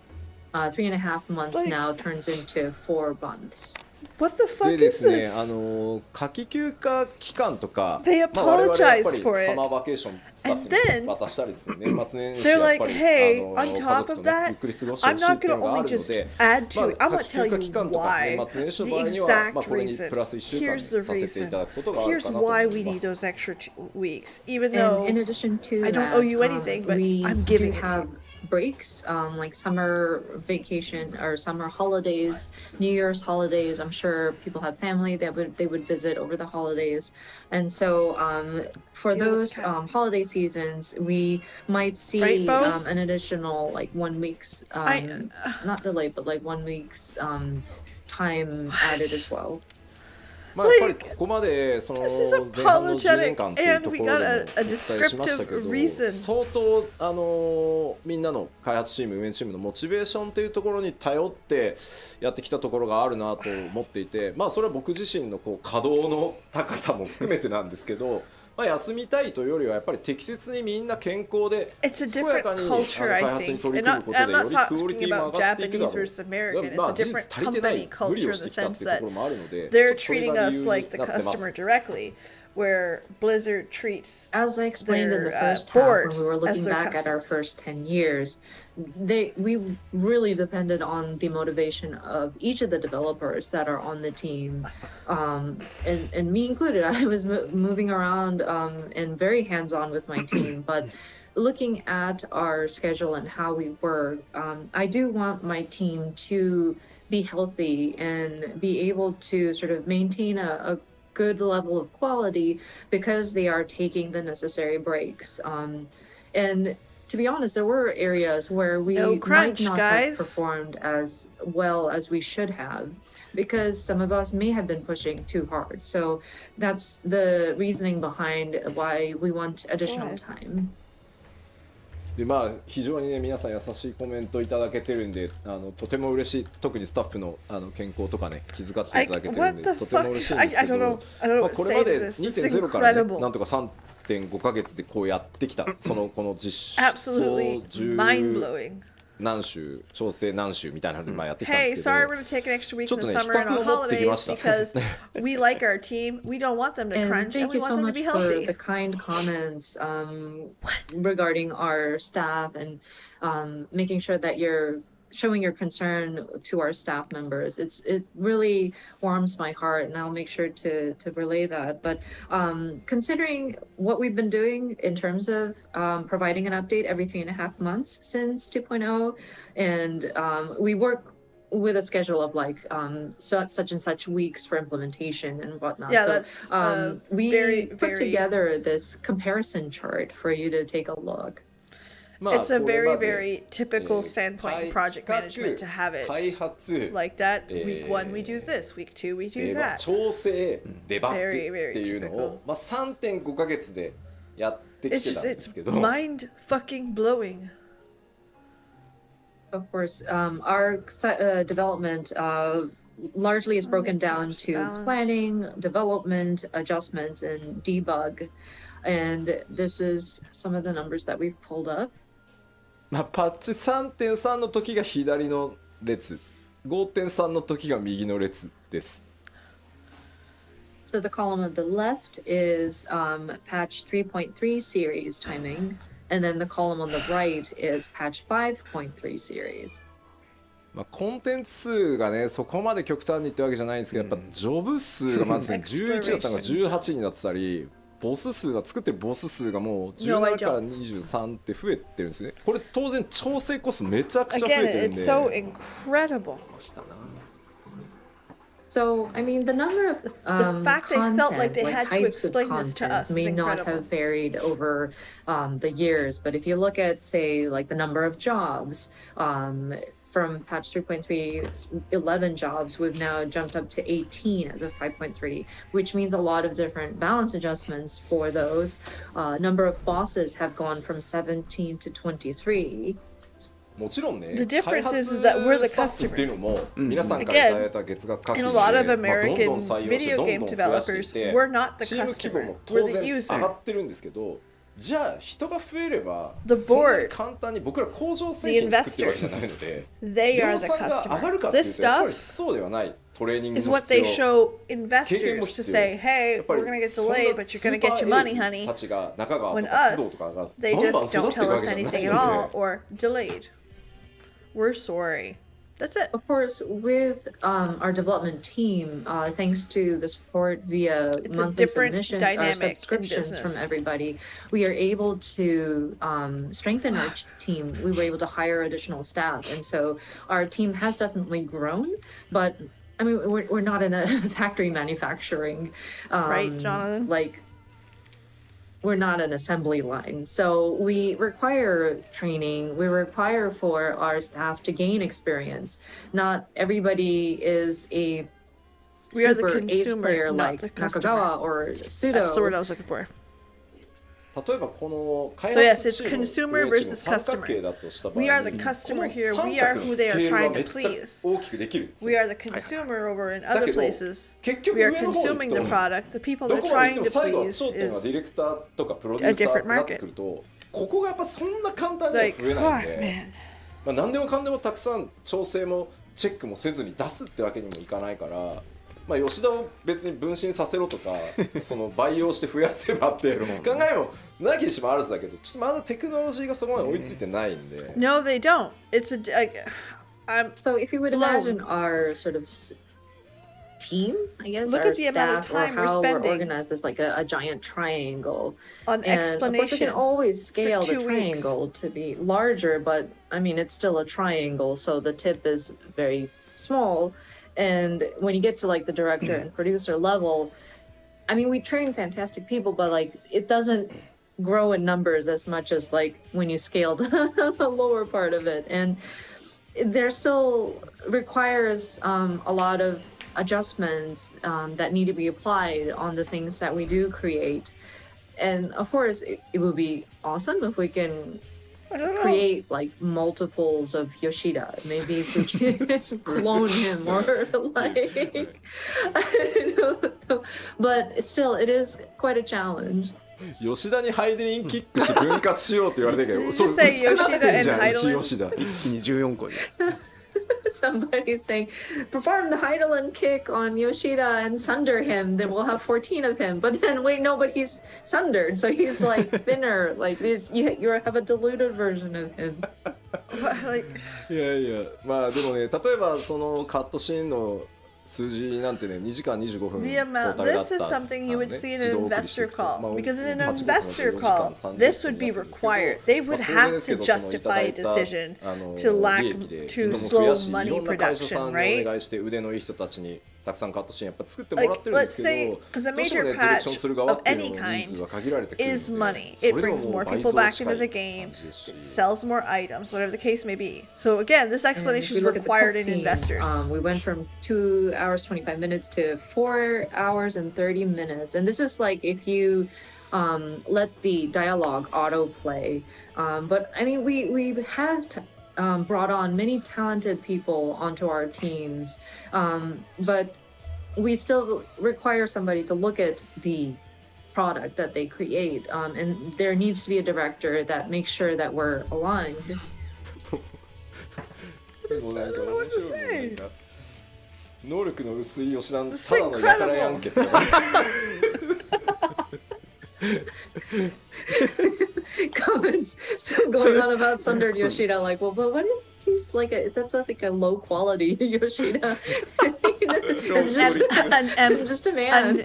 months now turns into 4 months. What the fuck でで is すね、this? 夏季休暇期間とか、They 我々やっぱ apologized り for it. サマーバケーションスタッ And フ then に渡したりですね、年末年始 They're やっ like, ぱり hey, 家 on 族 top と of ね that, ゆっくり過ごしてほ I'm しいっ not ていう going to のがあ only るの just で、add to it. I'm 夏 going 季 to tell 休 you 暇期間とか why. 年末年始の The 場合には、exact これに reason. プラス1週間 Here's the させてい reason. ただくことがある Here's かなと思 why い we ま need す。 those extra 2 weeks. Even And though in addition to I don't that, owe you anything, but we I'm do giving it to have you. breaks, like summer vacation or summer holidays, New Year's holidays. I'm sure people have family that they would visit over the holidays, and so for those holiday seasons, we might see an additional like 1 week's not delay, but like 1 week's time added as well. やっぱりここまでその前半の10年間っていうところでもお伝えしましたけど、相当みんなの開発チーム、運営チームのモチベーションというところに頼ってやってきたところがあるなと思っていて、それは僕自身の稼働の高さも含めてなんですけど、まあ、休みたいというよりはやっぱり適切にみんな健康で It's a 健や different かにculture, 開 I 発に think. 取り And 組むことで I'm よ not りクオリテ talking ィも about 上がっていくだ Japanese ろう。 versus American. ま It's あ a 事実 different 足りてない company 無理 culture を in し the てきたって sense いうと that ころもあるので they're ちょっとそれ treating が理 us 由 like に the なってます。 customer directly, where Blizzard treats As I explained in the their first half, board when we were as looking their back at our customer. first 10 years, we really depended on the motivation of each of the developers that are on the team, and me included. I was moving around and very hands-on with my team, but looking at our schedule and how we work, I do want my team to be healthy and be able to sort of maintain a good level of quality because they are taking the necessary breaks. And to be honest, there were areas where we No crunch, might not guys. have performed as well as we should have because some of us may have been pushing too hard. So that's the reasoning behind why we want additional time. でまあ非常にね皆さん優しいコメントいただけてるんでとても嬉しい。特にスタッフの健康とかね気遣っていただけてるんでとても嬉しいんですけど、まあこれまで 2.0 からねなんとか3.5 ヶ月でこうやってきたこの実装10何週調整何週みたいなのでまあやってきたん Hey, ですけ sorry ど we're gonna take an extra week ちょ in っと the ね summer and 比較 on を持ってきま holidays した。 because we like our team. We don't want them to And crunch and thank we you want so them to much be for healthy. the kind comments regarding our staff and making sure that you're showing your concern to our staff members. It really warms my heart, and I'll make sure to relay that. But considering what we've been doing in terms of providing an update every 3.5 months since 2.0, and we work with a schedule of like such and such weeks for implementation and whatnot. Yeah, so that's we very, put together this comparison chart for you to take a look. It's a very, very typical standpoint in project management to have it 開発 like that. Week 1 we do this, week 2 we do デバ that. 調整デバッグ Very, っ very ていうの typical. を、まあ、3.5 ヶ月でやってき It's て just たんで it's すけど mind fucking blowing. Of course, our development largely is broken down to balance. planning, development, adjustments, and debug. And this is some of the numbers that we've pulled up. まあ、パッチ 3.3 の時が左の列 5.3 の時が右の列です。 So the column on the left is patch 3.3 series timing, and then the column on the right is patch 5.3 series. まあ、コンテンツ数がねそこまで極端にってわけじゃないんですけど、やっぱジョブ数がまず、ね、11だったのが18になってたりボス数が作ってるボス数がもう17から23って増えてるんですね。これ当然調整コストめちゃくちゃ増えてるん Again, で it's so incredible. So, I mean, the number of The fact they felt like content, they like had to types of explain this to content us is may not incredible. have varied over the years, but if you look at, say, like the number of jobs, from patch 3.3, 11 jobs, we've now jumped up to 18 as of 5.3, which means a lot of different balance adjustments for those. Number of bosses have gone from 17 to 23. もちろんね The difference 開発 is that we're the スタッフっていうのも皆さんからいただいた月額課金 In で a lot of まあどんどん American 採用して video どん game どん増やしてい developers, て we're not the チーム規模 customer, も we're 当 the 然上 user. がってるんですけどじゃあ人が増えれば The そんなに board, 簡単に僕ら工場製品作ってるわけじゃないので They 量 are the 産が上がるか customer. っていう This とやっぱり stuff そうではないトレーニング is も what 必 they 要 show 経験も investors to 必要 say, や hey, っぱり we're going to get そんな delayed, but you're ス going ー to パー get エ your ー money, ス honey. たちが中川 When とか須藤 us, とかが they バンバン just 育 don't ってる tell わ us けじゃないの anything at all で or delayed. We're sorry. That's it. Of course, with our development team, thanks to the support via It's a monthly different submissions or dynamic in subscriptions from business. everybody, we are able to strengthen our team. We were able to hire additional staff, and so our team has definitely grown. But I mean, we're not in a factory manufacturing, Right, Jonathan? like. We're not an assembly line. So we require training. We require for our staff to gain experience. Not everybody is a We are the super ace consumer, player not like the customer. Nakagawa or Sudo. That's the word I was looking for. 例えばこの開 So yes, 発 it's チームの consumer 運営チーム versus 三角 customer. 形だとした場合 We are the に customer こ here. の We 三 are 角の who ス they ケ are ールは trying め to っちゃ please. 大きくできるんですよ We are the consumer over in だ other けど places. 結局 We are 上の方に consuming 行 the くと product. The people ど they're こまで行って trying も to 最後は please 頂点はディ is レクターとかプロデューサーってなってくるとここがやっぱそんな簡単には like, 増えないん fuck, で、 man. まあ、何でもかんでもたくさん調整もチェックもせずに出すってわけにもいかないから、まあ、吉田を別に分身させろとかその培養して増やせばっていう考えもなきにしもあらずだけど、ちょっとまだテクノロジーがそこまで追いついてないんで。No, they don't. It's I'm So if you would imagine our sort of team, I guess, Look our at the amount of staff, or time we're how we're spending organized as like a giant triangle. on And of course, we explanation. can always scale the 2 weeks. triangle to be larger, but I mean, it's still a triangle, so the tip is very small. And when you get to like the director and producer level, I mean, we train fantastic people, but like it doesn't grow in numbers as much as like when you scale the lower part of it. And there still requires a lot of adjustments that need to be applied on the things that we do create. And of course, it would be awesome if we can create like multiples of Yoshida. Maybe if we can clone him or like, I don't know. But still, it is quite a challenge. 吉田にハイデリンキックし分割しようって言われてるけど、 Did そ you う say 薄くなってんじゃん Yoshida and うち吉田。一気に14個に Somebody's saying, perform the Heidelin kick on Yoshida and sunder him. Then we'll have 14 of him. But then, wait, no, but he's sundered. So he's like thinner. Like you have a diluted version of him. Like, いやいや、まあでもね、例えばそのカットシーンの数字なんてね、2時間25分 the トー amount. タルだっ This is た something you would see in 自 an 動送りして investor いくと、まあ call. Because in an 8 investor 時間 call, 30 this would be 分になってるん required. ですけ They ど、 would まあ当然 have ですけ to ど、その justify いただ a いた decision あの to 利益で lack 人 to も増 slow やし、い money ろんな会社さ production, んにお right? 願いして腕のいい人たちにたくさんカットシーンやっぱ作ってもらっ Like, てるんで let's す say, け because ど、 a どうしても major ねディレクション patch する側 of っていう any のの人 kind 数は限られてくるの is で、 money. そ It れでも brings もう more 倍 people 増 back 近 into い the 感 game, じですし。 sells more items, whatever the case may be. So again, this And if explanation we is look at the required in cutscenes, investors. We went from 2 hours 25 minutes to 4 hours and 30 minutes, and this is like if you let the dialogue autoplay. But I mean, we have brought on many talented people onto our teams, but we still require somebody to look at the product that they create, and there needs to be a director that makes sure that we're aligned. もうなんか面白いね、なんか能力の薄い吉田の It's ただのやからやんけって。 Comments still going on about sundered Yoshida, like, well, but what if he's like that's like a low quality Yoshida? It's just a man.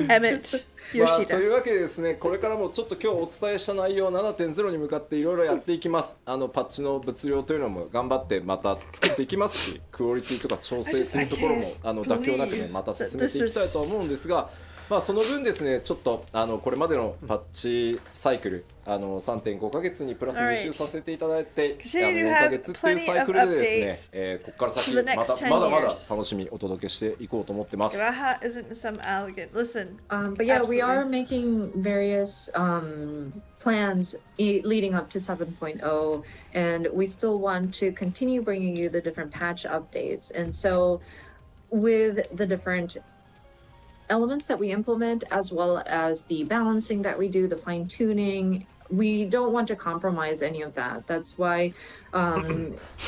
Emmett まあ、と Yoshida. いうわけでですね、これからもちょっと今日お伝えした内容 7.0 に向かっていろいろやっていきます。パッチの物量というのも頑張ってまた作っていきますし、クオリティとか調整するところも妥協なくねまた進めていきたいとは思うんですが、まあその分ですね、ちょっとこれまでのパッチサイクル3.5 ヶ月にプラス2週させていただいて、4ヶ月っていうサイクルでですね、ここから先まだまだ楽しみお届けしていこうと思ってます。 Garaha isn't some elegant. Listen. But yeah, we absolutely. are making various plans leading up to 7.0, and we still want to continue bringing you the different patch updates. And so with the different elements that we implement, as well as the balancing that we do, the fine tuning, we don't want to compromise any of that. That's why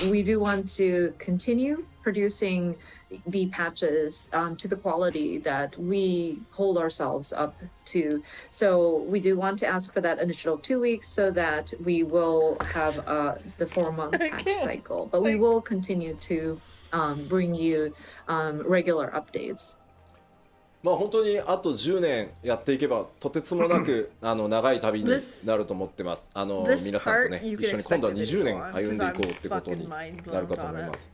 we do want to continue producing the patches to the quality that we hold ourselves up to. So we do want to ask for that initial 2 weeks so that we will have the 4-month patch cycle, but we will continue to bring you regular updates. まあ本当にあと10年やっていけばとてつもなく長い旅になると思ってます。皆さんとね一緒に今度は20年歩んでいこうってことになるかと思います。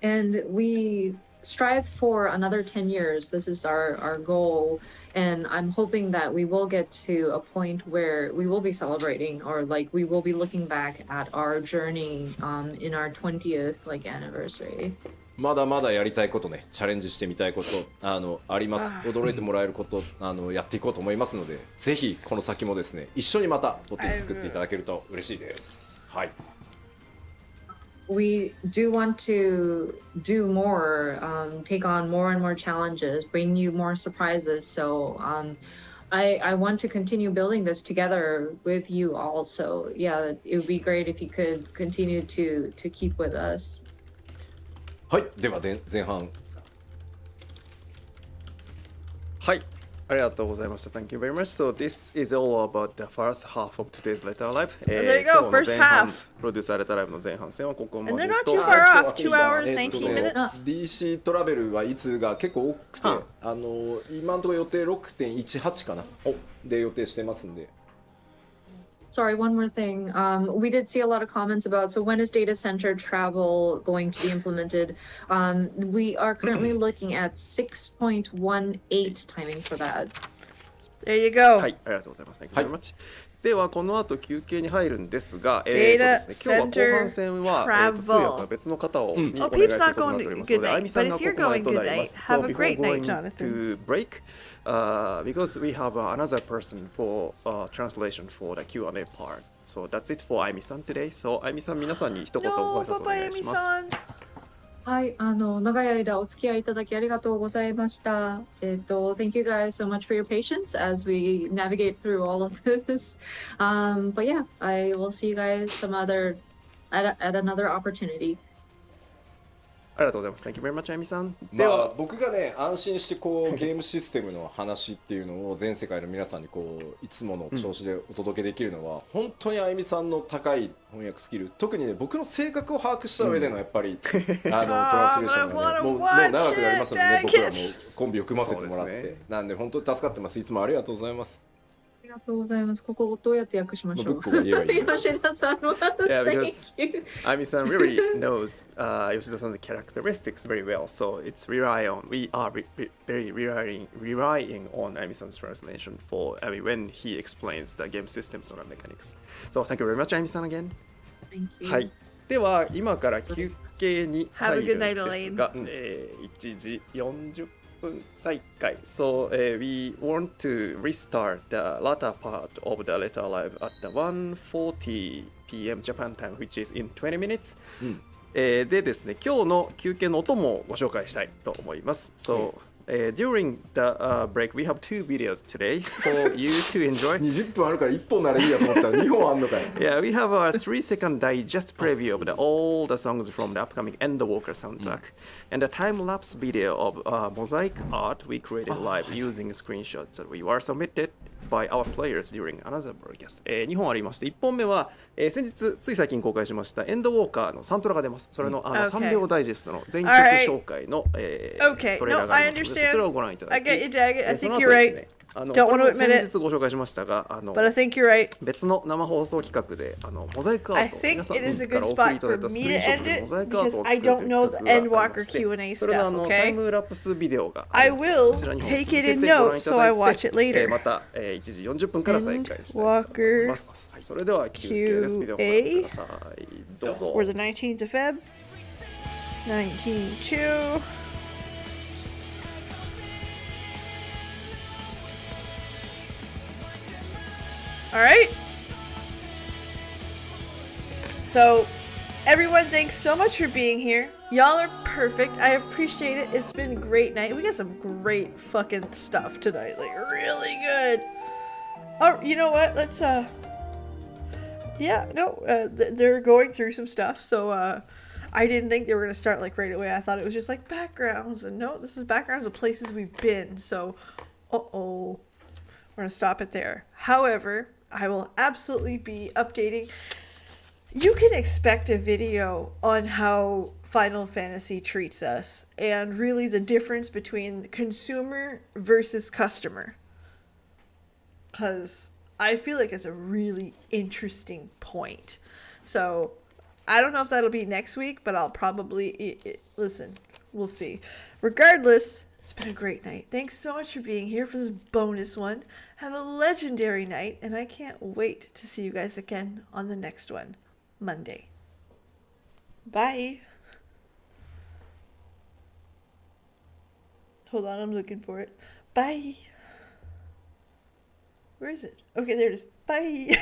And we strive for another 10 years. This is our goal. And I'm hoping that we will get to a point where we will be celebrating, or like we will be looking back at our journey in our 20th anniversary. まだまだやりたいことね、チャレンジしてみたいことあります。驚いてもらえることやっていこうと思いますので、ぜひこの先もですね、一緒にまたボティ作っていただけると嬉しいです。はい。We do want to do more, take on more and more challenges, bring you more surprises. So I want to continue building this together with you all. So yeah, it would be great if you could continue to keep with us. はい、では前半。はい、ありがとうございました。Thank you very much. So this is all about the first half of today's Letter Live. There you go, first half. プロデュースされたライブの前半戦はここまで And they're not と too far off. 2 hours, 19 minutes. DC トラベルはいつが結構多くて、今のところ予定 6.18 かなで予定してますんで。Sorry, one more thing. We did see a lot of comments about, so when is data center travel going to be implemented? We are currently looking at 6.18 timing for that. There you go. はい、ありがとうございます。Thank you very much. ではこの後休憩に入るんですが、Data 今日は後半戦は、通訳は別の方を、にお願いすることになっておりますので、あゆみさんがここまでとなります。So before going to break, because we have another person for translation for the Q&A part. So that's it for あゆみさん today. So あゆみさん皆さんに一言ご挨拶お願いします。はい、長い間お付き合いいただきありがとうございました。Thank you guys so much for your patience as we navigate through all of this. But yeah, I will see you guys at another opportunity. ありがとうございます。Thank you very much, あゆみさん。まあ僕がね安心してこうゲームシステムの話っていうのを全世界の皆さんにこういつもの調子でお届けできるのは、本当にあゆみさんの高い翻訳スキル、特にね僕の性格を把握した上でのやっぱり、トランスレーションがねもう長くなりますのでね、僕らもコンビを組ませてもらって、なんで本当に助かってます。いつもありがとうございます。ありがとうございます。ここどうやって訳しましょう。吉田さん because Ami-san really knows Yoshida-san's characteristics very well, so it's we are very relying on Ami-san's translation for when he explains the game systems or mechanics. So thank you very much, Ami-san again. Thank you. はい。では今から休憩に入るんですが、1時40再開. So we want to restart the latter part of the letter live at the 1:40 p.m. Japan time, which is in 20 minutes. でですね、今日の休憩の音もご紹介したいと思います。So during the break, we have 2 videos today for you to enjoy. 20分あるから1本ならいいやと思ったら2本あんのかよ。Yeah, we have a 3-second digest preview of all the songs from the upcoming Endwalker soundtrack, and a time-lapse video of mosaic art we created live using screenshots that we were submitted by our players during another broadcast. 2本ありまして、1本目は、先日つい最近公開しましたエンドウォーカーのサントラが出ます。それの3秒ダイジェストの全曲紹介の、トレーラーがありますので、そちらをご覧いただき、I think you're right. Don't want to admit it. 先日ご紹介しましたが、But I think you're right. 別の生放送企画でモザイクアートを皆さんからお送りいただいたスクリーンショットでモザイクアートを作るという企画がありまして、それのタイムラプスビデオがありますので、こちらに本続けてご覧いただいて、また1時40分から再開したいと思います。それでは休憩です。ビデオをご覧ください。どうぞ。For the 19th of Feb. 19-2. All right. So, everyone, thanks so much for being here. Y'all are perfect. I appreciate it. It's been a great night. We got some great fucking stuff tonight. Like, really good. Oh, you know what? Let's, yeah, no, they're going through some stuff. So, I didn't think they were going to start, like, right away. I thought it was just, like, backgrounds. And no, this is backgrounds of places we've been. So, we're going to stop it there. However, I will absolutely be updating. You can expect a video on how Final Fantasy treats us and really the difference between consumer versus customer. Because I feel like it's a really interesting point. So I don't know if that'll be next week, but I'll probably listen. We'll see. Regardless, it's been a great night. Thanks so much for being here for this bonus one. Have a legendary night, and I can't wait to see you guys again on the next one, Monday. Bye. Hold on, I'm looking for it. Bye. Where is it? Okay, there it is. Bye.